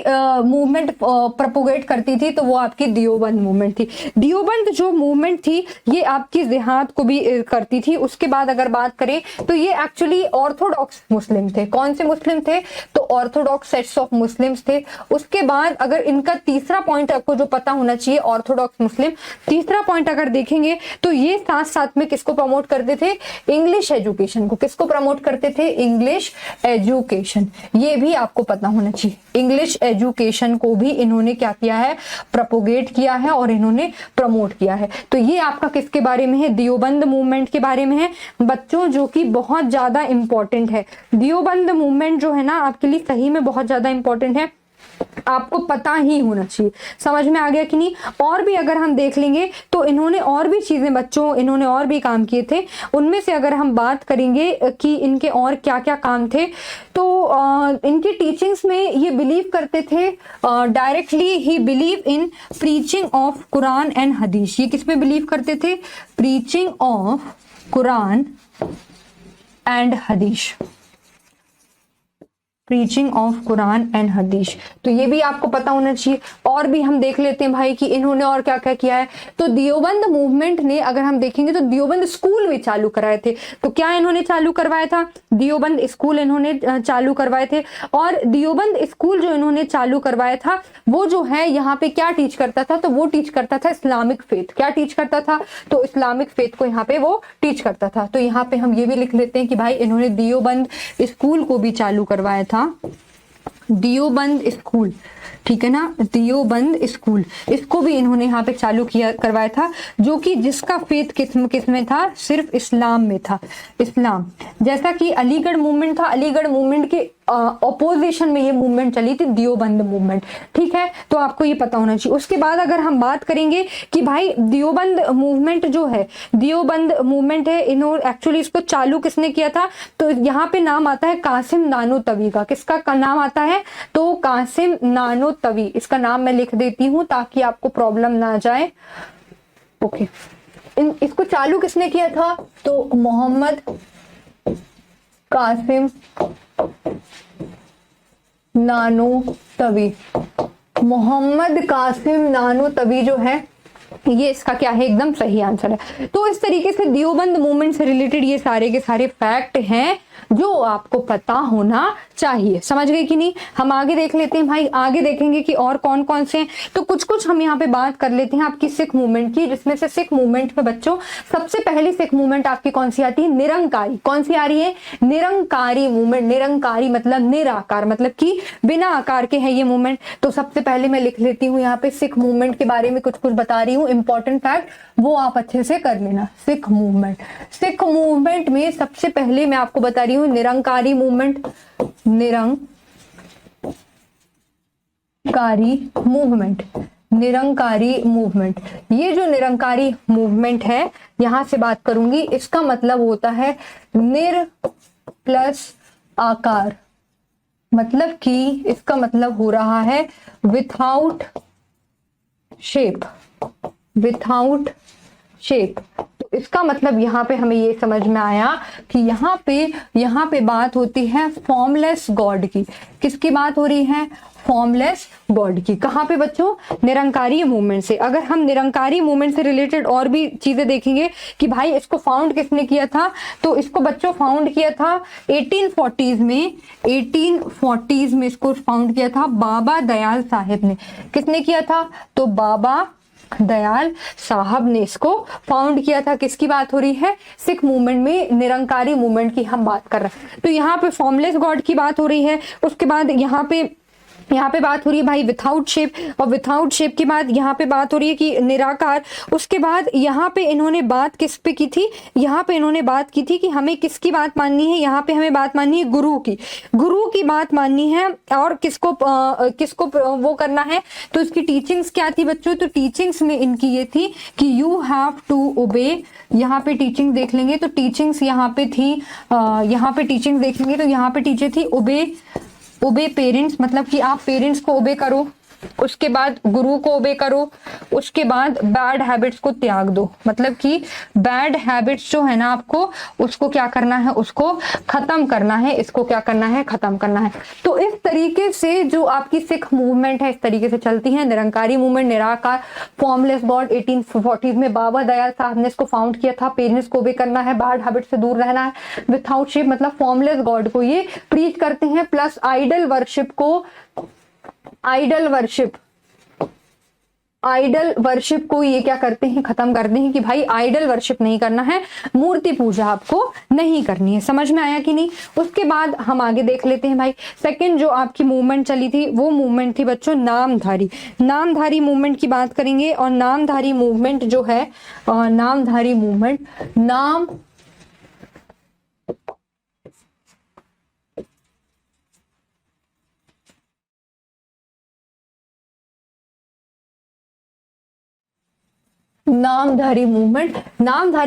मूवमेंट प्रोपोगेट करती थी? तो वो आपकी दियोबंद मूवमेंट थी। दियोबंद जो मूवमेंट थी ये आपकी जिहाद को भी करती थी। उसके बाद अगर बात करें तो ये एक्चुअली ऑर्थोडॉक्स मुस्लिम थे। कौन से मुस्लिम थे? तो ऑर्थोडॉक्स सेट्स ऑफ मुस्लिम्स थे। उसके बाद अगर इनका तीसरा पॉइंट आपको जो पता होना चाहिए, ऑर्थोडॉक्स मुस्लिम, तीसरा पॉइंट अगर देखेंगे तो ये साथ साथ में किसको प्रमोट करते थे? इंग्लिश एजुकेशन को। किसको प्रमोट करते थे? English education. ये भी आपको पता होना चाहिए। इंग्लिश एजुकेशन को भी इन्होंने क्या किया है? प्रोपोगेट किया है और इन्होंने प्रमोट किया है। तो ये आपका किसके बारे में है? दियोबंद मूवमेंट के बारे में है बच्चों, जो कि बहुत ज्यादा इंपॉर्टेंट है। दियोबंद मूवमेंट जो है ना आपके लिए सही में बहुत ज्यादा इंपॉर्टेंट है। आपको पता ही होना चाहिए। समझ में आ गया कि नहीं? और भी अगर हम देख लेंगे तो इन्होंने और भी चीजें बच्चों, इन्होंने और भी काम किए थे। उनमें से अगर हम बात करेंगे कि इनके और क्या क्या काम थे, तो इनकी टीचिंग्स में ये बिलीव करते थे, directly he believe in preaching of Quran and हदीस। ये किस में बिलीव करते थे? प्रीचिंग ऑफ कुरान एंड हदीस, प्रीचिंग ऑफ कुरान एंड हदीस। तो ये भी आपको पता होना चाहिए। और भी हम देख लेते हैं भाई कि इन्होंने और क्या क्या किया है। तो दियोबंद मूवमेंट ने अगर हम देखेंगे तो दियोबंद स्कूल भी चालू कराए थे। तो क्या इन्होंने चालू करवाया था? दियोबंद स्कूल इन्होंने चालू करवाए थे। और दियोबंद स्कूल जो इन्होंने चालू करवाया था वो जो है यहाँ पे क्या टीच करता था? तो वो टीच करता था इस्लामिक फेथ। क्या टीच करता था? तो इस्लामिक फेथ को यहाँ पे वो टीच करता था। तो यहाँ पे हम ये भी लिख लेते हैं कि भाई इन्होंने दियोबंद स्कूल को भी चालू करवाया था। दियोबंद स्कूल, ठीक है ना, दियोबंद स्कूल, इसको भी इन्होंने यहाँ पे चालू किया करवाया था, जो कि जिसका फेथ किस में था? सिर्फ इस्लाम में था, इस्लाम। जैसा कि अलीगढ़ मूवमेंट था, अलीगढ़ मूवमेंट के ऑपोजिशन में ये मूवमेंट चली थी, दियोबंद मूवमेंट। ठीक है, तो आपको ये पता होना चाहिए। उसके बाद अगर हम बात करेंगे कि भाई दियोबंद मूवमेंट जो है, दियोबंद मूवमेंट है, इन्होंने एक्चुअली इसको चालू किसने किया था? तो यहाँ पे नाम आता है कासिम नानोतवी का। किसका नाम आता है? तो कासिम नानोतवी, इसका नाम मैं लिख देती हूँ ताकि आपको प्रॉब्लम ना जाए। ओके, इसको चालू किसने किया था? तो मोहम्मद कासिम नानोतवी, मोहम्मद कासिम नानोतवी जो है, ये इसका क्या है? एकदम सही आंसर है। तो इस तरीके से दियोबंद मूवमेंट से रिलेटेड ये सारे के सारे फैक्ट हैं जो आपको पता होना चाहिए। समझ गए कि नहीं? हम आगे देख लेते हैं भाई, आगे देखेंगे कि और कौन कौन से हैं। तो कुछ कुछ हम यहाँ पे बात कर लेते हैं आपकी सिख मूवमेंट की, जिसमें से सिख मूवमेंट में बच्चों सबसे पहली सिख मूवमेंट आपकी कौन सी आती है? निरंकारी। कौन सी आ रही है? निरंकारी मूवमेंट। निरंकारी मतलब निराकार, मतलब कि बिना आकार के है ये मूवमेंट। तो सबसे पहले मैं लिख लेती हूँ यहाँ पे सिख मूवमेंट के बारे में कुछ कुछ बता रही हूँ, इंपॉर्टेंट फैक्ट, वो आप अच्छे से कर लेना। सिख मूवमेंट, सिख मूवमेंट में सबसे पहले मैं आपको बता रही हूँ Nirankari movement, Nirankari movement, Nirankari movement. ये जो निरंकारी मूवमेंट है, यहां से बात करूंगी, इसका मतलब होता है निर प्लस आकार, मतलब कि इसका मतलब हो रहा है विथआउट शेप, विथआउट शेप। तो इसका मतलब यहाँ पे हमें ये समझ में आया कि यहाँ पे बात होती है फॉर्मलेस गॉड की। किसकी बात हो रही है? फॉर्मलेस गॉड की। कहाँ पे बच्चों? निरंकारी मूवमेंट से। अगर हम निरंकारी मूवमेंट से रिलेटेड और भी चीजें देखेंगे कि भाई इसको फाउंड किसने किया था, तो इसको बच्चों फाउंड किया था 1840s में, 1840s में इसको फाउंड किया था बाबा दयाल साहिब ने। किसने किया था? तो बाबा दयाल साहब ने इसको फाउंड किया था। किसकी बात हो रही है? सिख मूवमेंट में निरंकारी मूवमेंट की हम बात कर रहे हैं। तो यहाँ पे फॉर्मलेस गॉड की बात हो रही है। उसके बाद यहाँ पे बात हो रही है भाई विथआउट शेप, और विथआउट शेप के बाद यहाँ पे बात हो रही है कि निराकार। उसके बाद यहाँ पे इन्होंने बात किस पे की थी? यहाँ पे इन्होंने बात की थी कि हमें किसकी बात माननी है? यहाँ पे हमें बात माननी है गुरु की, गुरु की बात माननी है। और किसको वो करना है? तो इसकी टीचिंग्स क्या थी बच्चों? तो टीचिंग्स में इनकी ये थी कि यू हैव टू ओबे। यहाँ पे टीचिंग देख लेंगे तो टीचिंग्स यहाँ पे थी, यहाँ पे टीचिंग्स देखेंगे तो यहाँ पे टीचर थी ओबे पेरेंट्स, मतलब कि आप पेरेंट्स को ओबे करो। उसके बाद गुरु को ओबे करो। उसके बाद बैड हैबिट्स को त्याग दो, मतलब कि बैड हैबिट्स जो है ना आपको उसको क्या करना है? उसको खत्म करना है। इसको क्या करना है? खत्म करना है। तो इस तरीके से जो आपकी सिख मूवमेंट है इस तरीके से चलती है। निरंकारी मूवमेंट, निराकार, फॉर्मलेस गॉड, 1840s में बाबा दयाल साहब ने इसको फाउंड किया था। पेरेंट्स को ओबे करना है, बैड हैबिट से दूर रहना है, विथआउट शेप मतलब फॉर्मलेस गॉड को ये प्रीच करते हैं, प्लस आइडल वर्शिप को, आइडल वर्शिप को ये क्या करते हैं? खत्म करते हैं कि भाई आइडल वर्शिप नहीं करना है, मूर्ति पूजा आपको नहीं करनी है। समझ में आया कि नहीं? उसके बाद हम आगे देख लेते हैं भाई। सेकंड जो आपकी मूवमेंट चली थी वो मूवमेंट थी बच्चों नामधारी। नामधारी मूवमेंट की बात करेंगे। और नामधारी मूवमेंट जो है, नामधारी मूवमेंट, नाम नामधारी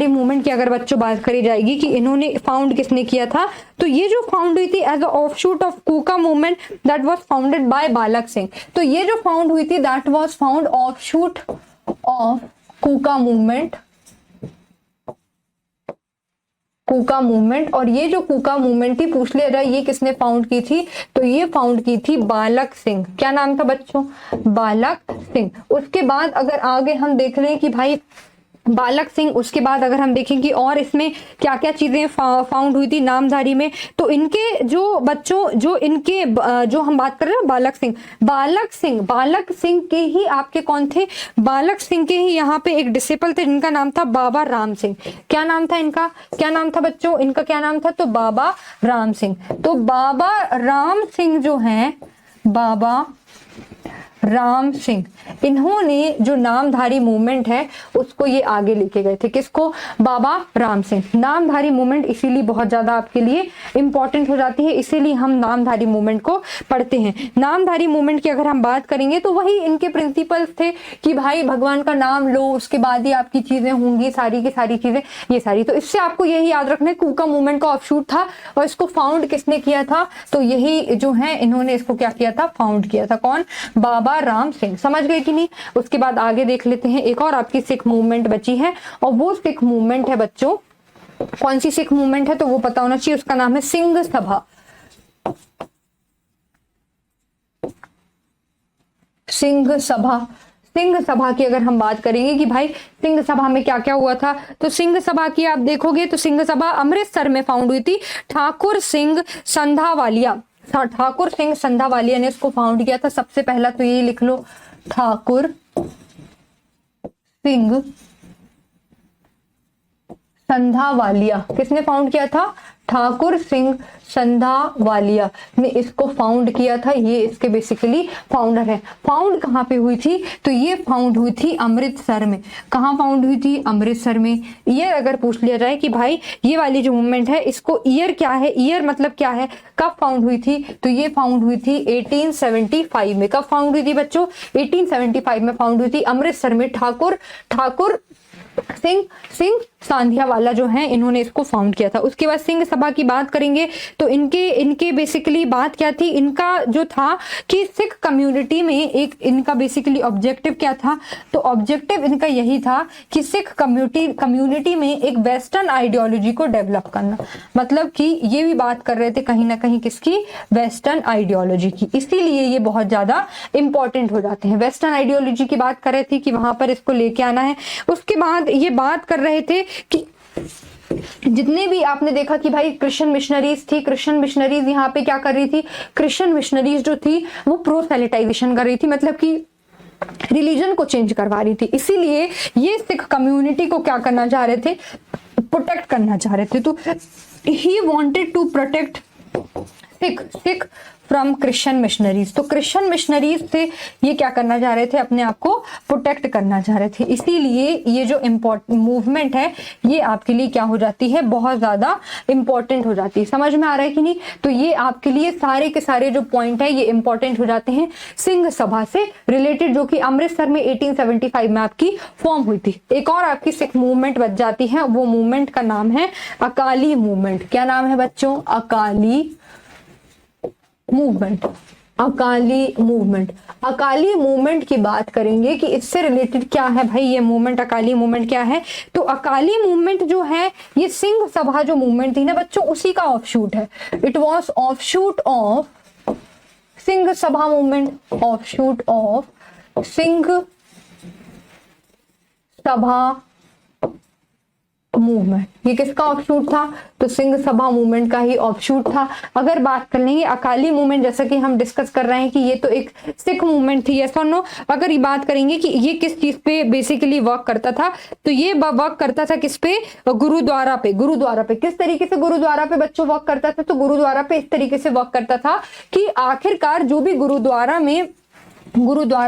मूवमेंट की अगर बच्चों बात करी जाएगी कि इन्होंने फाउंड किसने किया था, तो ये जो फाउंड हुई थी as a offshoot of Kuka movement that was founded by Balak Singh. तो ये जो फाउंड हुई थी that was found offshoot of Kuka movement, और ये जो कूका मूवमेंट थी, पूछ लिया जाए ये किसने फाउंड की थी, तो ये फाउंड की थी बालक सिंह। क्या नाम था बच्चों? बालक सिंह। उसके बाद अगर आगे हम देख लें कि भाई बालक सिंह, उसके बाद अगर हम देखें कि और इसमें क्या क्या चीजें फाउंड हुई थी नामधारी में, तो इनके जो बच्चों जो हम बात कर रहे हैं बालक सिंह के ही आपके कौन थे? बालक सिंह के ही यहाँ पे एक डिसिपल थे जिनका नाम था बाबा राम सिंह। क्या नाम था इनका? क्या नाम था बच्चों? इनका क्या नाम था? तो बाबा राम सिंह। तो बाबा राम सिंह जो है, बाबा राम सिंह, इन्होंने जो नामधारी मूवमेंट है उसको ये आगे लेके गए थे। किसको? बाबा राम सिंह। नामधारी मूवमेंट इसीलिए बहुत ज्यादा आपके लिए इंपॉर्टेंट हो जाती है, इसीलिए हम नामधारी मूवमेंट को पढ़ते हैं। नामधारी मूवमेंट की अगर हम बात करेंगे तो वही इनके प्रिंसिपल्स थे कि भाई भगवान का नाम लो, उसके बाद ही आपकी चीजें होंगी, सारी की सारी चीजें ये सारी। तो इससे आपको यही याद रखना है, कूका मूवमेंट का ऑफशूट था और इसको फाउंड किसने किया था? तो यही जो है इन्होंने इसको क्या किया था? फाउंड किया था। कौन? बाबा राम सिंह। समझ गए कि नहीं? उसके बाद आगे देख लेते हैं, एक और आपकी सिख मूवमेंट बची है और वो सिख मूवमेंट है बच्चों, कौन सी सिख मूवमेंट है तो वो पता होना चाहिए, उसका नाम है सिंह सभा। सिंह सभा की अगर हम बात करेंगे कि भाई सिंह सभा में क्या क्या हुआ था, तो सिंह सभा की आप देखोगे तो सिंह सभा अमृतसर में फाउंड हुई थी। ठाकुर सिंह संधावालिया ने इसको फाउंड किया था। सबसे पहला तो ये लिख लो, ठाकुर सिंह संधावालिया। किसने फाउंड किया था? ठाकुर सिंह संधावालिया ने इसको फाउंड किया था। ये इसके बेसिकली फाउंडर है। फाउंड कहाँ पे हुई थी? तो ये फाउंड हुई थी अमृतसर में। कहाँ फाउंड हुई थी? अमृतसर में। ईयर अगर पूछ लिया जाए कि भाई ये वाली जो मूवमेंट है इसको ईयर क्या है, ईयर मतलब क्या है, कब फाउंड हुई थी, तो ये फाउंड हुई थी 1875 में। कब फाउंड हुई थी बच्चों? 1875 में फाउंड हुई थी अमृतसर में। ठाकुर सिंह सांधियावाला जो है इन्होंने इसको फाउंड किया था। उसके बाद सिंह सभा की बात करेंगे तो इनके बेसिकली बात क्या थी, इनका जो था कि सिख कम्युनिटी में एक इनका बेसिकली ऑब्जेक्टिव क्या था, तो ऑब्जेक्टिव इनका यही था कि सिख कम्युनिटी में एक वेस्टर्न आइडियोलॉजी को डेवलप करना। मतलब कि ये भी बात कर रहे थे कहीं ना कहीं किसकी? वेस्टर्न आइडियोलॉजी की। इसीलिए ये बहुत ज्यादा इंपॉर्टेंट हो जाते हैं। वेस्टर्न आइडियोलॉजी की बात कर रहे थे कि वहां पर इसको लेके आना है। उसके बाद ये बात कर रहे थे कि जितने भी आपने देखा कि भाई क्रिश्चियन मिशनरीज थी, क्रिश्चियन मिशनरीज यहाँ पे क्या कर रही थी? क्रिश्चियन मिशनरीज जो थी वो प्रोसेलिटाइजेशन कर रही थी, मतलब कि रिलीजन को चेंज करवा रही थी। इसीलिए ये सिख कम्युनिटी को क्या करना चाह रहे थे? प्रोटेक्ट करना चाह रहे थे। तो he wanted to protect Sikh from Christian missionaries. तो क्रिश्चियन मिशनरीज से ये क्या करना चाह रहे थे? अपने आप को प्रोटेक्ट करना चाह रहे थे। इसीलिए ये जो इम्पोर्टेंट मूवमेंट है ये आपके लिए क्या हो जाती है? बहुत ज्यादा इंपॉर्टेंट हो जाती है। समझ में आ रहा है कि नहीं? तो ये आपके लिए सारे के सारे जो पॉइंट है ये इंपॉर्टेंट हो जाते हैं सिंह सभा से रिलेटेड, जो कि अमृतसर में 1875 में आपकी फॉर्म हुई थी। एक और आपकी सिख मूवमेंट बच जाती है, वो मूवमेंट का नाम है अकाली मूवमेंट। क्या नाम है बच्चों? अकाली मूवमेंट। अकाली मूवमेंट की बात करेंगे कि इससे रिलेटेड क्या है भाई ये मूवमेंट, अकाली मूवमेंट क्या है? तो अकाली मूवमेंट जो है ये सिंह सभा जो मूवमेंट थी ना बच्चों, उसी का ऑफशूट है। It was offshoot of Singh Sabha movement, offshoot of Singh Sabha movement. ये किसका ऑफशूट था? तो सिंह सभा मूवमेंट का ही ऑफशूट था। अगर बात कर लेंगे अकाली मूवमेंट, जैसा कि हम डिस्कस कर रहे हैं कि ये तो एक सिख मूवमेंट थी, यस और नो। अगर ये बात करेंगे कि ये किस चीज पे बेसिकली वर्क करता था, तो ये वर्क करता था किस पे? गुरुद्वारा पे। गुरुद्वारा पे किस तरीके से गुरुद्वारा पे बच्चों वर्क करता था? तो गुरुद्वारा पे इस तरीके से वर्क करता था कि आखिरकार जो भी गुरुद्वारा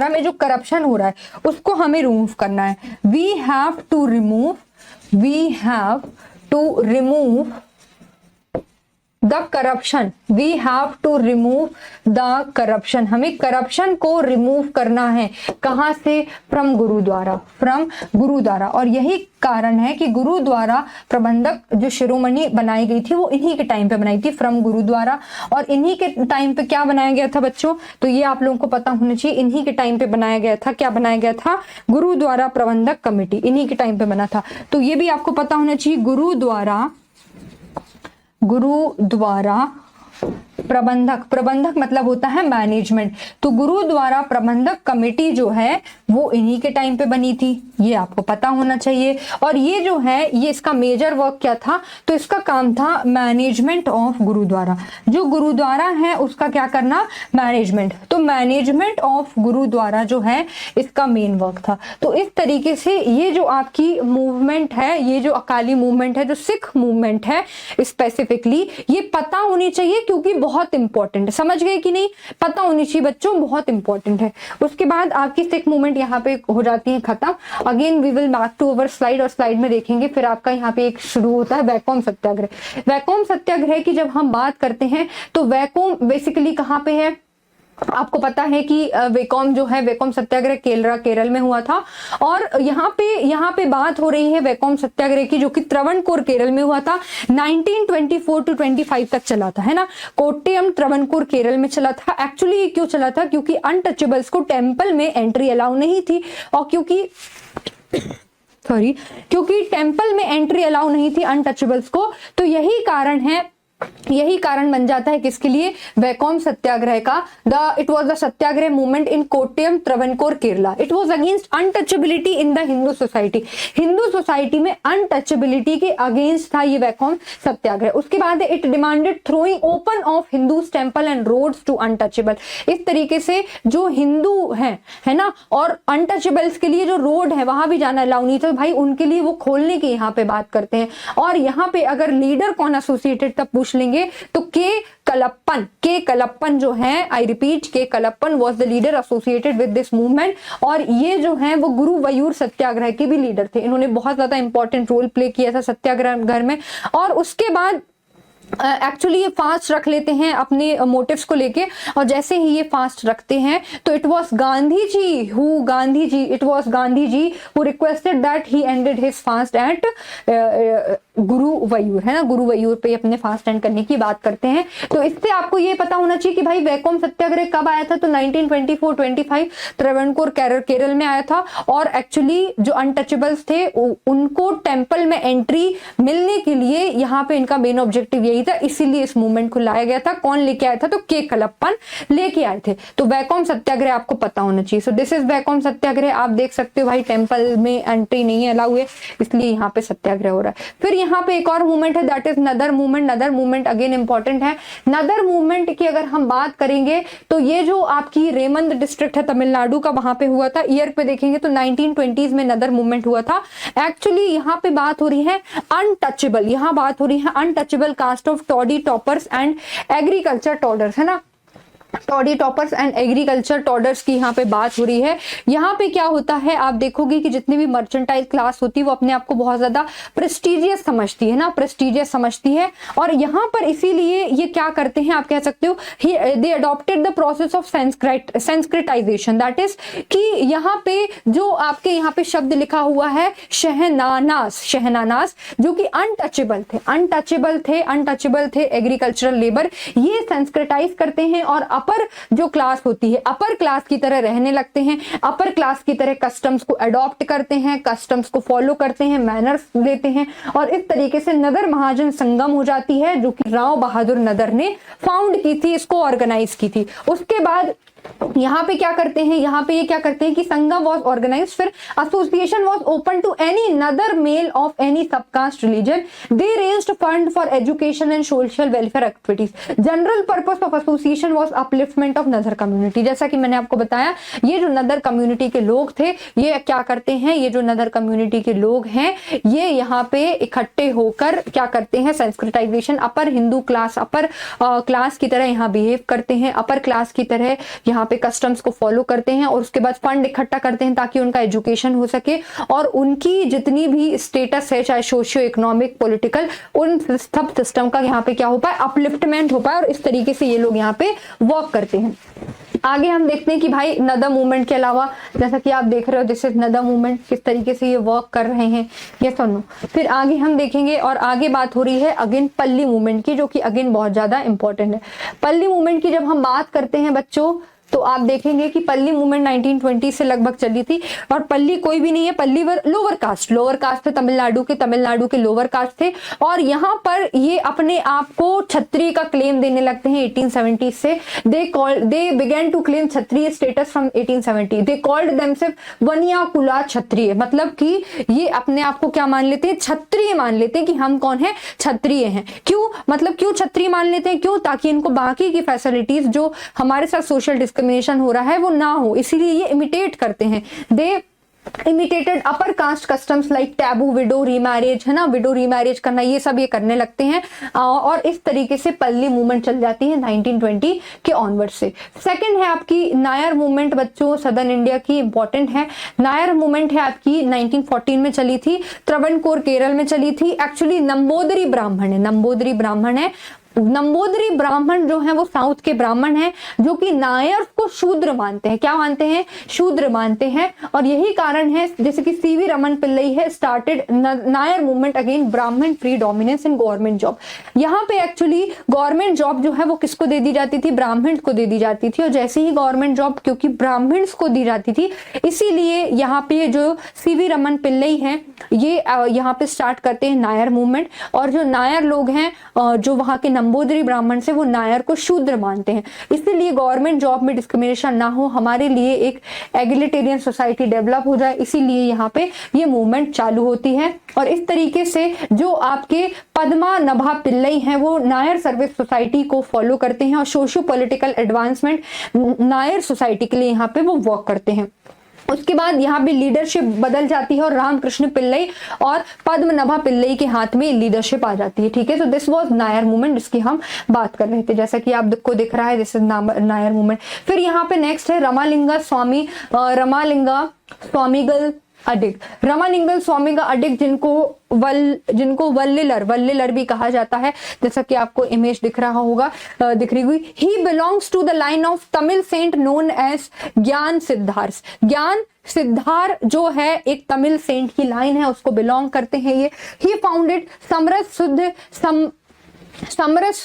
में जो करप्शन हो रहा है उसको हमें रिमूव करना है। We have to remove the corruption, we have to remove the corruption, हमें करप्शन को रिमूव करना है। कहां से? फ्रॉम गुरु द्वारा, फ्रॉम गुरु द्वारा। और यही कारण है कि गुरु द्वारा प्रबंधक जो शिरोमणि बनाई गई थी वो इन्हीं के टाइम पे बनाई थी, फ्रॉम गुरु द्वारा। और इन्हीं के टाइम पे क्या बनाया गया था बच्चों? तो ये आप लोगों को पता होना चाहिए, इन्हीं के टाइम पे बनाया गया था। क्या बनाया गया था? गुरु द्वारा प्रबंधक कमेटी, इन्हीं के टाइम पे बना था। तो ये भी आपको पता होना चाहिए, गुरु द्वारा प्रबंधक, प्रबंधक मतलब होता है मैनेजमेंट। तो गुरु द्वारा प्रबंधक कमेटी जो है वो इन्हीं के टाइम पे बनी थी, ये आपको पता होना चाहिए। और ये जो है ये इसका मेजर वर्क क्या था? तो इसका काम था मैनेजमेंट ऑफ गुरुद्वारा। जो गुरुद्वारा है उसका क्या करना? मैनेजमेंट। तो मैनेजमेंट ऑफ गुरुद्वारा जो है इसका मेन वर्क था। तो इस तरीके से ये जो आपकी मूवमेंट है, ये जो अकाली मूवमेंट है, जो सिख मूवमेंट है स्पेसिफिकली, ये पता होनी चाहिए क्योंकि बहुत इंपॉर्टेंट है। समझ गए कि नहीं? पता होनी चाहिए बच्चों, बहुत इंपॉर्टेंट है। उसके बाद आपकी सिख मूवमेंट यहाँ पे हो जाती है खत्म। Again we will back to our slide, और स्लाइड में देखेंगे फिर आपका यहाँ पे एक शुरू होता है वैकोम सत्याग्रह। वैकोम सत्याग्रह की जब हम बात करते हैं तो वैकोम बेसिकली कहाँ पे है? आपको पता है कि वैकोम जो है, वैकोम सत्याग्रह केरल में हुआ था। और यहाँ पे बात हो रही है वैकोम सत्याग्रह की, जो कि त्रावणकोर केरल में हुआ था। 1924 to 25 तक चला था, है ना। कोट्टयम त्रावणकोर केरल में चला था। एक्चुअली क्यों चला था? क्योंकि अनटचेबल्स को टेम्पल में एंट्री अलाउ नहीं थी, और क्योंकि टेम्पल में एंट्री अलाउ नहीं थी अनटचेबल्स को। तो यही कारण बन जाता है किसके लिए? वैकोम सत्याग्रह का। It was the satyagraha movement in Kottayam Travancore Kerala. It was against untouchability in the Hindu society. Hindu society में अनटचेबिलिटी के अगेंस्ट था ये वैकोम सत्याग्रह। उसके बाद it demanded throwing open of Hindus temple and roads to untouchable. इस तरीके से जो हिंदू है ना, और अनटचेबल्स के लिए जो रोड है वहां भी जाना अलाउ नहीं था, भाई उनके लिए वो खोलने की यहाँ पे बात करते हैं। और यहाँ पे अगर लीडर कौन एसोसिएटेड तब पूछ लेंगे तो के कलप्पन जो है, आई रिपीट, के Kelappan was the leader associated with this movement. और ये जो है वो गुरुवायूर सत्याग्रह के भी लीडर थे। इन्होंने बहुत ज्यादा इंपॉर्टेंट रोल प्ले किया था सत्याग्रह में। और उसके बाद एक्चुअली ये फास्ट रख लेते हैं अपने मोटिव्स को लेके, और जैसे ही ये फास्ट रखते हैं तो it was Gandhi ji who requested that he ended his fast at Guruvayur, है ना। गुरुवायूर पे अपने फास्ट एंड करने की बात करते हैं। तो इससे आपको ये पता होना चाहिए कि भाई वैकोम सत्याग्रह कब आया था? तो 1924-25 त्रावणकोर केरल में आया था। और एक्चुअली जो अनटचेबल्स थे उनको टेम्पल में एंट्री मिलने के लिए यहाँ पे इनका मेन ऑब्जेक्टिव यही था, इसीलिए इस मूवमेंट को लाया गया था। कौन लेके आया था? तो के कलप्पन लेके आए थे। तो वैकोम सत्याग्रह आपको पता होना चाहिए। सो दिस इज वैकोम सत्याग्रह। आप देख सकते हो भाई टेम्पल में एंट्री नहीं अलाउ है, इसलिए यहाँ पे सत्याग्रह हो रहा है। फिर यहाँ पे एक और मूवमेंट है, दैट इज नदर मूवमेंट। नदर मूवमेंट अगेन इंपॉर्टेंट है। नदर मूवमेंट की अगर हम बात करेंगे तो ये जो आपकी रेमंद डिस्ट्रिक्ट है तमिलनाडु का, वहां पे हुआ था। ईयर पे देखेंगे तो 1920s में नदर मूवमेंट हुआ था। एक्चुअली यहाँ पे बात हो रही है अनटचेबल, यहाँ बात हो रही है untouchable caste of toddy tappers and agriculture traders, है ना। Toddy tappers and agriculture traders की यहाँ पे बात हो रही है। यहाँ पे क्या होता है, आप देखोगे कि जितनी भी मर्चेंटाइल क्लास होती है वो अपने आप को बहुत ज्यादा प्रेस्टिजियस समझती है ना, प्रेस्टिजियस समझती है। और यहाँ पर इसीलिए ये क्या करते हैं, आप कह सकते हो they adopted the process of Sanskritisation. That is कि यहाँ पे जो आपके यहाँ पे शब्द लिखा हुआ है शहनानास, जो कि अनटचेबल थे एग्रीकल्चरल लेबर, ये संस्कृताइज करते हैं और अपर जो क्लास होती है, अपर क्लास की तरह रहने लगते हैं, अपर क्लास की तरह कस्टम्स को अडॉप्ट करते हैं, कस्टम्स को फॉलो करते हैं, मैनर्स लेते हैं। और इस तरीके से नगर महाजन संगम हो जाती है, जो कि राव बहादुर नदर ने फाउंड की थी, इसको ऑर्गेनाइज की थी। उसके बाद यहाँ पे क्या करते हैं, यहाँ पे ये क्या करते हैं कि संगम वॉज ऑर्गेनाइज, फिर association was open to any Nadar male of any subcaste religion. They raised fund for education and social welfare activities. General purpose of association was upliftment of Nadar community. जैसा कि मैंने आपको बताया, ये जो नदर कम्युनिटी के लोग थे, ये क्या करते हैं, ये जो नदर कम्युनिटी के लोग हैं, ये यहाँ पे इकट्ठे होकर क्या करते हैं, संस्कृताइजेशन, अपर हिंदू क्लास, अपर क्लास की तरह यहाँ बिहेव करते हैं, अपर क्लास की तरह यहाँ पे कस्टम्स को फॉलो करते हैं और उसके बाद फंड इकट्ठा करते हैं ताकि उनका एजुकेशन हो सके और उनकी जितनी भी स्टेटस है चाहे सोशियो इकोनॉमिक पॉलिटिकल, उन सब सिस्टम का यहाँ पे क्या हो पाए, अपलिफ्टमेंट हो पाए और इस तरीके से ये लोग यहाँ पे वर्क करते हैं। आगे हम देखते हैं कि भाई नदा मूवमेंट के अलावा जैसा कि आप देख रहे हो दिस इज नदा मूवमेंट, किस तरीके से ये वर्क कर रहे हैं, यस और नो। फिर आगे हम देखेंगे और आगे बात हो रही है अगेन पल्ली मूवमेंट की, जो कि अगेन बहुत ज्यादा इंपॉर्टेंट है। पल्ली मूवमेंट की जब हम बात करते हैं बच्चों तो आप देखेंगे कि पल्ली मूवमेंट 1920 से लगभग चली थी और पल्ली कोई भी नहीं है, पल्ली लोअर कास्ट थे, तमिलनाडु के लोअर कास्ट थे और यहाँ पर ये अपने आप को क्षत्रिय का क्लेम देने लगते हैं 1870 से। They began to claim Kshatriya status from 1870। They called themselves Vaniya Kula Kshatriya, मतलब कि ये अपने आप को क्या मान लेते हैं, क्षत्रिय मान लेते हैं कि हम कौन है, क्षत्रिय हैं। क्यों, मतलब क्यों क्षत्रिय मान लेते हैं, क्यों, ताकि इनको बाकी की फैसिलिटीज जो हमारे साथ सोशल डिस्क्रिमिनेशन हो रहा है वो ना हो, इसीलिए ये इमिटेट करते हैं। They imitated upper caste customs like taboo, widow remarriage, है ना, विडो रीमैरिज करना, ये सब ये करने लगते हैं और इस तरीके से पल्ली मूवमेंट चल जाती है 1920 के ऑनवर्ड से। सेकंड है आपकी नायर मूवमेंट बच्चों, सदर्न इंडिया की इंपॉर्टेंट है। नायर मूवमेंट है आपकी 1914 में चली थी, त्रावणकोर केरल में चली थी। एक्चुअली नंबोदरी ब्राह्मण है। नंबोदरी ब्राह्मण जो है वो साउथ के ब्राह्मण हैं जो कि नायर्स को शूद्र मानते हैं। क्या मानते हैं, शूद्र मानते हैं और यही कारण है जैसे कि सीवी रमन पिल्लई है स्टार्टेड नायर मूवमेंट अगेन ब्राह्मण प्रीडोमिनेंस इन गवर्नमेंट जॉब। यहाँ पे एक्चुअली गवर्नमेंट जॉब जो है वो किसको दे दी जाती थी, ब्राह्मण को दे दी जाती थी और जैसे ही गवर्नमेंट जॉब क्योंकि ब्राह्मण्स को दी जाती थी इसीलिए यहाँ पे जो सीवी रमन पिल्लई हैं ये यहाँ पे स्टार्ट करते हैं नायर मूवमेंट और जो नायर लोग हैं जो वहाँ के नंबोदरी ब्राह्मण से वो नायर को शूद्र मानते हैं। इसीलिए गवर्नमेंट जॉब में डिस्क्रिमिनेशन ना हो, हमारे लिए एक एग्लिटेरियन सोसाइटी डेवलप हो जाए, इसीलिए यहाँ पे ये मूवमेंट चालू होती है। और इस तरीके से जो आपके पद्मा नभा पिल्लई हैं वो नायर सर्विस सोसाइटी को फॉलो करते हैं और socio political advancement Nair society के लिए यहाँ पे वो वर्क करते हैं। उसके बाद यहाँ पे लीडरशिप बदल जाती है और रामकृष्ण पिल्लई और पद्मनाभा पिल्लई के हाथ में लीडरशिप आ जाती है। ठीक है, तो दिस वाज नायर मूवमेंट जिसकी हम बात कर रहे थे, जैसा कि आप को दिख रहा है दिस इज नायर मूवमेंट। फिर यहाँ पे नेक्स्ट है रमालिंगा स्वामीगल अडिग। रमालिंगल स्वामी का अडिग जिनको वल्लिलर भी कहा जाता है, जैसा कि आपको इमेज दिख रही हुई। He belongs to the line of Tamil saint known as Gnana Siddhar जो है एक तमिल सेंट की लाइन है उसको बिलोंग करते हैं ये। ही फाउंडेड समरस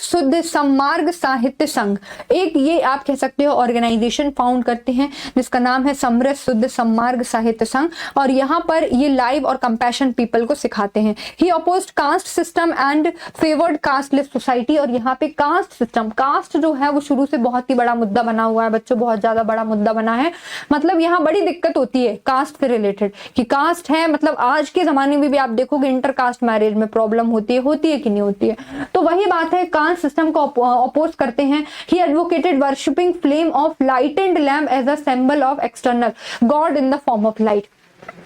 शुद्ध सम्मार्ग साहित्य संघ, एक ये आप कह सकते हो ऑर्गेनाइजेशन फाउंड करते हैं जिसका नाम है समरस शुद्ध सम्मार्ग साहित्य संघ और यहाँ पर ये लाइव और कंपैशन पीपल को सिखाते हैं। He opposed caste system and favoured casteless society और यहाँ पे कास्ट सिस्टम, कास्ट जो है वो शुरू से बहुत ही बड़ा मुद्दा बना हुआ है बच्चों, बहुत ज्यादा बड़ा मुद्दा बना है। मतलब यहाँ बड़ी दिक्कत होती है कास्ट से रिलेटेड कि कास्ट है, मतलब आज के जमाने में भी आप देखोगे इंटर कास्ट मैरिज में प्रॉब्लम होती है कि नहीं होती है, तो वही बात है कास्ट सिस्टम को अपोज करते हैं। He advocated worshipping flame of light and lamp as a symbol of external god in the form of light.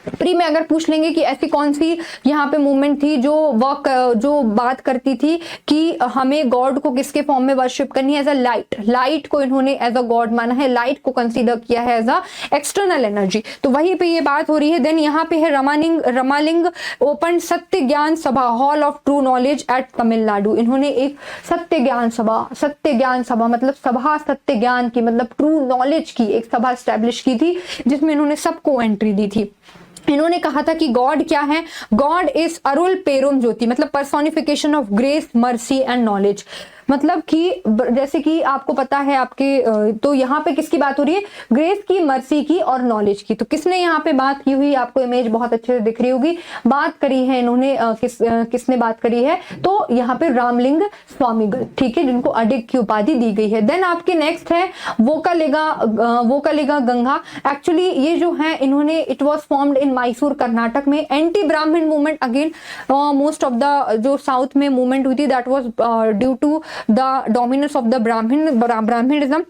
Pre में अगर पूछ लेंगे कि ऐसी कौन सी यहाँ पे मूवमेंट थी जो बात करती थी कि हमें गॉड को किसके फॉर्म में वर्शिप करनी है, एज अ लाइट को इन्होंने एज अ गॉड माना है, लाइट को कंसीडर किया है एज अ एक्सटर्नल एनर्जी, तो वहीं पे ये बात हो रही है। देन यहाँ पे है रमालिंग ओपन सत्य ज्ञान सभा hall of true knowledge eight Tamil Nadu. इन्होंने एक सत्य ज्ञान सभा मतलब सभा सत्य ज्ञान की मतलब ट्रू नॉलेज की एक सभा स्टैब्लिश की थी जिसमें इन्होंने सबको एंट्री दी थी। इन्होंने कहा था कि गॉड क्या है, गॉड इज अरुल पेरुम ज्योति, मतलब personification of grace mercy and knowledge. मतलब कि जैसे कि आपको पता है आपके तो यहाँ पे किसकी बात हो रही है, ग्रेस की, मर्सी की और नॉलेज की। तो किसने यहाँ पे बात की हुई, आपको इमेज बहुत अच्छे से दिख रही होगी, बात करी है इन्होंने किसने बात करी है, तो यहाँ पे रामलिंग स्वामीगल, ठीक है, जिनको अडिग की उपाधि दी गई है। देन आपके नेक्स्ट है वोकलिगा गंगा। एक्चुअली ये जो है इन्होंने it was formed in Mysore Karnataka में। Anti Brahmin movement again most of the जो साउथ में मूवमेंट हुई थी that was due to the dominance of the Brahminism,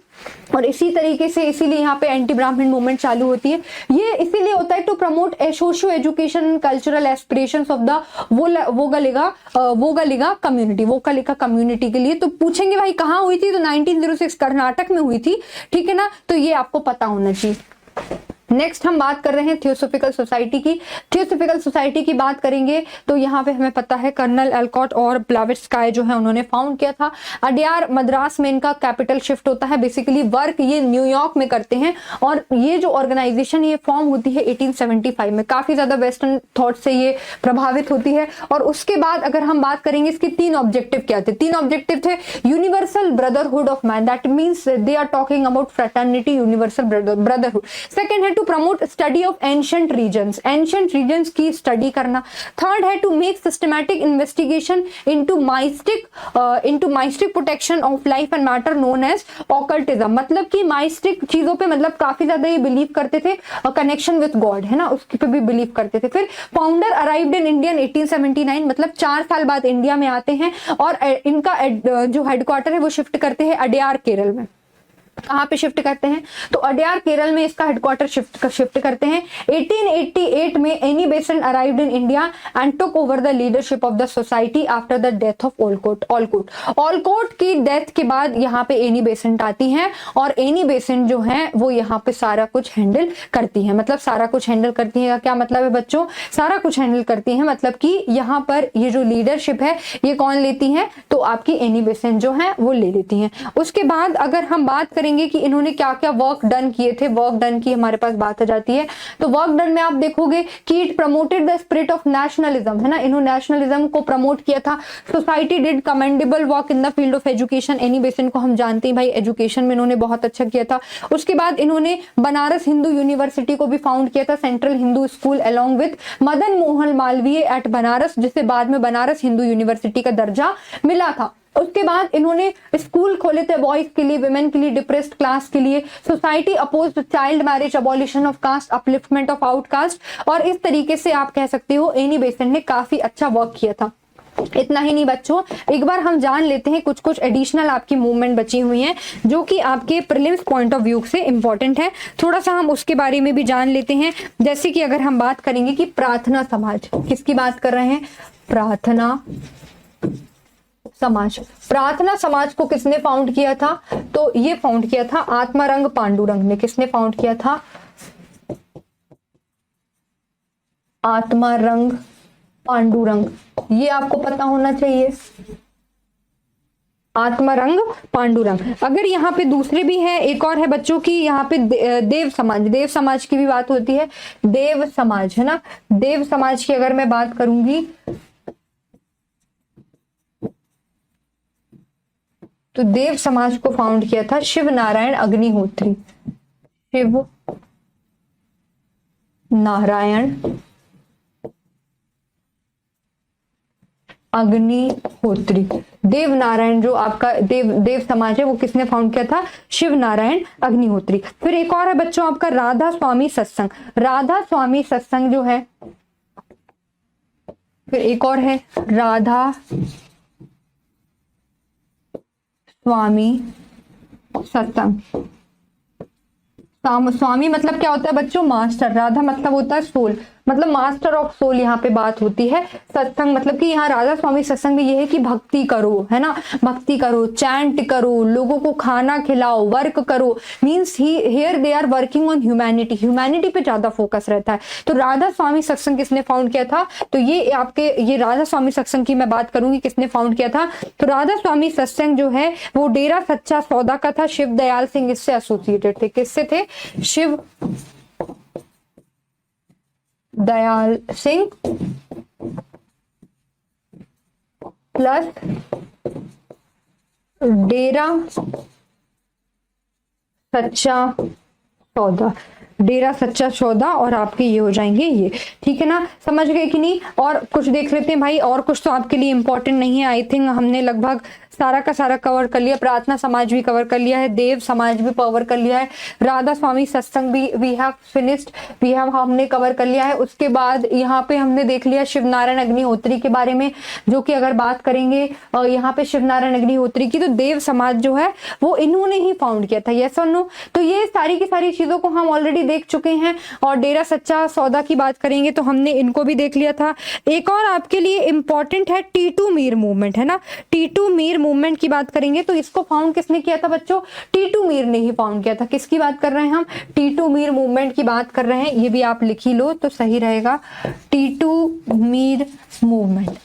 और इसी तरीके से इसीलिए यहाँ पे एंटी ब्राह्मण मूवमेंट चालू होती है। ये इसीलिए होता है to promote socio education cultural aspirations of the Vokkaliga community के लिए। तो पूछेंगे भाई कहाँ हुई थी, तो 1906 कर्नाटक में हुई थी, ठीक है ना, तो ये आपको पता होना चाहिए। नेक्स्ट हम बात कर रहे हैं थियोसोफिकल सोसाइटी की। थियोसोफिकल सोसाइटी की बात करेंगे तो यहाँ पे हमें पता है कर्नल एल्कॉट और ब्लावेट्स्काय जो है उन्होंने फाउंड किया था। अडयार मद्रास में इनका कैपिटल शिफ्ट होता है। बेसिकली वर्क ये न्यूयॉर्क में करते हैं और ये जो ऑर्गेनाइजेशन ये फॉर्म होती है 1875 में। काफी ज्यादा वेस्टर्न थॉट से ये प्रभावित होती है। और उसके बाद अगर हम बात करेंगे इसके 3 ऑब्जेक्टिव क्या थे। 3 ऑब्जेक्टिव थे universal brotherhood of man, that means they are talking about fraternity, universal brotherhood. Second है to promote study of ancient regions की स्टडी करना। थर्ड है to make systematic investigation into mystic protection of life and matter known as occultism, मतलब कि mystic चीजों पे मतलब काफी ज्यादा ये बिलीव करते थे, कनेक्शन विद गॉड है ना, उसके पे भी बिलीव करते थे। फिर फाउंडर अराइव्ड इन इंडिया 1879, मतलब 4 साल बाद इंडिया में आते हैं और इनका जो हेडक्वार्टर है वो शिफ्ट करते हैं अडयार केरल में। कहाँ पे शिफ्ट करते हैं, तो अडयार केरल में इसका हेडक्वार्टर शिफ्ट करते हैं। 1888 में Annie Besant arrived in India and took over the leadership of the society after the death of Olcott की डेथ के बाद यहाँ पे एनी बेसेंट आती हैं और एनी बेसेंट जो है वो यहाँ पे सारा कुछ हैंडल करती है। मतलब सारा कुछ हैंडल करती है का क्या मतलब है बच्चों, सारा कुछ हैंडल करती है मतलब कि यहाँ पर ये जो लीडरशिप है ये कौन लेती है, तो आपकी एनी बेसेंट जो है वो ले लेती है। उसके बाद अगर हम बात करेंगे कि इन्होंने क्या क्या वर्क डन किए थे, वर्क डन की हमारे पास बात आ जाती है। तो वर्क डन में आप देखोगे कि it promoted the spirit of nationalism, है ना, इन्होंने नेशनलिज्म को प्रमोट किया था। Society did commendable work in the field of education, Annie Besant को हम जानते हैं भाई एजुकेशन में इन्होंने बहुत अच्छा किया था। उसके बाद इन्होंने बनारस हिंदू यूनिवर्सिटी को भी फाउंड किया था, central Hindu school along with Madan Mohan Malviya at Banaras, जिसे बाद में बनारस हिंदू यूनिवर्सिटी का दर्जा मिला था। उसके बाद इन्होंने स्कूल खोले थे बॉयज के लिए, विमेन के लिए, डिप्रेस्ड क्लास के लिए। Society opposed child marriage, abolition of caste, upliftment of outcaste, और इस तरीके से आप कह सकते हो एनी बेसेंट ने काफी अच्छा वर्क किया था। इतना ही नहीं बच्चों, एक बार हम जान लेते हैं कुछ एडिशनल आपकी मूवमेंट बची हुई हैं जो कि आपके प्रीलिम्स पॉइंट ऑफ व्यू से इंपॉर्टेंट है। थोड़ा सा हम उसके बारे में भी जान लेते हैं। जैसे कि अगर हम बात करेंगे कि प्रार्थना समाज, किसकी बात कर रहे हैं, प्रार्थना समाज। प्रार्थना समाज को किसने फाउंड किया था, तो ये फाउंड किया था आत्मारंग पांडुरंग ने। किसने फाउंड किया था, आत्मारंग पांडुरंग, ये आपको पता होना चाहिए, आत्मारंग पांडुरंग। अगर यहाँ पे दूसरे भी है, एक और है बच्चों की यहाँ पे देव समाज की भी बात होती है, देव समाज है ना। देव समाज की अगर मैं बात करूंगी तो देव समाज को फाउंड किया था शिव नारायण अग्निहोत्री, शिव नारायण अग्निहोत्री। देव नारायण जो आपका देव समाज है वो किसने फाउंड किया था, शिव नारायण अग्निहोत्री। फिर एक और है बच्चों आपका राधा स्वामी सत्संग। राधा स्वामी सत्संग जो है, फिर एक और है राधा स्वामी सत्संग। स्वामी मतलब क्या होता है बच्चों, मास्टर। राधा मतलब होता है सोल, मतलब मास्टर ऑफ सोल यहाँ पे बात होती है। सत्संग मतलब कि यहाँ राधा स्वामी सत्संग में ये है कि भक्ति करो, है ना, भक्ति करो, चैंट करो, लोगों को खाना खिलाओ, वर्क करो। Means here they are working on humanity, humanity पे ज्यादा फोकस रहता है। तो राधा स्वामी सत्संग किसने फाउंड किया था, तो ये आपके ये राधा स्वामी सत्संग की मैं बात करूंगी किसने फाउंड किया था। तो राधा स्वामी सत्संग जो है वो डेरा सच्चा सौदा का था। शिव दयाल सिंह इससे एसोसिएटेड थे। किससे थे, शिव दयाल सिंह प्लस डेरा सच्चा सौदा, डेरा सच्चा सौदा, और आपके ये हो जाएंगे ये, ठीक है ना, समझ गए कि नहीं। और कुछ देख लेते हैं भाई, और कुछ तो आपके लिए इंपॉर्टेंट नहीं है। आई थिंक हमने लगभग सारा का सारा कवर कर लिया, प्रार्थना समाज भी कवर कर लिया है, देव समाज भी कवर कर लिया है, राधा स्वामी सत्संग भी वी हैव फिनिश्ड, हमने कवर कर लिया है। उसके बाद यहाँ पे हमने देख लिया शिवनारायण अग्निहोत्री के बारे में, जो कि अगर बात करेंगे यहाँ पे शिवनारायण अग्निहोत्री की, तो देव समाज जो है वो इन्होंने ही फाउंड किया था, यस और नो। तो ये सारी की सारी चीजों को हम ऑलरेडी देख चुके हैं। और डेरा सच्चा सौदा की बात करेंगे तो हमने इनको भी देख लिया था। एक और आपके लिए इंपॉर्टेंट है टीटू मीर मूवमेंट, है ना। टीटू मीर मूवमेंट की बात करेंगे तो इसको फाउंड किसने किया था बच्चों? टीटू मीर ने ही फाउंड किया था। किसकी बात कर रहे हैं हम? टीटू मीर मूवमेंट की बात कर रहे हैं। ये भी आप लिख ही लो तो सही रहेगा, टीटू मीर मूवमेंट।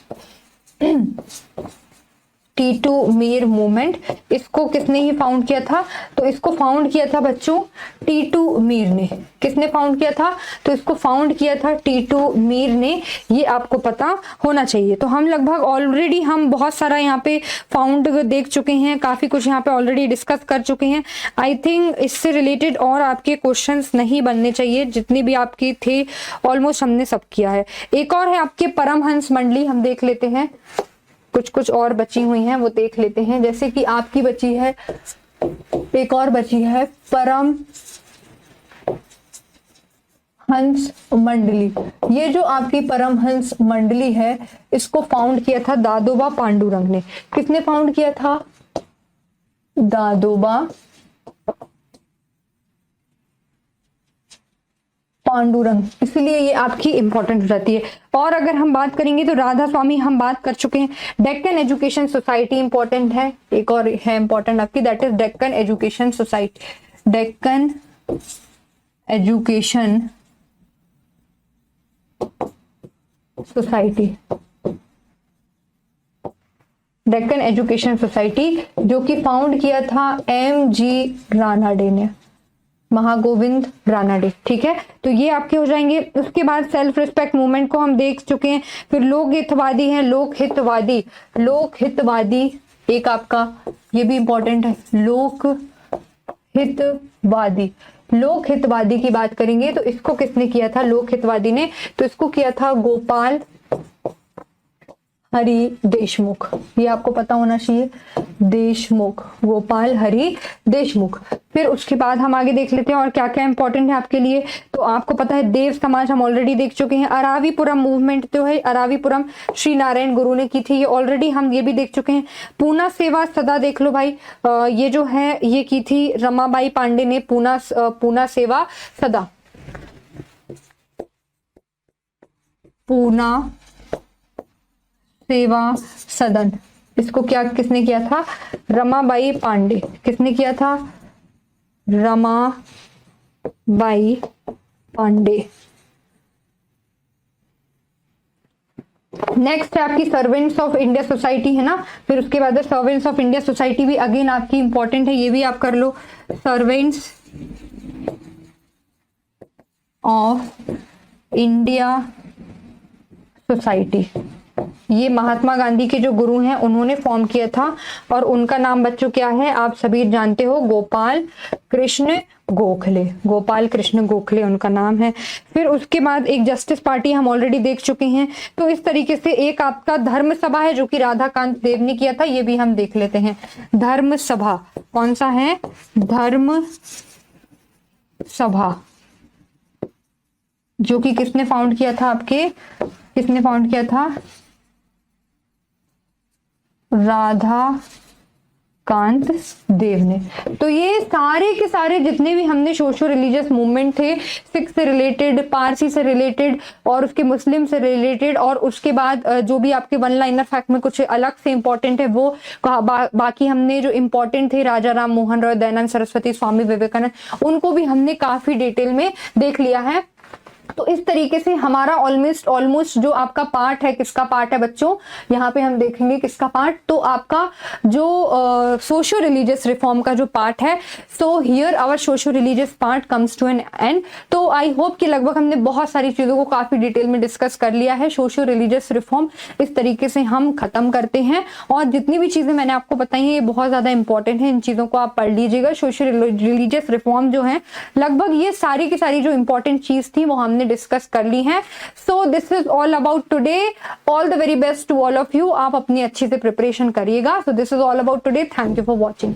टीटू मीर मूवमेंट, इसको किसने ही फाउंड किया था? तो इसको फाउंड किया था बच्चों टीटू मीर ने। किसने फाउंड किया था? तो इसको फाउंड किया था टीटू मीर ने। ये आपको पता होना चाहिए। तो हम लगभग ऑलरेडी हम बहुत सारा यहाँ पे फाउंड देख चुके हैं, काफी कुछ यहाँ पे ऑलरेडी डिस्कस कर चुके हैं। आई थिंक इससे रिलेटेड और आपके क्वेश्चंस नहीं बनने चाहिए, जितने भी आपके थे ऑलमोस्ट हमने सब किया है। एक और है आपके परमहंस मंडली, हम देख लेते हैं। कुछ कुछ और बची हुई हैं वो देख लेते हैं। जैसे कि आपकी बची है, एक और बची है परम हंस मंडली। ये जो आपकी परमहंस मंडली है, इसको फाउंड किया था दादोबा पांडुरंग ने। किसने फाउंड किया था? दादोबा पांडुरंग। इसलिए ये आपकी इंपॉर्टेंट हो जाती है। और अगर हम बात करेंगे तो राधा स्वामी हम बात कर चुके हैं। डेक्कन एजुकेशन सोसाइटी इंपॉर्टेंट है। एक और है इंपॉर्टेंट आपकी, that is Deccan education society. Deccan education society, Deccan education society, जो कि फाउंड किया था MG रानाडे ने, महागोविंद रानाडे। ठीक है, तो ये आपके हो जाएंगे। उसके बाद सेल्फ रिस्पेक्ट मूवमेंट को हम देख चुके हैं। फिर लोक हितवादी है, लोक हितवादी, लोक हितवादी एक आपका, ये भी इंपॉर्टेंट है, लोक हितवादी। लोक हितवादी की बात करेंगे तो इसको किसने किया था? लोक हितवादी ने। तो इसको किया था गोपाल हरि देशमुख। ये आपको पता होना चाहिए, देशमुख, गोपाल हरि देशमुख। फिर उसके बाद हम आगे देख लेते हैं और क्या क्या इंपॉर्टेंट है आपके लिए। तो आपको पता है देव समाज हम ऑलरेडी देख चुके हैं। अरावीपुरम मूवमेंट जो है, अरावीपुरम श्री नारायण गुरु ने की थी, ये ऑलरेडी हम ये भी देख चुके हैं। पूना सेवा सदा देख लो भाई, ये जो है ये की थी रमाबाई पांडे ने, पूना सेवा सदा, पूना सेवा सदन, इसको क्या किसने किया था? रमाबाई पांडे। किसने किया था? रमाबाई पांडे। नेक्स्ट है आपकी सर्वेंट्स ऑफ इंडिया सोसाइटी, है ना। फिर उसके बाद सर्वेंट्स ऑफ इंडिया सोसाइटी भी अगेन आपकी इंपॉर्टेंट है, ये भी आप कर लो। सर्वेंट्स ऑफ इंडिया सोसाइटी, ये महात्मा गांधी के जो गुरु हैं उन्होंने फॉर्म किया था और उनका नाम बच्चों क्या है? आप सभी जानते हो, गोपाल कृष्ण गोखले। गोपाल कृष्ण गोखले उनका नाम है। फिर उसके बाद एक जस्टिस पार्टी हम ऑलरेडी देख चुके हैं। तो इस तरीके से एक आपका धर्म सभा है जो कि राधाकांत देव ने किया था, ये भी हम देख लेते हैं। धर्म सभा कौन सा है? धर्म सभा, जो कि किसने फाउंड किया था? आपके किसने फाउंड किया था? राधा कांत देव ने। तो ये सारे के सारे जितने भी हमने सोशो रिलीजियस मूवमेंट थे, सिख से रिलेटेड, पारसी से रिलेटेड और उसके मुस्लिम से रिलेटेड, और उसके बाद जो भी आपके वन लाइनर फैक्ट में कुछ अलग से इंपॉर्टेंट है वो बाकी हमने जो इंपॉर्टेंट थे, राजा राम मोहन रॉय, दयानंद सरस्वती, स्वामी विवेकानंद, उनको भी हमने काफी डिटेल में देख लिया है। तो इस तरीके से हमारा ऑलमोस्ट जो आपका पार्ट है, किसका पार्ट है बच्चों? यहाँ पे हम देखेंगे किसका पार्ट, तो आपका जो सोशो रिलीजियस रिफॉर्म का जो पार्ट है। So here our socio religious part comes to an end. तो आई होप कि लगभग हमने बहुत सारी चीजों को काफी डिटेल में डिस्कस कर लिया है। सोशो रिलीजियस रिफॉर्म इस तरीके से हम खत्म करते हैं, और जितनी भी चीजें मैंने आपको बताई हैं ये बहुत ज्यादा इंपॉर्टेंट है, इन चीजों को आप पढ़ लीजिएगा। सोशो रिलीजियस रिफॉर्म जो है लगभग ये सारी की सारी जो इंपॉर्टेंट चीज थी वो हमने डिस्कस कर ली हैं। So this is all about today. All the very best to all of you. आप अपनी अच्छी से प्रिपरेशन करिएगा। So this is all about today. Thank you for watching.